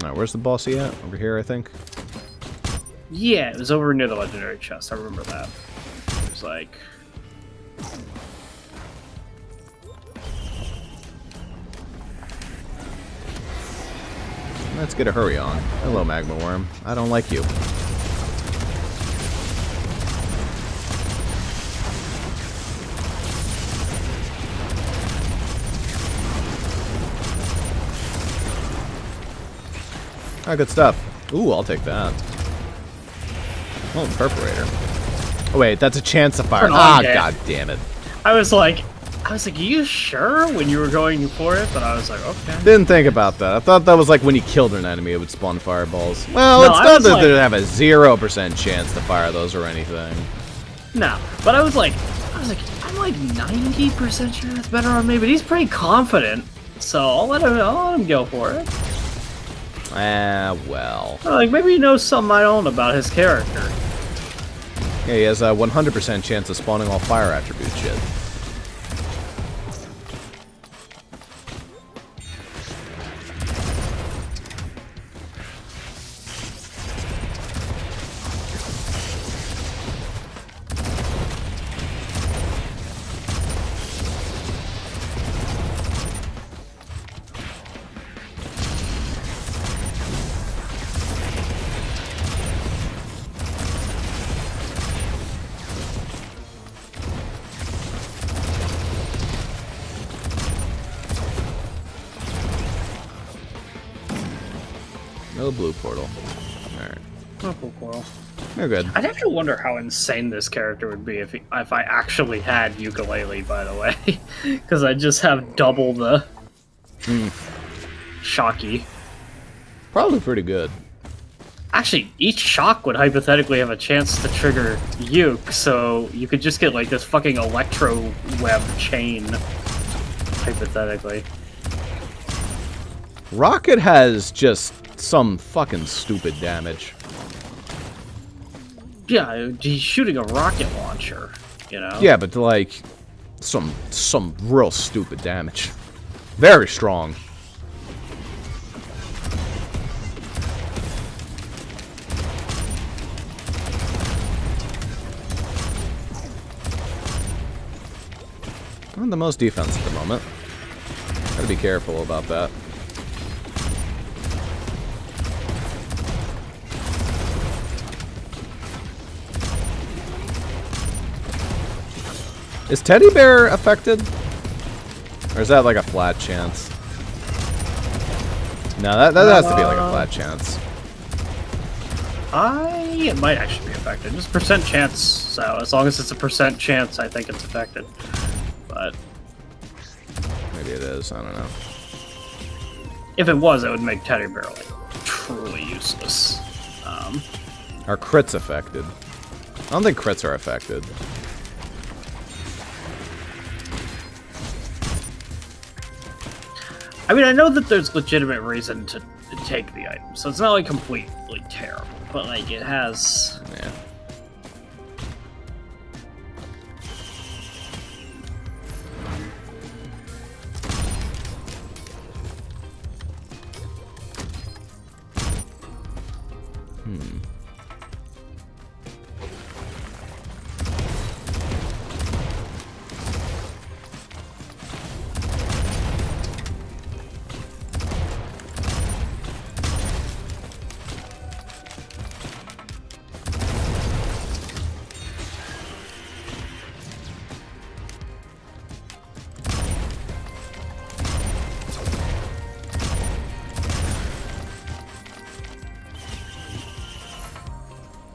Alright, where's the bossy at? Over here, I think. Yeah, it was over near the legendary chest. I remember that. It was like... Let's get a hurry on. Hello, Magma Worm. I don't like you. Ah, good stuff. Ooh, I'll take that. Oh, perforator. Oh wait, that's a chance to fire. Ah, god damn it. I was like, are you sure when you were going for it? But I was like, okay. Didn't think about that. I thought that was like when you killed an enemy, it would spawn fireballs. Well, No, it's I not was that like- they have a 0% chance to fire those or anything. No, but I was like, I'm like 90% sure that's better on me, but he's pretty confident, so I'll let him go for it. Ah, well. Like maybe he knows something I don't about his character. Yeah, he has a 100% chance of spawning all fire attribute shit. No blue portal. Alright. Oh, cool. You're good. I'd have to wonder how insane this character would be if I actually had ukulele, by the way. Because I just have double the shocky. Probably pretty good. Actually, each shock would hypothetically have a chance to trigger uke, so you could just get like this fucking electro web chain, hypothetically. Rocket has just some fucking stupid damage. Yeah, he's shooting a rocket launcher, you know? Yeah, but like some real stupid damage. Very strong. Not the most defense at the moment. Gotta be careful about that. Is Teddy Bear affected? Or is that like a flat chance? No, that has to be like a flat chance. It might actually be affected. Just percent chance, so as long as it's a percent chance, I think it's affected. But Maybe it is, I don't know. if it was, it would make Teddy Bear like truly useless. Are crits affected? I don't think crits are affected. I mean, I know that there's legitimate reason to take the item, so it's not like completely terrible, but like it has. Yeah.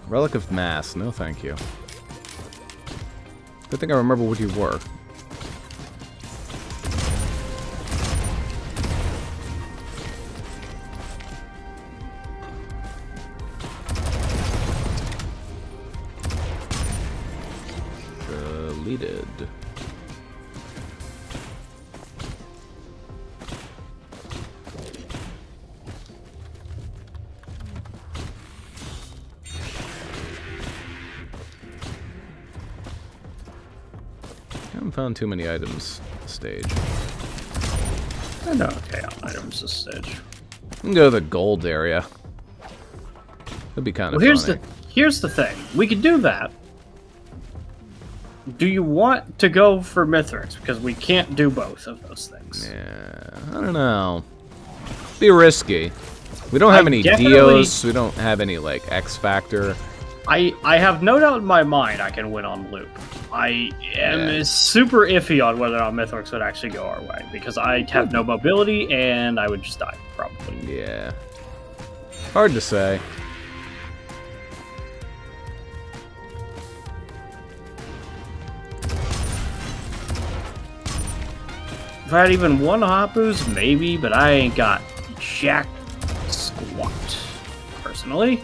Relic of Mass, no thank you. Good thing I remember what you were. Deleted. Haven't found too many items this stage. I know, okay, items this stage. We can go to the gold area. It'd be kind of funny. Here's the thing. We could do that. Do you want to go for Mithrix? Because we can't do both of those things. Yeah, I don't know. Be risky. We don't have any Dios. We don't have any, like, X Factor. I have no doubt in my mind I can win on loop. I am super iffy on whether or not Mithrix would actually go our way. Because I have no mobility, and I would just die, probably. Yeah. Hard to say. If I had even one Hapus, maybe, but I ain't got jack squat, personally.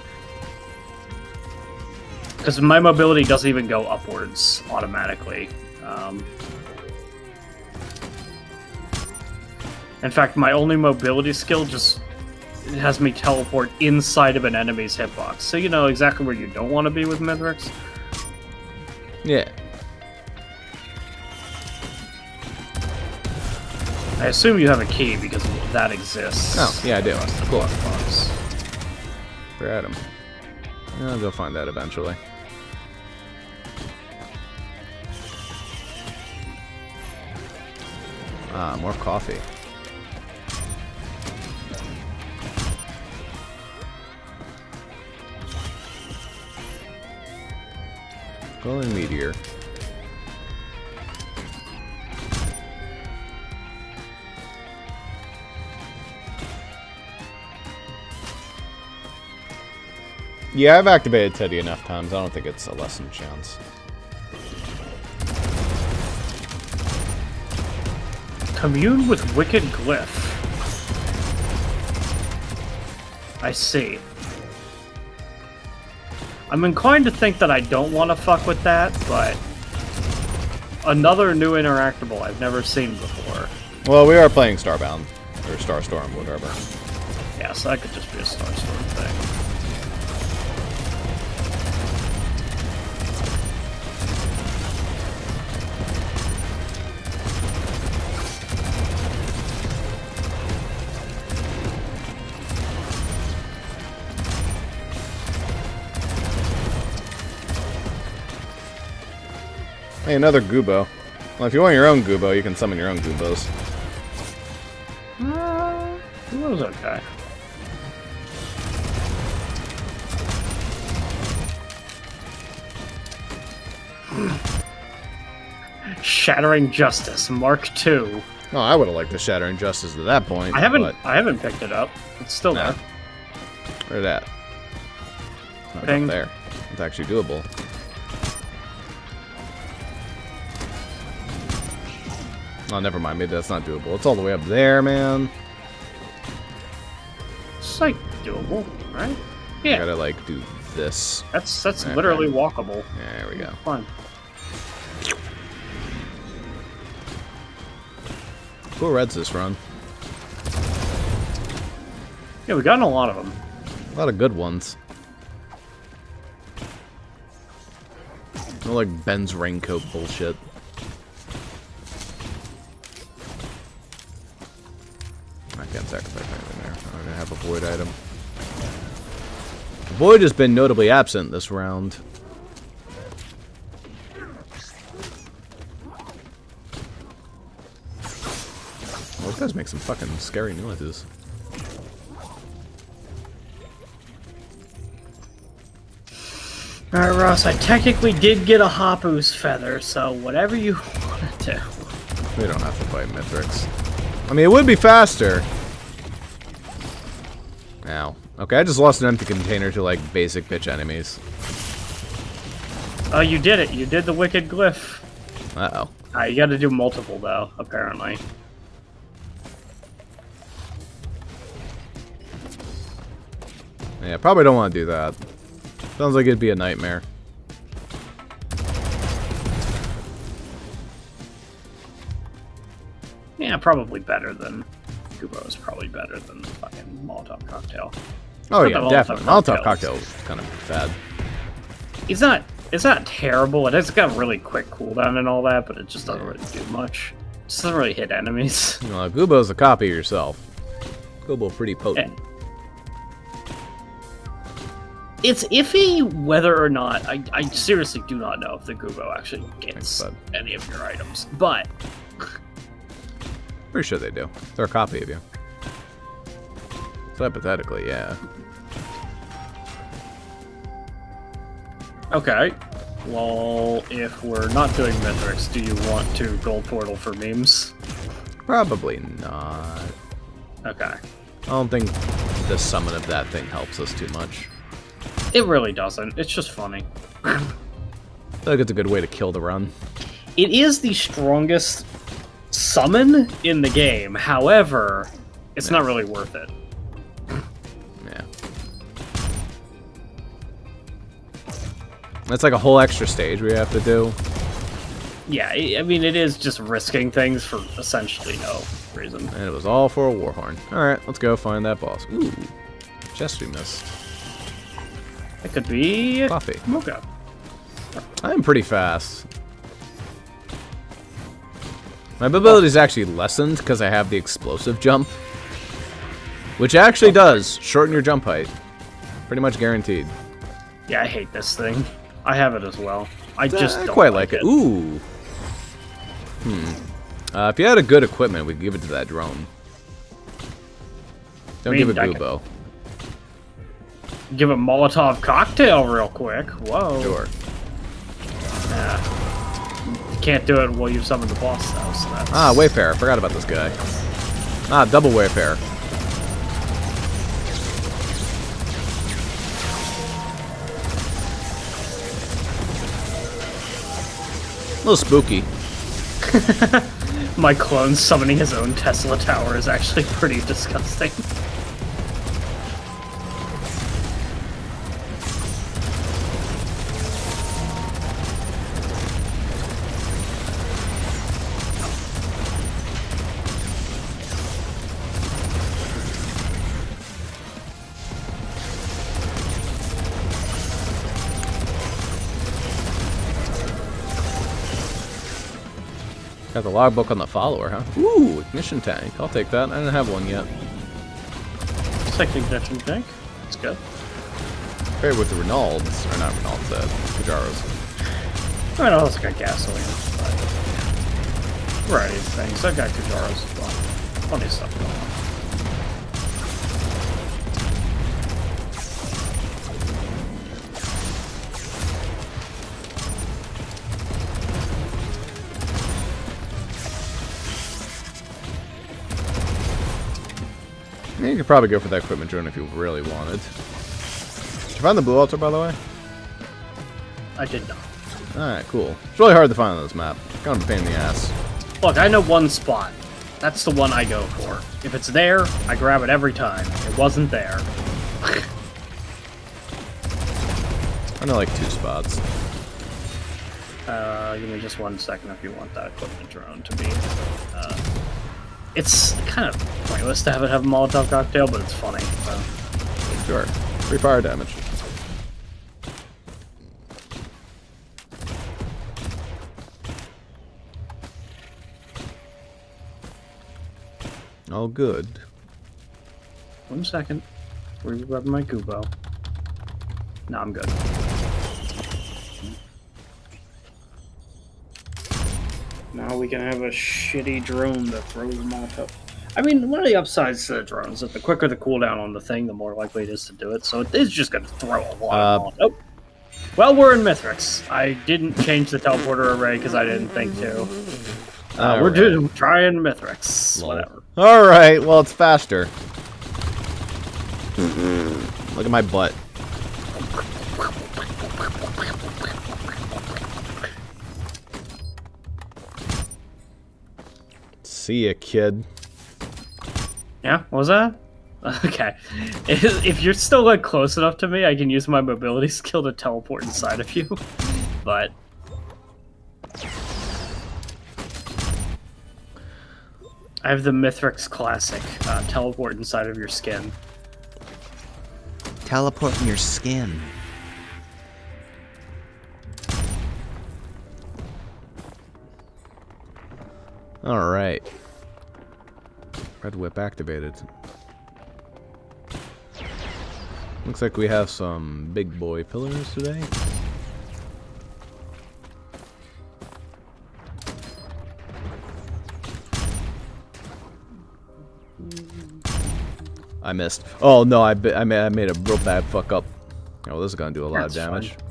Because my mobility doesn't even go upwards automatically. In fact, my only mobility skill just has me teleport inside of an enemy's hitbox. So you know exactly where you don't want to be with Mithrix. Yeah. I assume you have a key because that exists. Oh, yeah, I do. Cool. We're at him. Yeah, I'll go find that eventually. Ah, more coffee. Glowing meteor. Yeah, I've activated Teddy enough times. I don't think it's a lessened chance. Commune with Wicked Glyph. I see. I'm inclined to think that I don't want to fuck with that, but another new interactable I've never seen before. Well, we are playing Starbound, or Starstorm, whatever. Yeah, so that could just be a Starstorm thing. Hey, another Goobo. Well, if you want your own Goobo, you can summon your own Goobos. Goobo's okay. Shattering Justice, Mark II. Oh, I would have liked the Shattering Justice at that point. I haven't picked it up. It's still there. Where's that? Oh, it's up there. It's actually doable. Oh, never mind. Maybe that's not doable. It's all the way up there, man. It's like doable, right? Yeah. I gotta like do this. That's literally walkable. Yeah, there we go. Fun. Cool reds this run. Yeah, we got a lot of them. A lot of good ones. No like Ben's raincoat bullshit. I can't sacrifice anything there. I'm gonna have a void item. Void has been notably absent this round. Well, those guys make some fucking scary noises. Alright, Ross, I technically did get a Hapu's feather, so whatever you want to do. We don't have to fight Mithrix. I mean, it would be faster. Ow. Okay, I just lost an empty container to, like, basic bitch enemies. Oh, you did it. You did the Wicked Glyph. Uh-oh. You gotta do multiple, though, apparently. Yeah, probably don't want to do that. Sounds like it'd be a nightmare. Yeah, probably better than... Kubo is probably better than the fucking Molotov Cocktail. Oh But yeah, the definitely. Molotov Cocktail is kind of bad. It's not terrible. It has got a really quick cooldown and all that, but it just doesn't really do much. It just doesn't really hit enemies. You know, Gubo's a copy of yourself. Gubo pretty potent. It's iffy whether or not I seriously do not know if the Gubo actually gets any of your items, but Pretty sure they do. They're a copy of you. So hypothetically, yeah. okay. Well, if we're not doing Mythics, do you want to Gold Portal for memes? Probably not. Okay. I don't think the summon of that thing helps us too much. It really doesn't. It's just funny. I feel like it's a good way to kill the run. It is the strongest summon in the game. However, it's not really worth it. Yeah. That's like a whole extra stage we have to do. Yeah, I mean, it is just risking things for essentially no reason. And it was all for a Warhorn. Alright, let's go find that boss. Ooh. Chest we missed. It could be... Coffee. Okay. I'm pretty fast. My ability is actually lessened because I have the explosive jump. Which actually does shorten your jump height. Pretty much guaranteed. Yeah, I hate this thing. I have it as well. I just don't quite like it. Ooh. If you had a good equipment, we'd give it to that drone. Don't give it Gubo. Give a Molotov cocktail real quick. Whoa. Sure. You can't do it while you summon the boss, though, so that's... Ah, Wayfarer. I forgot about this guy. Ah, double Wayfarer. A little spooky. My clone summoning his own Tesla tower is actually pretty disgusting. Got the logbook on the follower, huh? Ooh, ignition tank. I'll take that. I didn't have one yet. Second ignition tank. That's good. Paired with the Renaults, or not Renaults, Kajaros. I know it's got gasoline, but variety of things. I've got Kajaros as well. Plenty of stuff going on. Yeah, you could probably go for that equipment drone if you really wanted. Did you find the blue altar, by the way? I did not. Alright, cool. It's really hard to find on this map. Kind of a pain in the ass. Look, I know one spot. That's the one I go for. If it's there, I grab it every time. It wasn't there. I know like 2 spots. Give me just 1 second if you want that equipment drone to be. It's kind of pointless to have it have a Molotov cocktail, but it's funny. So. Sure. Free fire damage. All good. 1 second. Regrab my Gubo. No, I'm good. Now we can have a shitty drone that throws Molotov. I mean, one of the upsides to the drone is that the quicker the cooldown on the thing, the more likely it is to do it. So it is just going to throw a lot of Molotov. Oh. Well, we're in Mithrix. I didn't change the teleporter array because I didn't think to. We're trying Mithrix. Lol. Whatever. Alright, well, it's faster. Look at my butt. See ya, kid. Yeah, what was that? Okay. If you're still like close enough to me, I can use my mobility skill to teleport inside of you. But I have the Mithrix classic, teleport inside of your skin. Teleport in your skin. Alright. Red whip activated. Looks like we have some big boy pillars today. I missed. Oh no, I made a real bad fuck up. Oh, this is gonna do a lot of damage. Fine.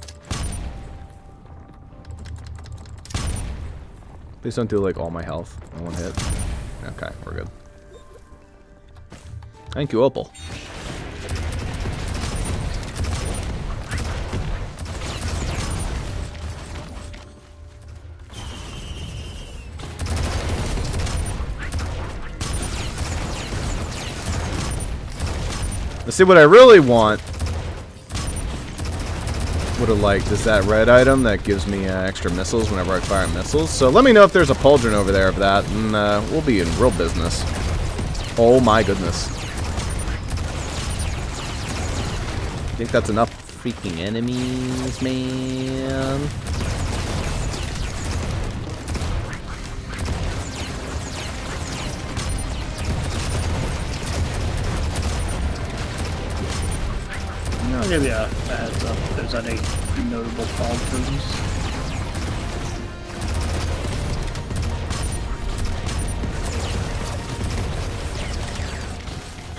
Please don't do like all my health in one hit. Okay, we're good. Thank you, Opal. Let's see what I really want. Would have liked is that red item that gives me extra missiles whenever I fire missiles. So let me know if there's a pauldron over there of that, and we'll be in real business. Oh my goodness. I think that's enough freaking enemies, man. I'll give you a heads up if there's any notable pauldrons.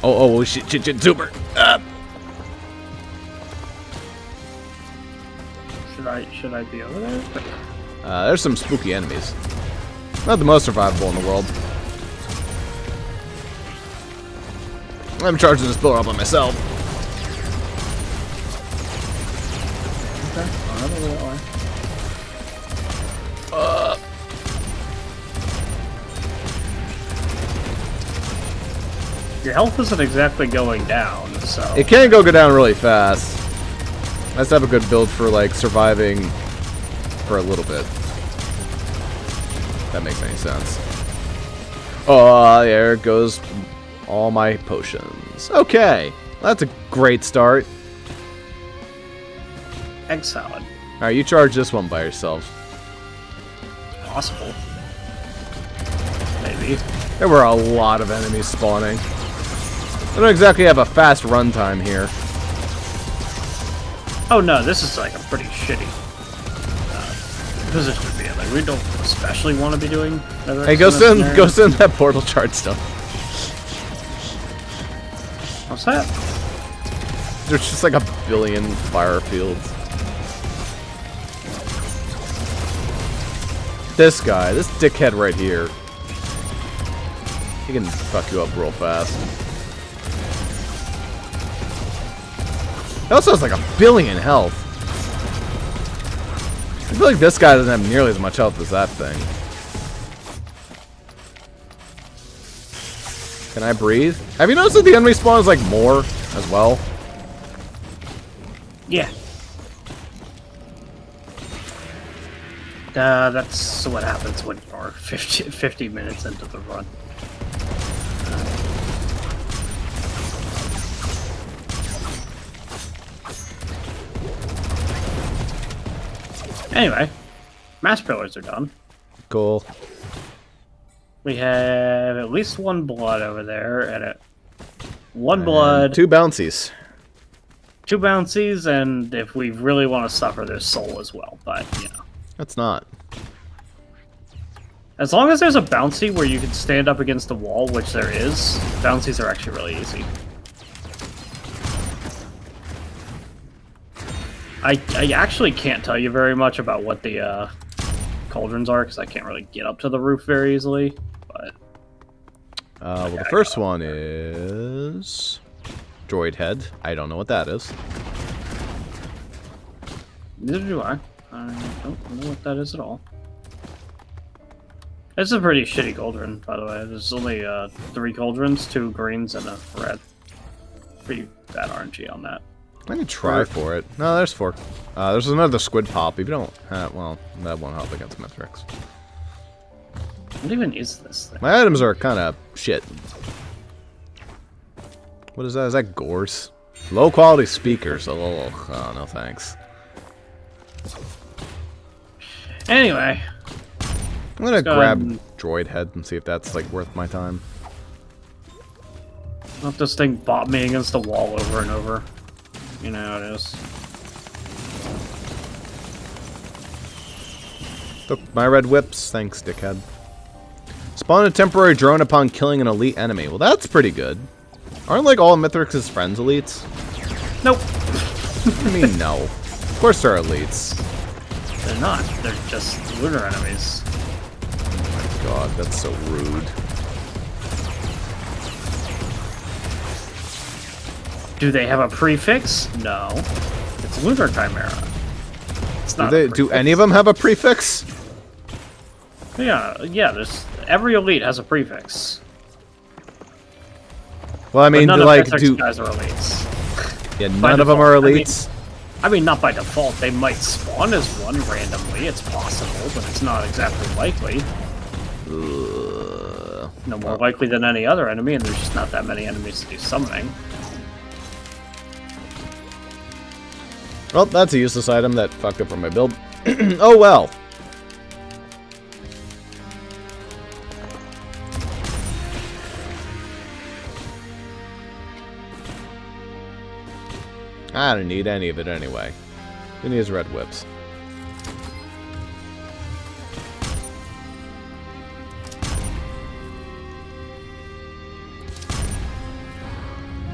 Oh, shit, Zuper. Should I be over there? There's some spooky enemies. Not the most survivable in the world. I'm charging this pillar up on myself. Okay, I'll have a little eye. Your health isn't exactly going down, so... It can go down really fast. Let's have a good build for, like, surviving for a little bit. If that makes any sense. Oh, there goes all my potions. Okay, that's a great start. Egg salad. Alright, you charge this one by yourself. Possible. Maybe. There were a lot of enemies spawning. I don't exactly have a fast runtime here. Oh no, this is like a pretty shitty position to be in. Like, we don't especially want to be doing that. Hey, go send that portal chart stuff. What's that? There's just like a billion fire fields. This guy, this dickhead right here. He can fuck you up real fast. He also has like a billion health. I feel like this guy doesn't have nearly as much health as that thing. Can I breathe? Have you noticed that the enemy spawn is like more as well? Yeah. That's what happens when you're 50 minutes into the run. Anyway, mass pillars are done. Cool. We have at least one blood over there, and one blood, two bouncies. two bouncies, and if we really want to suffer, there's soul as well. But you know, That's not. as long as there's a bouncy where you can stand up against the wall, which there is, bouncies are actually really easy. I actually can't tell you very much about what the cauldrons are, because I can't really get up to the roof very easily, but... well, the first one is... Droid head. I don't know what that is. Neither do I. I don't know what that is at all. It's a pretty shitty cauldron, by the way. There's only 3 cauldrons, 2 greens, and a red. Pretty bad RNG on that. I can try for it. No, there's 4. There's another squid pop. If you don't have, well, that won't help against Mithrix. What even is this thing? My items are kind of shit. What is that? Is that Gorse? Low quality speakers. Oh, no thanks. Anyway. I'm gonna grab droid head and see if that's like worth my time. Let this thing bop me against the wall over and over. You know how it is. Took my red whips. Thanks, dickhead. Spawn a temporary drone upon killing an elite enemy. Well, that's pretty good. Aren't, like, all Mithrix's friends elites? Nope. I mean, no. Of course they're elites. They're not. They're just lunar enemies. Oh my god, that's so rude. Do they have a prefix? No. It's Lunar Chimera. It's not. Do any of them have a prefix? Yeah, there's every elite has a prefix. Well, I mean, none like, of Mithrix guys are elites. Yeah, none of them are elites. I mean, not by default. They might spawn as one randomly. It's possible, but it's not exactly likely. No more likely than any other enemy, and there's just not that many enemies to do summoning. Well, that's a useless item that fucked up for my build. Oh well. I don't need any of it anyway. Who needs red whips?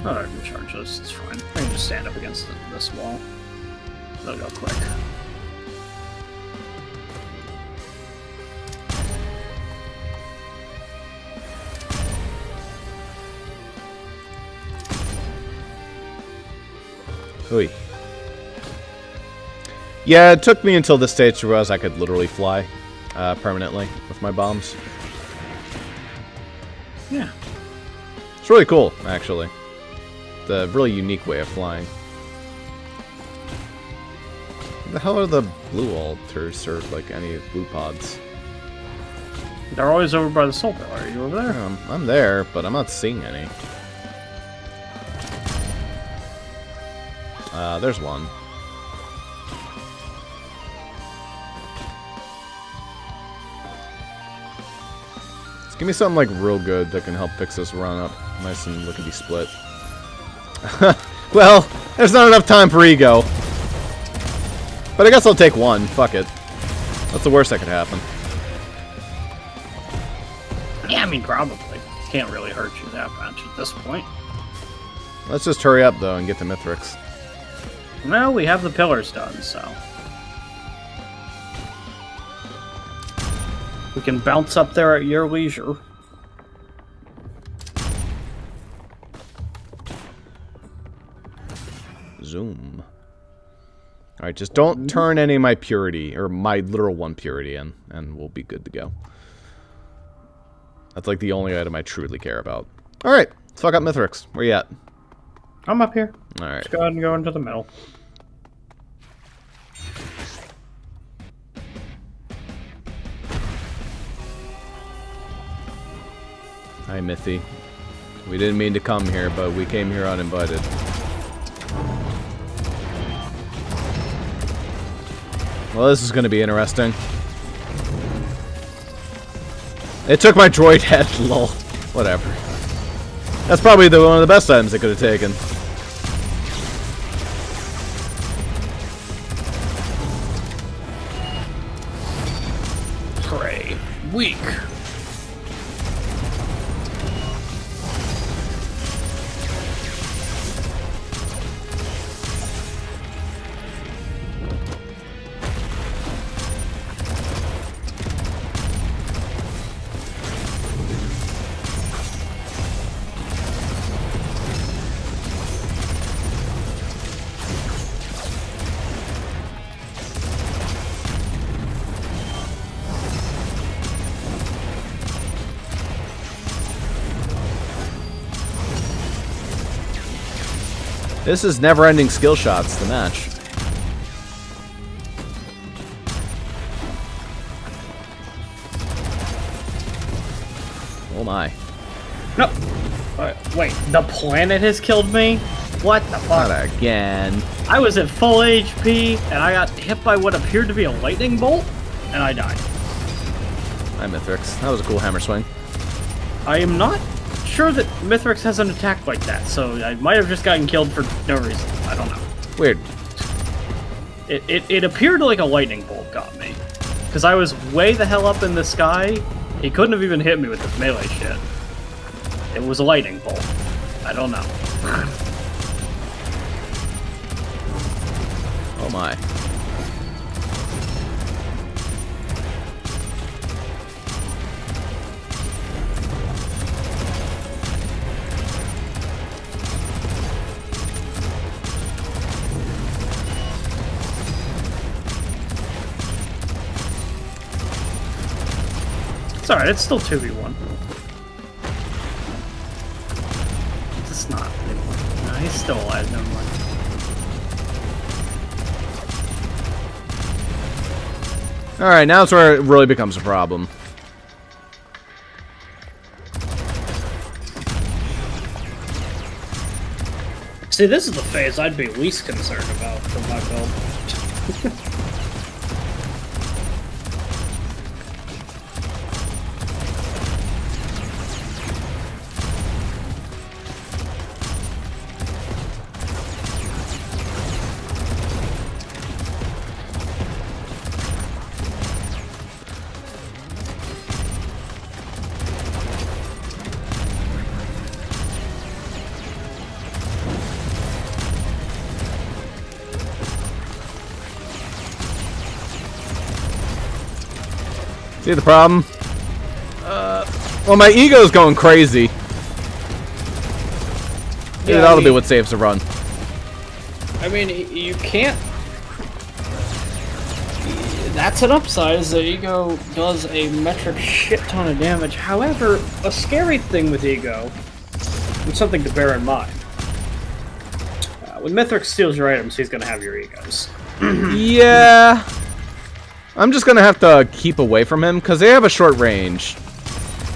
Oh, I can charge this. It's fine. I can just stand up against this wall. That'll go quick. Ooh. Yeah, it took me until this stage to realize I could literally fly permanently with my bombs. Yeah. It's really cool, actually. It's a really unique way of flying. What the hell are the blue altars or like any blue pods? They're always over by the soul pillar. Are you over there? I'm there, but I'm not seeing any. There's one. Just give me something like real good that can help fix this run up. Nice and lickety split. Well, there's not enough time for ego. But I guess I'll take one. Fuck it. That's the worst that could happen. Yeah, I mean, probably. Can't really hurt you that much at this point. Let's just hurry up, though, and get to Mithrix. Well, we have the pillars done, so... we can bounce up there at your leisure. Zoom. Alright, just don't turn any of my purity, or my literal one purity in, and we'll be good to go. That's like the only item I truly care about. Alright, let's fuck up Mithrix. Where you at? I'm up here. Alright. Let's go ahead and go into the middle. Hi, Mithy. We didn't mean to come here, but we came here uninvited. Well, this is going to be interesting. It took my droid head, lol. Whatever. That's probably one of the best items it could have taken. Prey. Weak. This is never-ending skill shots, the match. Oh my. No. Wait, the planet has killed me? What the fuck? Not again. I was at full HP, and I got hit by what appeared to be a lightning bolt, and I died. Hi, Mithrix. That was a cool hammer swing. I am not sure that Mithrix has an attack like that, so I might have just gotten killed for no reason. I don't know. Weird. It appeared like a lightning bolt got me. Because I was way the hell up in the sky. He couldn't have even hit me with this melee shit. It was a lightning bolt. I don't know. Oh my. It's alright, it's still 2v1. It's not. No, he's still alive, never mind. Alright, now it's where it really becomes a problem. See, this is the phase I'd be least concerned about for my build. See the problem? Well, my ego's going crazy. Maybe that'll be what saves the run. I mean, you can't... That's an upside, is the ego does a metric shit ton of damage. However, a scary thing with ego, and something to bear in mind, when Mithrix steals your items, he's gonna have your egos. Yeah. I'm just gonna have to keep away from him, because they have a short range.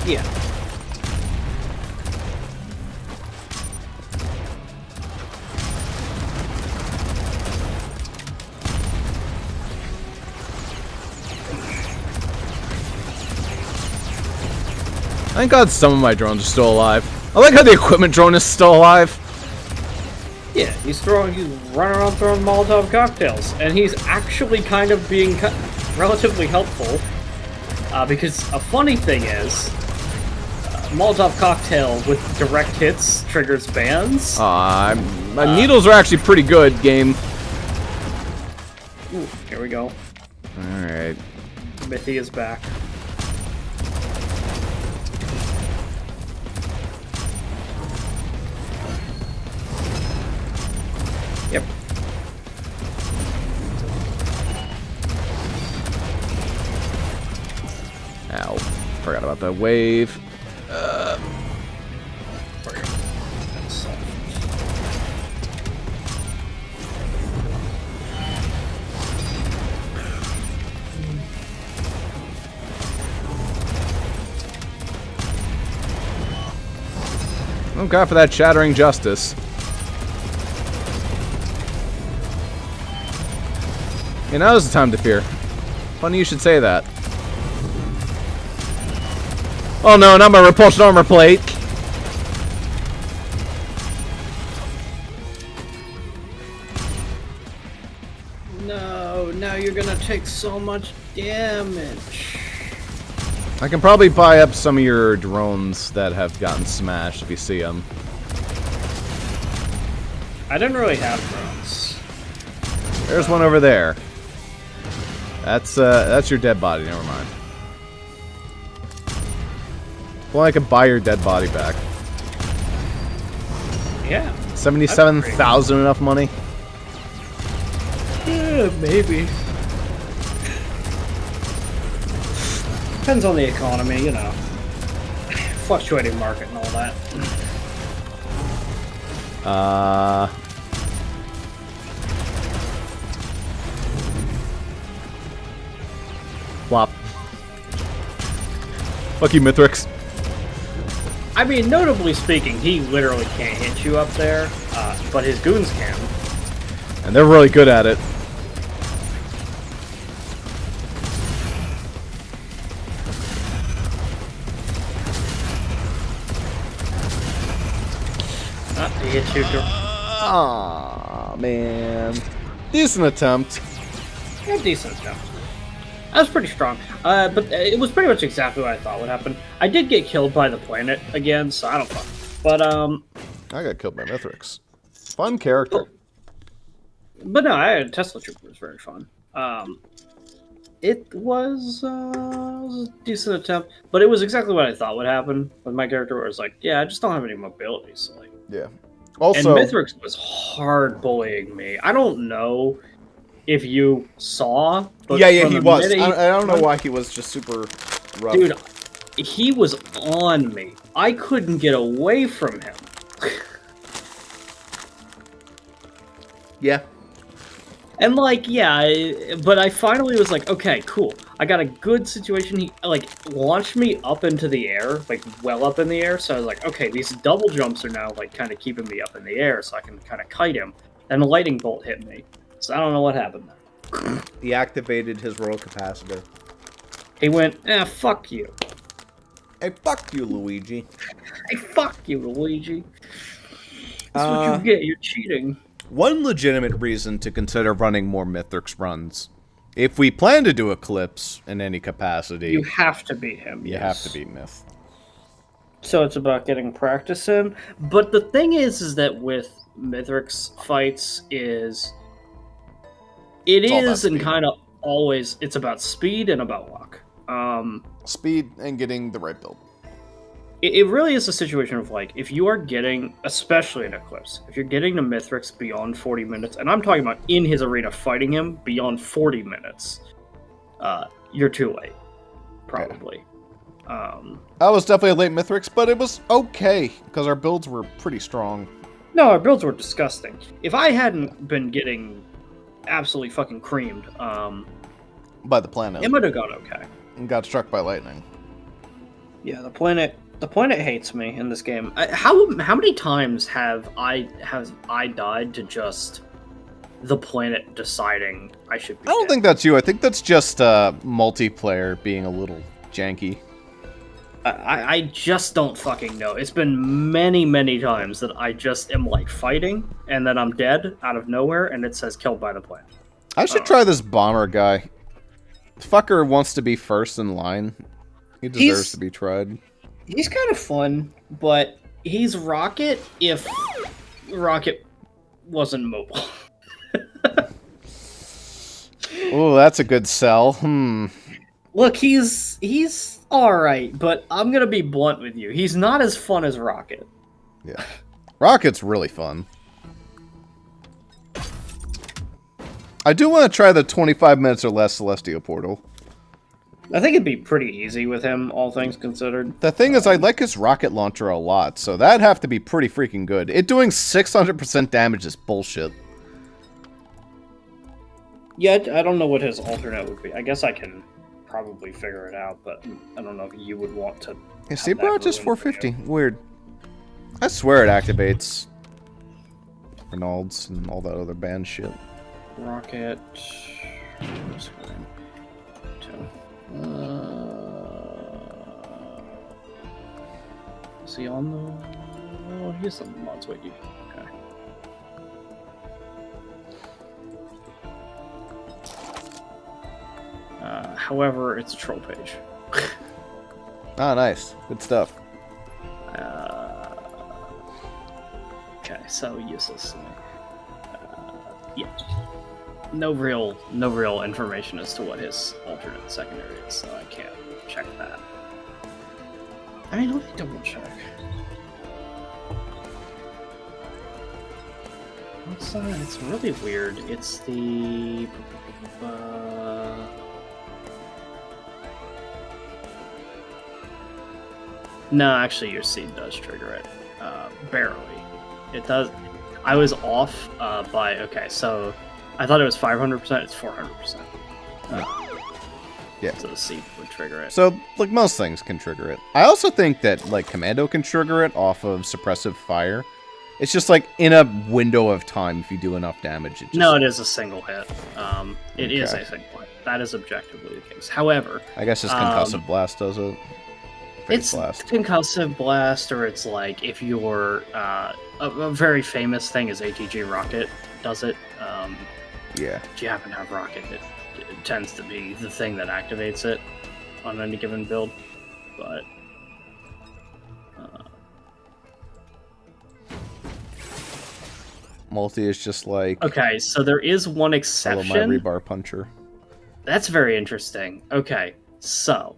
Yeah. Thank God some of my drones are still alive. I like how the equipment drone is still alive. Yeah, he's running around throwing Molotov cocktails, and he's actually kind of being relatively helpful. Because a funny thing is, Molotov cocktail with direct hits triggers bans. My needles are actually pretty good, game. Ooh, here we go. Alright. Mithy is back. Yep. Ow. Forgot about that wave. Oh God, for that shattering justice. Okay, now is the time to fear. Funny you should say that. Oh no, not my repulsion armor plate! No, now you're gonna take so much damage. I can probably buy up some of your drones that have gotten smashed if you see them. I didn't really have drones. There's one over there. That's your dead body, never mind. Well, I could buy your dead body back. Yeah. 77,000 enough money? Yeah, maybe. Depends on the economy, you know. Fluctuating market and all that. Flop. Fuck you, Mithrix. I mean, notably speaking, he literally can't hit you up there, but his goons can. And they're really good at it. He hit you. Aw, man. Decent attempt. Yeah, decent attempt. That was pretty strong. But it was pretty much exactly what I thought would happen. I did get killed by the planet again, so I don't know. But, I got killed by Mithrix. Fun character. But no, Tesla Trooper was very fun. It was a decent attempt, but it was exactly what I thought would happen with my character, where it's like, yeah, I just don't have any mobility, so like... Yeah. Also... And Mithrix was hard bullying me. I don't know if you saw... But yeah, he was. I don't know why he was just super rough. Dude, he was on me. I couldn't get away from him. Yeah. And, like, yeah, but I finally was like, okay, cool. I got a good situation. He, like, launched me up into the air, like, well up in the air. So I was like, okay, these double jumps are now, like, kind of keeping me up in the air so I can kind of kite him. And a lightning bolt hit me. So I don't know what happened there. He activated his royal capacitor. He went, fuck you. Hey, fuck you, Luigi. Hey, fuck you, Luigi. That's what you get. You're cheating. One legitimate reason to consider running more Mithrix runs. If we plan to do Eclipse in any capacity... You have to beat him, You have to beat Myth. So it's about getting practice in. But the thing is that with Mithrix fights is... It is and kind of always... It's about speed and about luck. Speed and getting the right build. It really is a situation of, like, if you are getting, especially in Eclipse, if you're getting to Mithrix beyond 40 minutes, and I'm talking about in his arena fighting him beyond 40 minutes, you're too late, probably. Yeah. I was definitely a late Mithrix, but it was okay, because our builds were pretty strong. No, our builds were disgusting. If I hadn't been getting absolutely fucking creamed, by the planet. it might have gone okay. And got struck by lightning. Yeah, the planet hates me in this game. How many times have I died to just the planet deciding I should be I don't dead? think that's you. I think that's just multiplayer being a little janky. I just don't fucking know. It's been many, many times that I just am, like, fighting, and then I'm dead out of nowhere, and it says killed by the planet. I should try this bomber guy. The fucker wants to be first in line. He deserves to be tried. He's kind of fun, but he's Rocket if Rocket wasn't mobile. Oh, that's a good sell. Look, he's alright, but I'm gonna be blunt with you. He's not as fun as Rocket. Yeah. Rocket's really fun. I do want to try the 25 minutes or less Celestial Portal. I think it'd be pretty easy with him, all things considered. The thing is, I like his rocket launcher a lot, so that'd have to be pretty freaking good. It doing 600% damage is bullshit. Yeah, I don't know what his alternate would be. I guess I can probably figure it out, but I don't know if you would want to. Yeah, see, bro, just 450. Weird. I swear it activates Reynolds and all that other band shit. Rocket. Is he on the... Oh, he's on the mods wiki. Okay. However, it's a troll page. Ah, nice. Good stuff. Okay, so useless to me. Yeah. No real information as to what his alternate secondary is, so I can't check that. I mean, let me double check. It's really weird. It's the... No, actually, your seed does trigger it. Barely. It does... I was off by... Okay, so... I thought it was 500%, it's 400%. Yeah. So the seed would trigger it. So, like, most things can trigger it. I also think that, like, Commando can trigger it off of suppressive fire. It's just, like, in a window of time, if you do enough damage. It just... No, it is a single hit. It is a single hit. That is objectively the case. However... I guess it's Concussive Blast does it. It's Concussive Blast, or it's like, if you're... a very famous thing is ATG Rocket does it. Yeah. If you happen to have rocket, it tends to be the thing that activates it on any given build. But Multi is just like okay, so there is one hello, exception. my rebar puncher. That's very interesting. Okay, so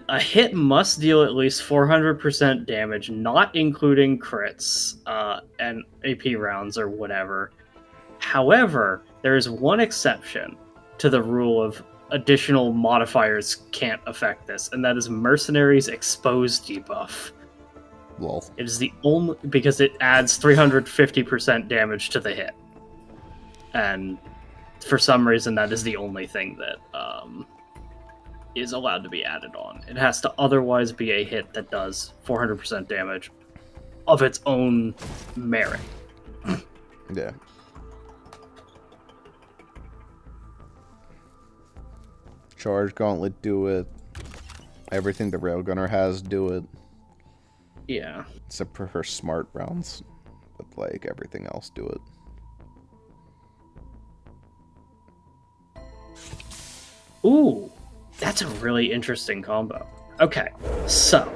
a hit must deal at least 400% damage, not including crits and AP rounds or whatever. However, there is one exception to the rule of additional modifiers can't affect this, and that is Mercenary's Exposed debuff. Lol. It is the only, because it adds 350% damage to the hit. And for some reason, that is the only thing that is allowed to be added on. It has to otherwise be a hit that does 400% damage of its own merit. Yeah. Charge Gauntlet, do it. Everything the Railgunner has, do it. Yeah. Except for her smart rounds. But like everything else, do it. Ooh, that's a really interesting combo. Okay, so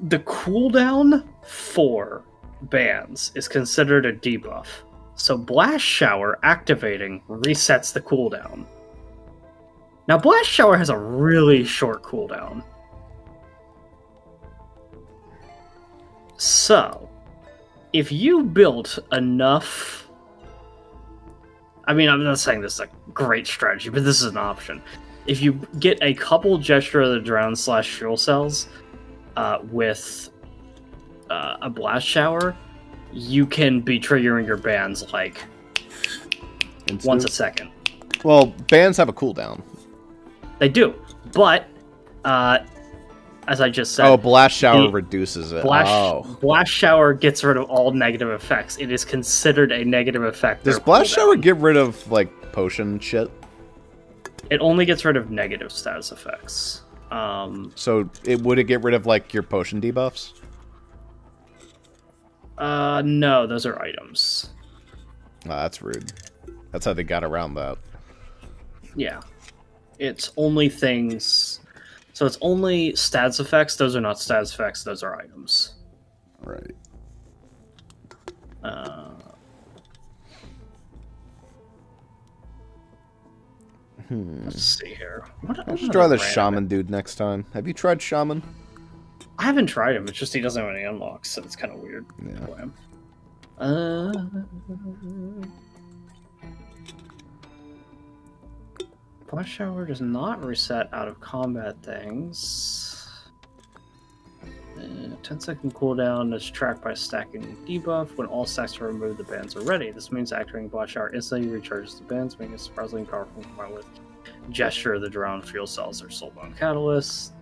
the cooldown for bans is considered a debuff. So Blast Shower activating resets the cooldown. Now Blast Shower has a really short cooldown. So, if you built enough... I mean, I'm not saying this is a great strategy, but this is an option. If you get a couple Gesture of the Drown / Fuel Cells with a Blast Shower, you can be triggering your bans like once a second. Well, bans have a cooldown. They do, but as I just said... Oh, Blast Shower reduces it. Blast Shower gets rid of all negative effects. It is considered a negative effect. Does Blast Shower get rid of, like, potion shit? It only gets rid of negative status effects. So, would it get rid of, like, your potion debuffs? No, those are items. Oh, that's rude. That's how they got around that. Yeah. It's only things... So it's only stats effects. Those are not stats effects. Those are items. Right. Let's see here. I'll just try the Shaman dude next time. Have you tried Shaman? I haven't tried him. It's just he doesn't have any unlocks, so it's kind of weird. Yeah. Blast Shower does not reset out of combat things. 10-second cooldown is tracked by stacking debuff. When all stacks are removed, the bands are ready. This means activating Blast Shower instantly recharges the bands, making it surprisingly powerful combined with Gesture of the Drown, Fuel Cells, or Soulbound Catalyst.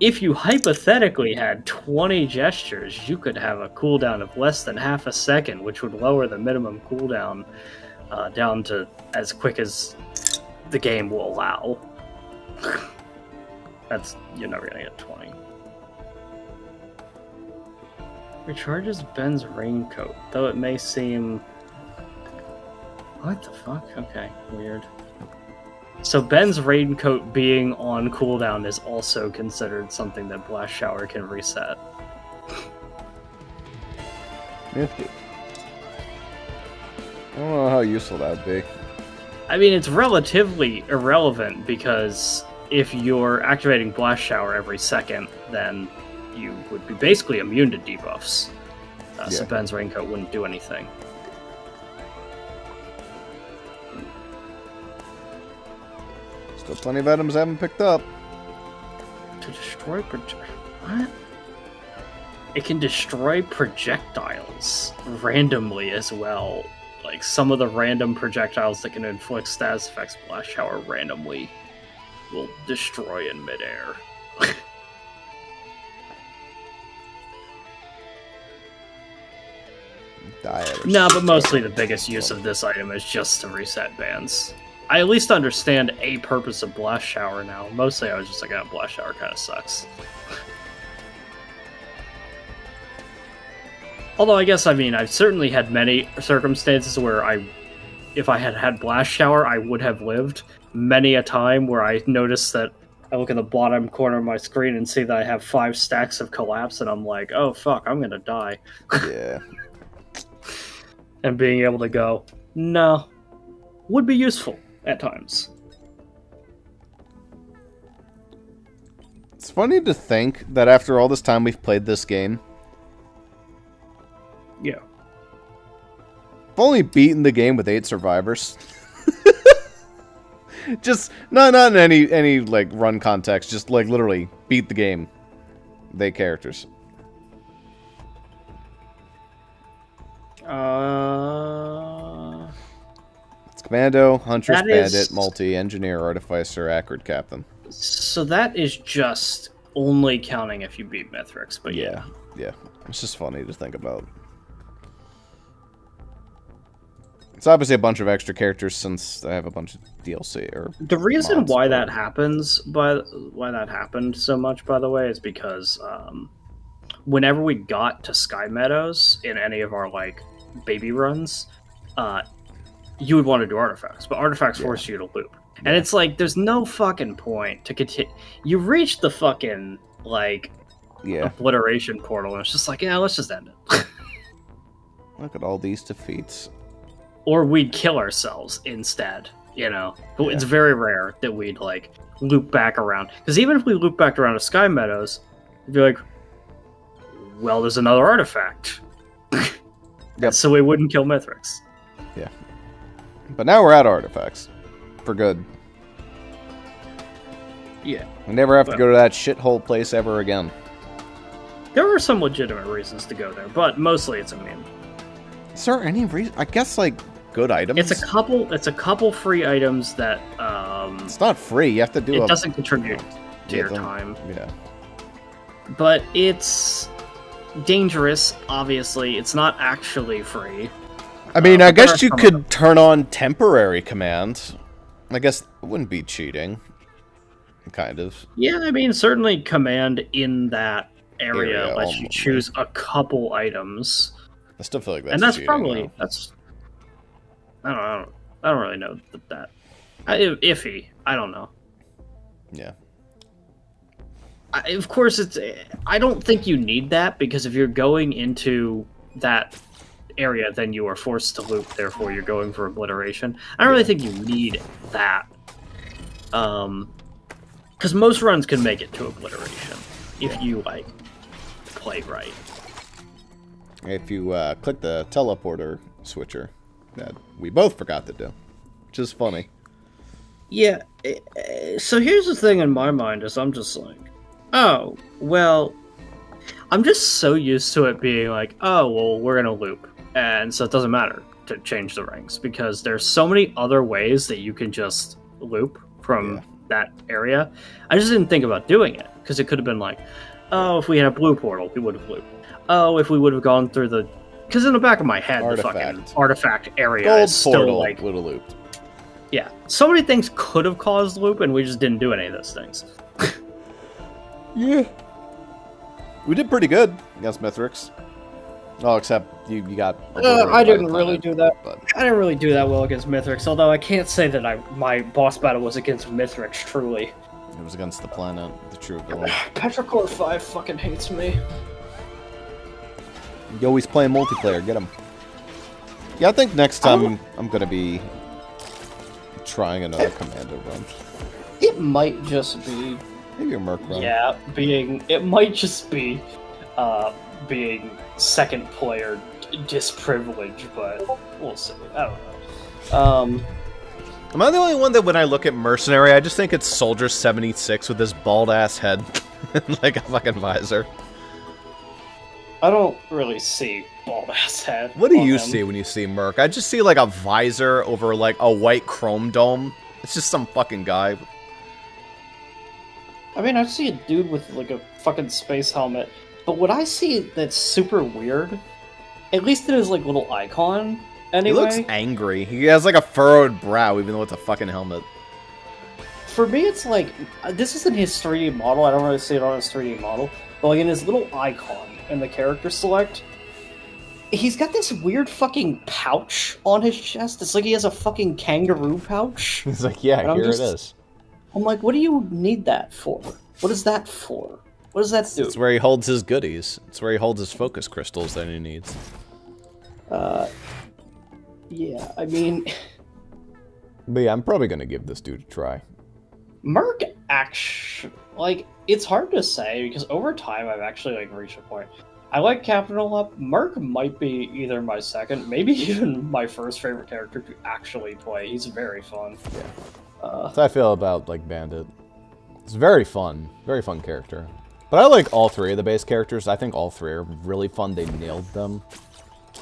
If you hypothetically had 20 gestures, you could have a cooldown of less than half a second, which would lower the minimum cooldown down to as quick as the game will allow. You're never gonna get 20. Recharges Ben's raincoat, though it may seem... What the fuck? Okay, weird. So Ben's raincoat being on cooldown is also considered something that Blast Shower can reset. Nifty. I don't know how useful that'd be. I mean, it's relatively irrelevant, because if you're activating Blast Shower every second, then you would be basically immune to debuffs. So Ben's Raincoat wouldn't do anything. Still plenty of items I haven't picked up. To destroy what? It can destroy projectiles randomly as well. Like, some of the random projectiles that can inflict status effects, Blast Shower randomly will destroy in midair. No, but mostly the biggest use of this item is just to reset bans. I at least understand a purpose of Blast Shower now. Mostly I was just like, oh, Blast Shower kind of sucks. Although I guess, I mean, I've certainly had many circumstances where if I had had Blast Shower, I would have lived. Many a time where I noticed that I look in the bottom corner of my screen and see that I have 5 stacks of Collapse, and I'm like, oh fuck, I'm gonna die. Yeah. And being able to go, no, would be useful at times. It's funny to think that after all this time we've played this game, Yeah. I've only beaten the game with 8 survivors. Just not in any like run context, just like literally beat the game. They characters. It's Commando, Huntress, Bandit, Multi, Engineer, Artificer, Accurate, Captain. So that is just only counting if you beat Mithrix, but yeah. Yeah. It's just funny to think about. It's obviously a bunch of extra characters since I have a bunch of DLC. Or the reason why that happens, why that happened so much, by the way, is because whenever we got to Sky Meadows in any of our like baby runs, you would want to do artifacts, but artifacts force you to loop, and it's like there's no fucking point to continue. You reach the fucking like obliteration portal, and it's just like, yeah, let's just end it. Look at all these defeats. Or we'd kill ourselves instead, you know? It's very rare that we'd, like, loop back around. Because even if we loop back around to Sky Meadows, it'd be like, well, there's another artifact. Yep. So we wouldn't kill Mithrix. Yeah. But now we're at artifacts. For good. Yeah. We never have to go to that shithole place ever again. There are some legitimate reasons to go there, but mostly it's a meme. Is there any reason? I guess, like, good items? It's a couple free items that, It's not free, you have to do it doesn't contribute to your time. Yeah. But it's dangerous, obviously. It's not actually free. I mean, I guess you could turn on temporary command. I guess it wouldn't be cheating. Kind of. Yeah, I mean, certainly command in that area lets you choose a couple items. I still feel like that's and that's cheating, probably though. that's. I don't really know that. Iffy. I don't know. Yeah. Of course, I don't think you need that because if you're going into that area, then you are forced to loop. Therefore, you're going for obliteration. I don't really think you need that. Because most runs can make it to obliteration if you like play right. If you click the teleporter switcher that we both forgot to do, which is funny. Yeah. So here's the thing in my mind is I'm just like, oh, well, I'm just so used to it being like, oh, well, we're going to loop. And so it doesn't matter to change the ranks because there's so many other ways that you can just loop from that area. I just didn't think about doing it because it could have been like, oh, if we had a blue portal, we would have looped. Oh, if we would have gone through the... Because in the back of my head, the fucking artifact area Gold is still like... would have looped. Yeah. So many things could have caused loop, and we just didn't do any of those things. Yeah. We did pretty good against Mithrix. Oh, except you got... I didn't really do that. I didn't really do that well against Mithrix, although I can't say that my boss battle was against Mithrix, truly. It was against the planet, the true villain. Petrichor 5 fucking hates me. You always playing multiplayer, get him. Yeah, I think next time I'm going to be trying another Commando run. It might just be... Maybe a Merc run. Yeah, it might just be being second player disprivileged, but we'll see. I don't know. Am I the only one that when I look at Mercenary, I just think it's Soldier 76 with this bald-ass head and like a fucking visor? I don't really see bald-ass head. What do you see when you see Merc? I just see like a visor over like a white chrome dome. It's just some fucking guy. I mean, I see a dude with like a fucking space helmet, but what I see that's super weird, at least in his like little icon, anyway. He looks angry. He has like a furrowed brow, even though it's a fucking helmet. For me, it's like, this isn't his 3D model, I don't really see it on his 3D model, but like in his little icon in the character select, He's got this weird fucking pouch on his chest. It's like he has a fucking kangaroo pouch. He's like, yeah, here it is. I'm like, what do you need that for? What is that for? What does that do? It's where he holds his goodies. It's where he holds his focus crystals that he needs. Yeah, I mean... But yeah, I'm probably gonna give this dude a try. Merc, actually... Like, it's hard to say, because over time I've actually, like, reached a point. I like Captain Olap. Merc might be either my second, maybe even my first favorite character to actually play. He's very fun. Yeah. That's how I feel about, like, Bandit. It's very fun character. But I like all three of the base characters. I think all three are really fun. They nailed them.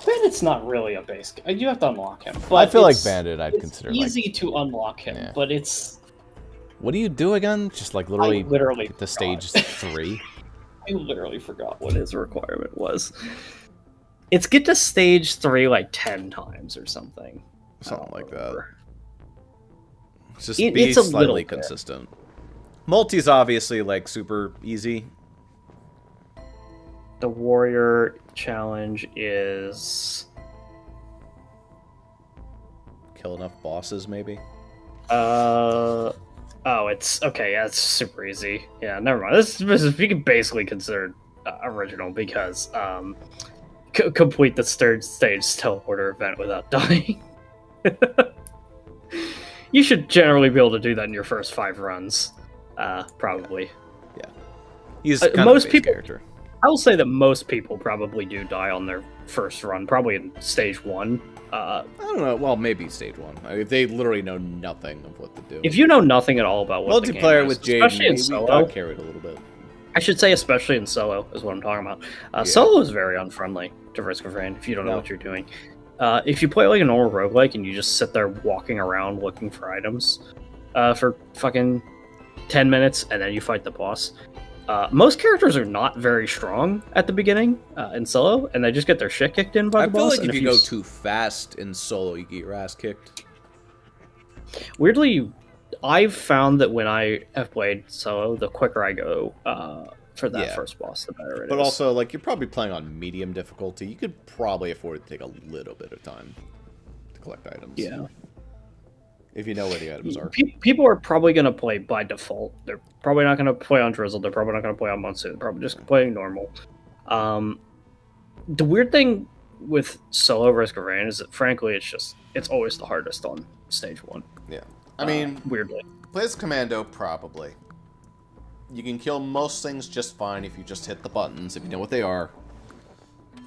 Bandit's not really a base. You have to unlock him. But I feel like Bandit I'd consider easy like, to unlock him, yeah. but it's... What do you do again? Just like literally get to forgot. stage 3? I literally forgot what his requirement was. It's get to stage 3 like 10 times or something. Something like that. Just it's be a slightly consistent. Multi's obviously like super easy. The warrior challenge is... Kill enough bosses, maybe? Oh, it's... Okay, yeah, it's super easy. Yeah, never mind. This is, you can basically consider original, because complete the third stage teleporter event without dying. You should generally be able to do that in your first 5 runs. Probably. Yeah. He's kind most of a base people... character. I will say that most people probably do die on their first run, probably in stage 1. I don't know. Well, maybe stage 1. I mean, they literally know nothing of what to do. If you know nothing at all about what the game multiplayer is, with Jade, especially in we solo, got carried a little bit. I should say especially in solo is what I'm talking about. Solo is very unfriendly to Risk of Rain if you don't know what you're doing. If you play like a normal roguelike and you just sit there walking around looking for items for fucking 10 minutes and then you fight the boss, most characters are not very strong at the beginning in solo, and they just get their shit kicked in by the boss. I feel like if you go too fast in solo, you get your ass kicked. Weirdly, I've found that when I have played solo, the quicker I go for that first boss, the better it is. But also, like, you're probably playing on medium difficulty. You could probably afford to take a little bit of time to collect items. Yeah. If you know where the items are. People are probably going to play by default. They're probably not going to play on Drizzle. They're probably not going to play on Monsoon. They're probably just playing normal. The weird thing with solo Risk of Rain is that, frankly, it's always the hardest on stage 1. Yeah. I mean, weirdly. Play as Commando, probably. You can kill most things just fine if you just hit the buttons, if you know what they are.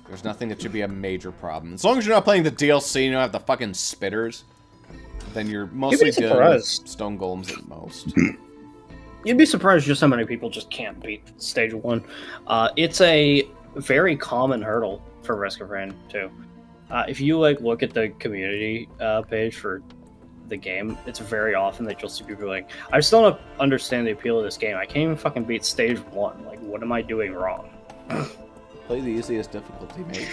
There's nothing that should be a major problem. As long as you're not playing the DLC and you don't have the fucking spitters, then you're mostly good with stone golems at most. You'd be surprised just how many people just can't beat stage 1. It's a very common hurdle for Risk of Rain, too. If you look at the community page for the game, it's very often that you'll see people like, I still don't understand the appeal of this game. I can't even fucking beat stage 1. Like, what am I doing wrong? Play the easiest difficulty, mate.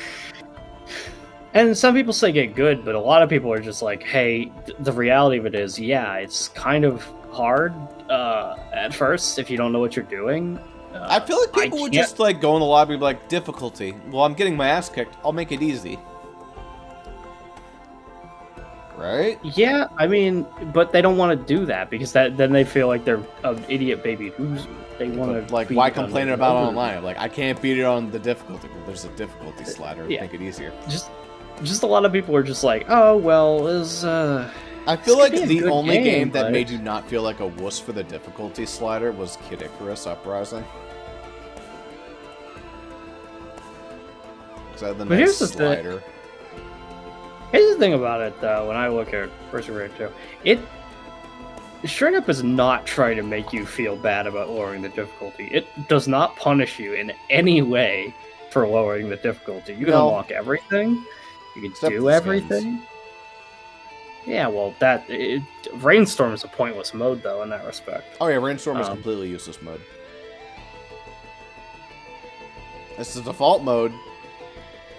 And some people say get good, but a lot of people are just like, hey, the reality of it is, yeah, it's kind of hard at first if you don't know what you're doing. I feel like people would just go in the lobby and be like, difficulty. Well, I'm getting my ass kicked. I'll make it easy. Right? Yeah, I mean, but they don't want to do that because then they feel like they're an idiot baby loser. They want to why complain about it online? Like, I can't beat it on the difficulty. Well, there's a difficulty slider to make it easier. Just a lot of people are just like, oh well, I feel like the only game that made you not feel like a wuss for the difficulty slider was Kid Icarus Uprising. Because I had the nice slider. Here's the thing about it, though, when I look at Risk of Rain 2, straight up is not trying to make you feel bad about lowering the difficulty. It does not punish you in any way for lowering the difficulty. You can unlock everything. You can do everything. Yeah, well, Rainstorm is a pointless mode, though, in that respect. Oh yeah, Rainstorm is a completely useless mode. It's the default mode.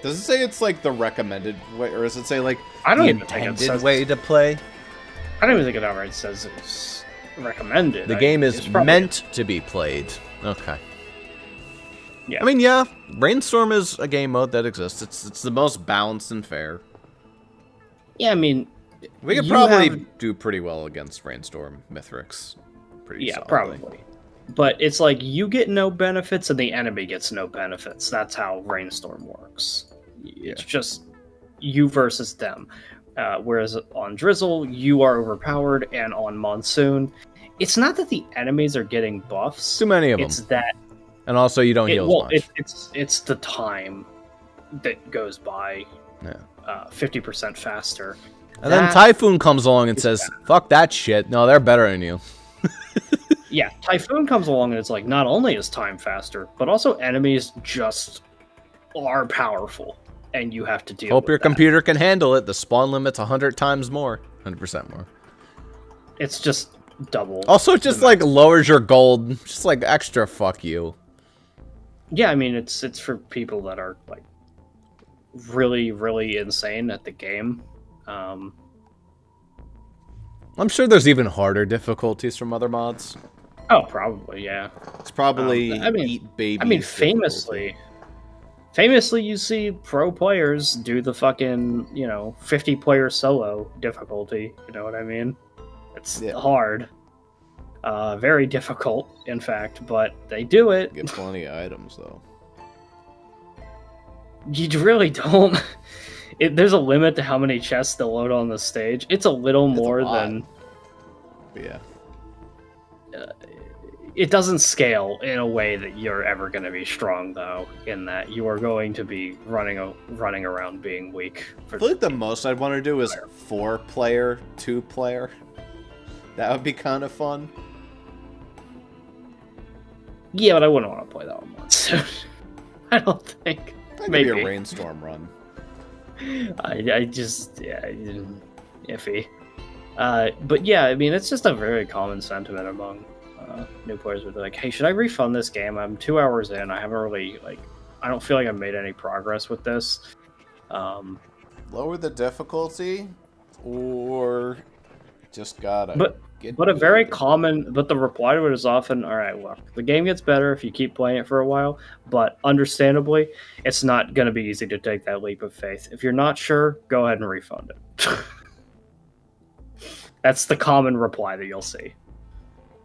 Does it say it's the recommended way, or does it say the intended way to play? I don't even think it outright says it's recommended. The game is meant to be played. Okay. Yeah. I mean, yeah, Rainstorm is a game mode that exists. It's the most balanced and fair. Yeah, I mean, We could you probably do pretty well against Rainstorm Mithrix. Pretty solidly. probably. But it's like you get no benefits and the enemy gets no benefits. That's how Rainstorm works. It's just you versus them. Whereas on Drizzle, you are overpowered, and on Monsoon, it's not that the enemies are getting buffs. Too many of them. It's that, and also you don't heal as much. It's the time that goes by. Yeah. 50% faster. And then Typhoon comes along and says, "Fuck that shit. No, they're better than you." Yeah, Typhoon comes along and it's like, not only is time faster, but also enemies just are powerful, and you have to deal with Hope your that. computer can handle it. The spawn limit's 100 times more. 100% more. It's just double. Also, it just, like, lowers your gold. Just, like, extra fuck you. Yeah, I mean, it's for people that are, like, really, really insane at the game. I'm sure there's even harder difficulties from other mods. Oh, probably, yeah. It's probably Famously, difficulty. famously, you see pro players do the fucking 50-player solo difficulty. You know what I mean? It's hard, very difficult, in fact, but they do it. Get plenty of items though. You really don't. There's a limit to how many chests they'll load on the stage. It's a little more than. But yeah. It doesn't scale in a way that you're ever going to be strong, though. In that you are going to be running around being weak. I feel like the most I'd want to do is 4-player, 2-player. That would be kind of fun. Yeah, but I wouldn't want to play that one once. I don't think. Maybe a Rainstorm run. I just iffy. But yeah, I mean, it's just a very common sentiment among new players where they're like, "Hey, should I refund this game? I'm 2 hours in. I haven't really I don't feel like I've made any progress with this." Lower the difficulty, or just gotta. But the reply to it is often, "All right, look, the game gets better if you keep playing it for a while, but understandably, it's not going to be easy to take that leap of faith. If you're not sure, go ahead and refund it." That's the common reply that you'll see.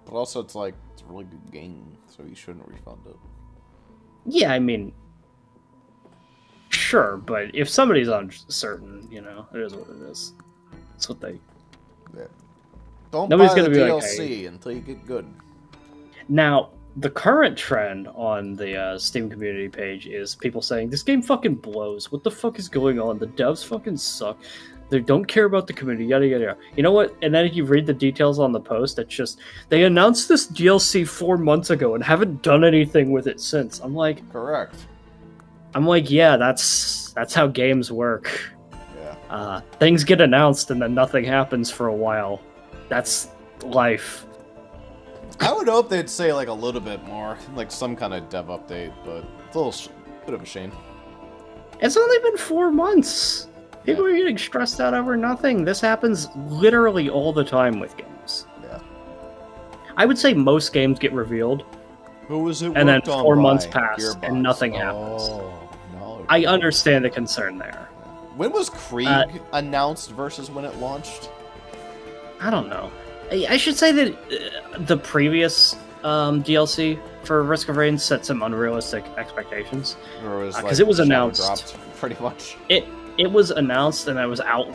But also, it's a really good game, so you shouldn't refund it. Yeah, I mean, sure, but if somebody's uncertain, it is what it is. That's what they. Yeah. Don't Nobody's buy the gonna be DLC like, hey. until you get good. Now, the current trend on the Steam community page is people saying, "This game fucking blows. What the fuck is going on? The devs fucking suck. They don't care about the community, yada yada yada." You know what? And then if you read the details on the post, it's just, they announced this DLC 4 months ago and haven't done anything with it since. I'm like... Correct. Yeah, that's how games work. Yeah. Things get announced and then nothing happens for a while. That's life. I would hope they'd say a little bit more, some kind of dev update, but it's a little bit of a shame. It's only been 4 months. People are getting stressed out over nothing. This happens literally all the time with games. Yeah. I would say most games get revealed. Who was it? And then 4 months pass and nothing happens. No. I understand the concern there. When was Krieg announced versus when it launched? I don't know. I should say that the previous DLC for Risk of Rain set some unrealistic expectations. Because it was announced. Dropped, pretty much. It was announced and it was out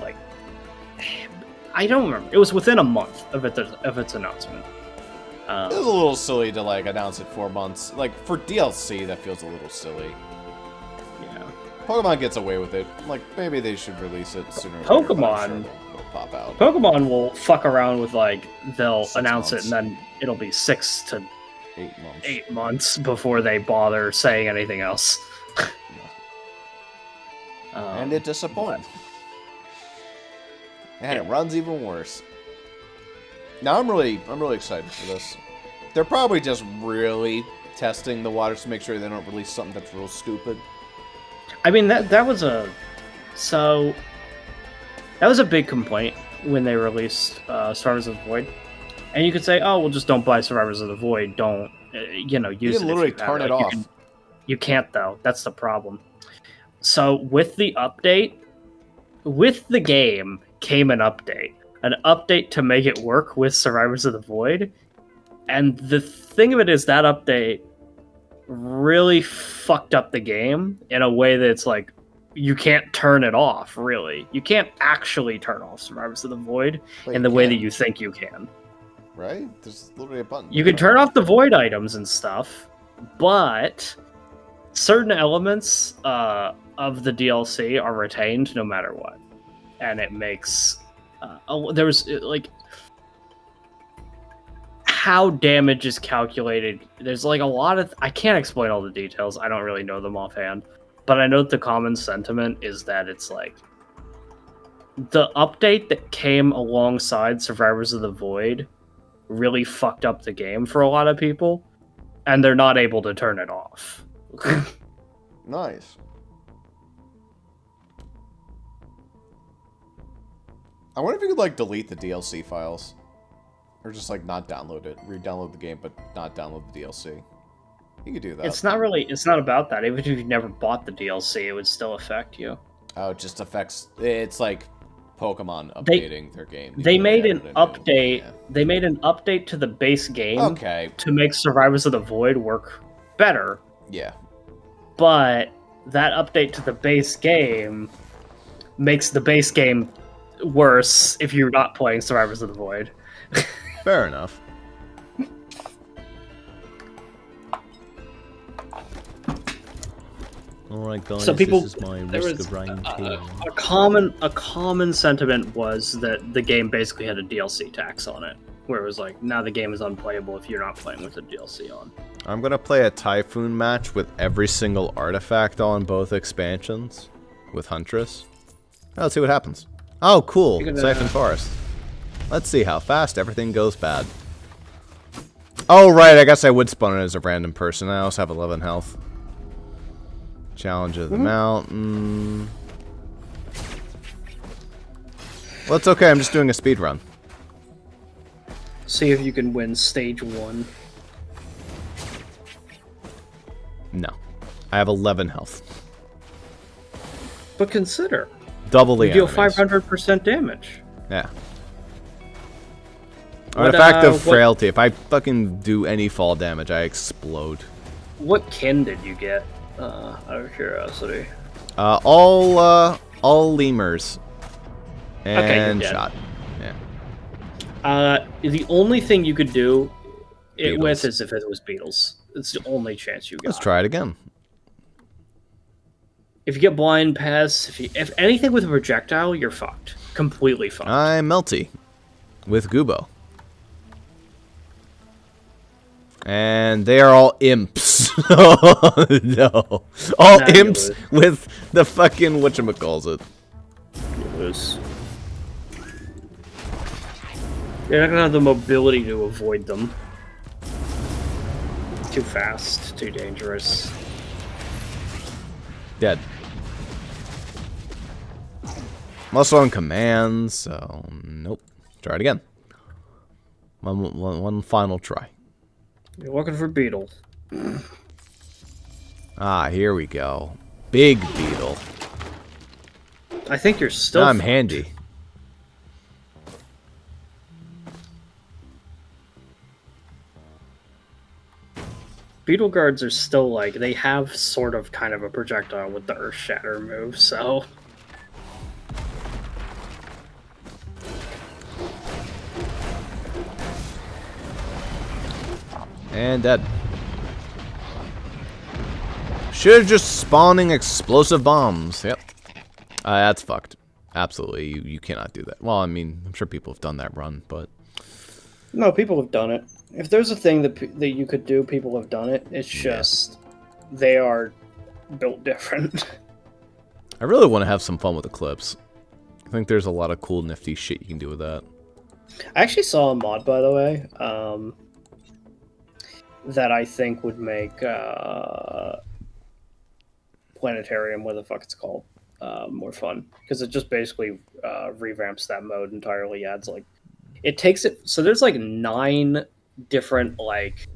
I don't remember. It was within a month of its announcement. It was a little silly to announce it 4 months. For DLC, that feels a little silly. Yeah. Pokemon gets away with it. Maybe they should release it sooner. Pokemon will pop out. Pokemon will fuck around with they'll 6 announce months. it and then it'll be 6 to 8 months. 8 months before they bother saying anything else. And it disappoints. And it runs even worse. Now I'm really excited for this. They're probably just really testing the waters to make sure they don't release something that's real stupid. I mean that was a big complaint when they released Survivors of the Void, and you could say, "Oh, well, just don't buy Survivors of the Void. Don't use it." You can literally turn it off. You can't, though. That's the problem. So with the update, with the game came an update to make it work with Survivors of the Void. And the thing of it is that update really fucked up the game in a way that it's like, you can't turn it off, really. You can't actually turn off Survivors of the Void in the way that you think you can. Right? There's literally a button. You can turn off the Void items and stuff, but certain elements of the DLC are retained no matter what. And it makes... there's, like... how damage is calculated. There's, like, a lot of... I can't explain all the details. I don't really know them offhand. But I know the common sentiment is that it's, like... the update that came alongside Survivors of the Void really fucked up the game for a lot of people, and they're not able to turn it off. Nice. I wonder if you could, like, delete the DLC files. Or just, like, not download it. Re-download the game, but not download the DLC. You could do that. It's not about that. Even if you never bought the DLC, it would still affect you. Oh, it just affects... It's like Pokemon updating their game. They made an update. Yeah. They made an update to the base game to make Survivors of the Void work better. Yeah. But that update to the base game makes the base game worse if you're not playing Survivors of the Void. Fair enough. Alright guys, so people, this is my Risk of Rain team. A common sentiment was that the game basically had a DLC tax on it, where it was like, now the game is unplayable if you're not playing with the DLC on. I'm gonna play a Typhoon match with every single artifact on both expansions with Huntress. Let's see what happens. Oh, cool. Siphon Forest. Let's see how fast everything goes bad. Oh, right. I guess I would spawn it as a random person. I also have 11 health. Challenge of the Mountain. Well, it's okay. I'm just doing a speed run. See if you can win stage 1. No. I have 11 health. But consider. Double the You deal 500% damage. Yeah. Artifact of Frailty. If I fucking do any fall damage, I explode. What kin did you get? Out of curiosity. All lemurs. And shot. Yeah. The only thing you could do it with is if it was beetles. It's the only chance you got. Let's try it again. If you get blind pass, if anything with a projectile, you're fucked. Completely fucked. I'm melty. With Gubo. And they are all imps. Oh, no. All imps with the fucking whatchamacallit. You lose. You're not gonna have the mobility to avoid them. Too fast, too dangerous. Dead. I'm also on command, so nope. Try it again. One final try. You're looking for beetle. Ah, here we go. Big beetle. I think you're still. I'm handy. Beetle guards are still like, they have sort of kind of a projectile with the Earth Shatter move, so. And dead. Should've just spawning explosive bombs. Yep. That's fucked. Absolutely. You cannot do that. Well, I mean, I'm sure people have done that run, but... No, people have done it. If there's a thing that you could do, people have done it. It's just... they are built different. I really want to have some fun with Eclipse. I think there's a lot of cool, nifty shit you can do with that. I actually saw a mod, by the way, that I think would make Planetarium, what the fuck it's called, more fun. Because it just basically revamps that mode entirely, adds like... It takes it... So there's like 9 different, like,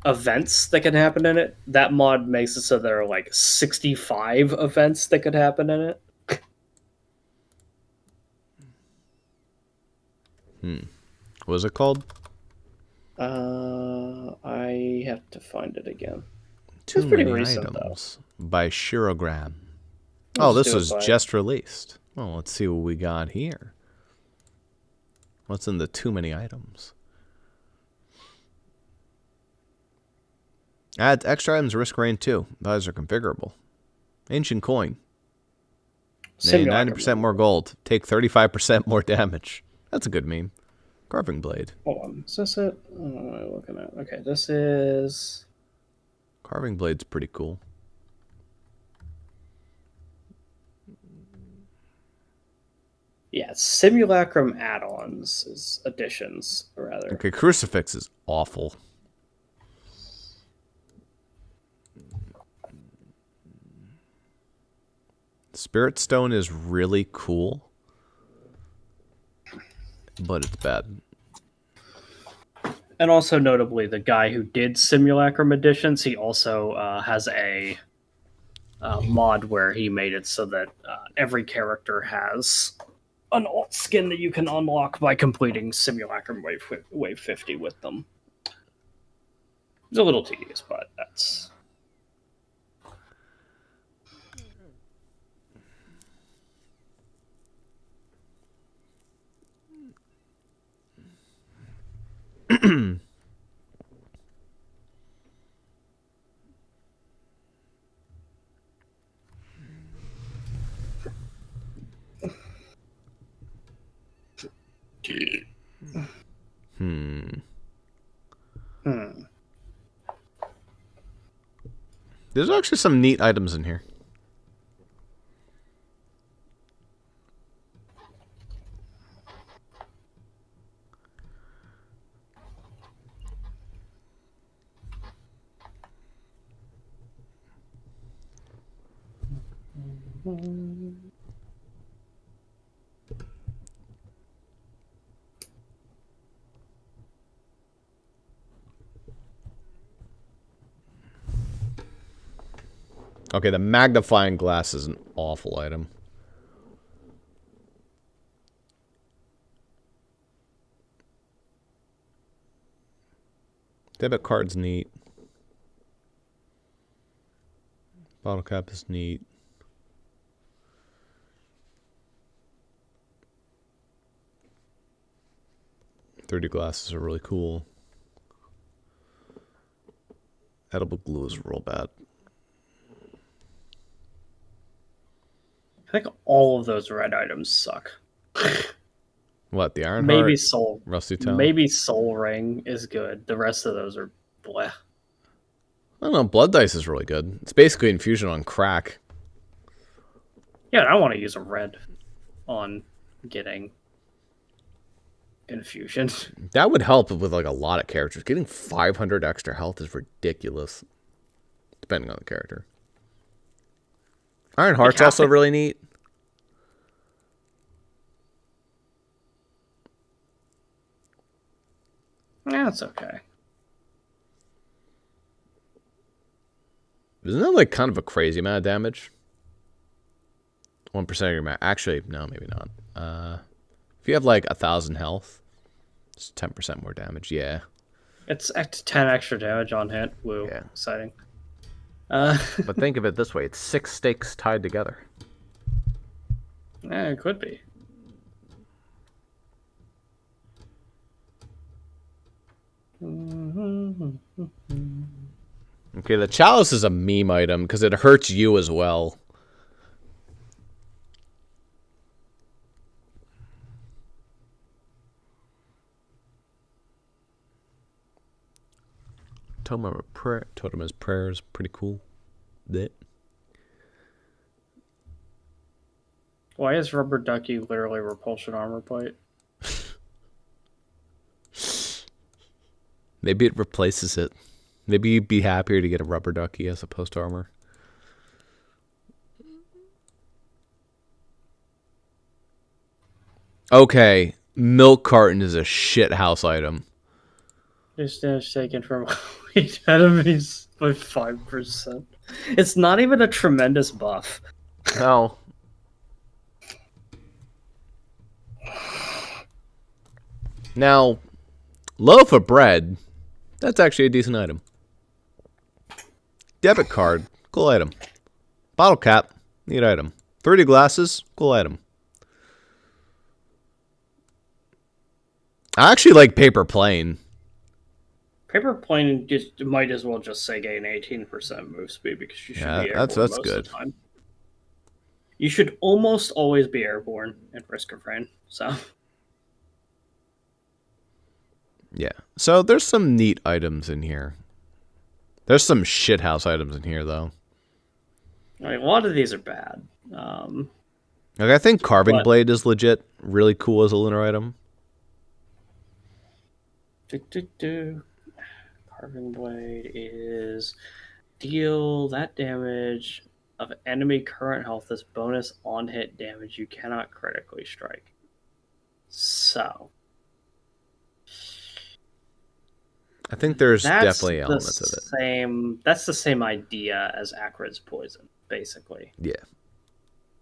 events that can happen in it. That mod makes it so there are like 65 events that could happen in it. What was it called? I have to find it again. Too It's pretty Many recent, Items by Shirogram. Let's Oh, this do it was by- just released. Well, let's see what we got here. What's in the Too Many Items? Adds extra items risk range too. Those are configurable. Ancient coin. Simulacrum. 90% more gold. Take 35% more damage. That's a good meme. Carving blade. Hold on. Is this it? What am I looking at? Okay, this is... Carving blade's pretty cool. Yeah, Simulacrum add-ons is additions, rather. Okay, Crucifix is awful. Spirit Stone is really cool, but it's bad. And also, notably, the guy who did Simulacrum editions, he also has a mod where he made it so that every character has an alt skin that you can unlock by completing Simulacrum Wave 50 with them. It's a little tedious, but that's... There's actually some neat items in here. Okay, the magnifying glass is an awful item. Debit card's neat. Bottle cap is neat. .30 glasses are really cool. Edible glue is real bad. I think all of those red items suck. What, the Iron Maybe Heart? Soul. Rusty Talon? Maybe Soul Ring is good. The rest of those are bleh. I don't know, Blood Dice is really good. It's basically infusion on crack. Yeah, I want to use a red on getting infusion. That would help with like a lot of characters. Getting 500 extra health is ridiculous. Depending on the character. Iron Heart's also really neat. Yeah, it's okay. Isn't that like kind of a crazy amount of damage? 1% of your max. Actually, no, maybe not. If you have like 1,000 health, it's 10% more damage. Yeah. It's 10 extra damage on hit. Woo. Yeah. Exciting. But think of it this way. It's 6 stakes tied together. Yeah, it could be. Okay, the chalice is a meme item because it hurts you as well. Totem of Prayer is pretty cool. That. Why is Rubber Ducky literally repulsion armor plate? Maybe it replaces it. Maybe you'd be happier to get a Rubber Ducky as opposed to armor. Okay, Milk Carton is a shit house item. This damage taken from Rate enemies by 5%. It's not even a tremendous buff. No. Now, loaf of bread, that's actually a decent item. Debit card, cool item. Bottle cap, neat item. 3D glasses, cool item. I actually like paper plane. Paper plane just might as well just say gain 18% move speed because you should be airborne that's most good. of the time. You should almost always be airborne in Risk of Rain. So Yeah. So there's some neat items in here. There's some shithouse items in here though. I mean, a lot of these are bad. Like I think carving blade is legit, really cool as a lunar item. Carving blade is deal that damage of enemy current health as bonus on hit damage. You cannot critically strike. So I think there's that's definitely elements of it. That's the same idea as Acrid's poison, basically. Yeah.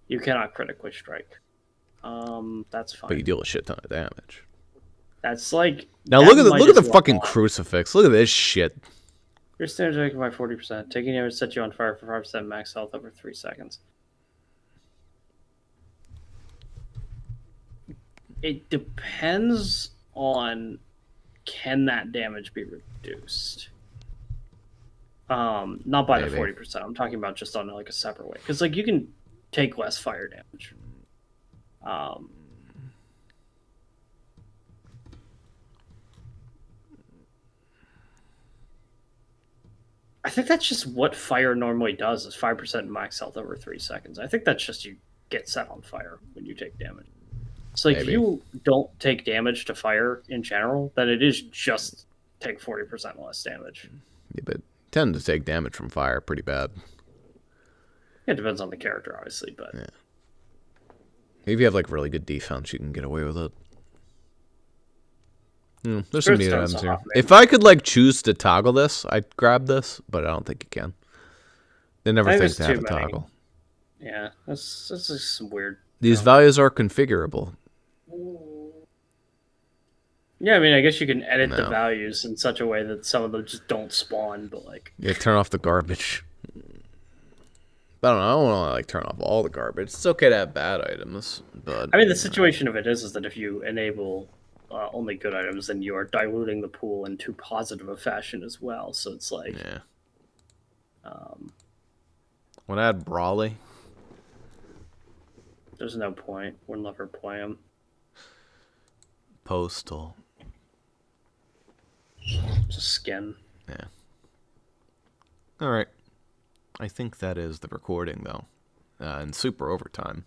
You cannot critically strike. That's fine. But you deal a shit ton of damage. That's like now that look at the fucking on. crucifix. Look at this shit. Your standard taken by 40%. Taking damage sets you on fire for 5% max health over 3 seconds. It depends on can that damage be reduced. Not by the 40%. I'm talking about just on like a separate way. Because like you can take less fire damage. I think that's just what fire normally does, is 5% max health over 3 seconds. I think that's just you get set on fire when you take damage. So like, if you don't take damage to fire in general, then it is just take 40% less damage. Yeah, but tend to take damage from fire pretty bad. It depends on the character, obviously, but... Yeah. If you have like really good defense, you can get away with it. There's some neat items here. If I could like choose to toggle this, I'd grab this, but I don't think you can. They never think to have a toggle. Yeah, that's just weird. These values are configurable. Yeah, I mean, I guess you can edit the values in such a way that some of them just don't spawn, but like... Yeah, turn off the garbage. But I don't want to like turn off all the garbage. It's okay to have bad items, but... I mean, the situation of it is that if you enable only good items, then you are diluting the pool in too positive a fashion as well, so it's like... Yeah. Want to add Brawley? There's no point. We'll never play him. Postal. It's a skin. Yeah. Alright. I think that is the recording, though. And super overtime.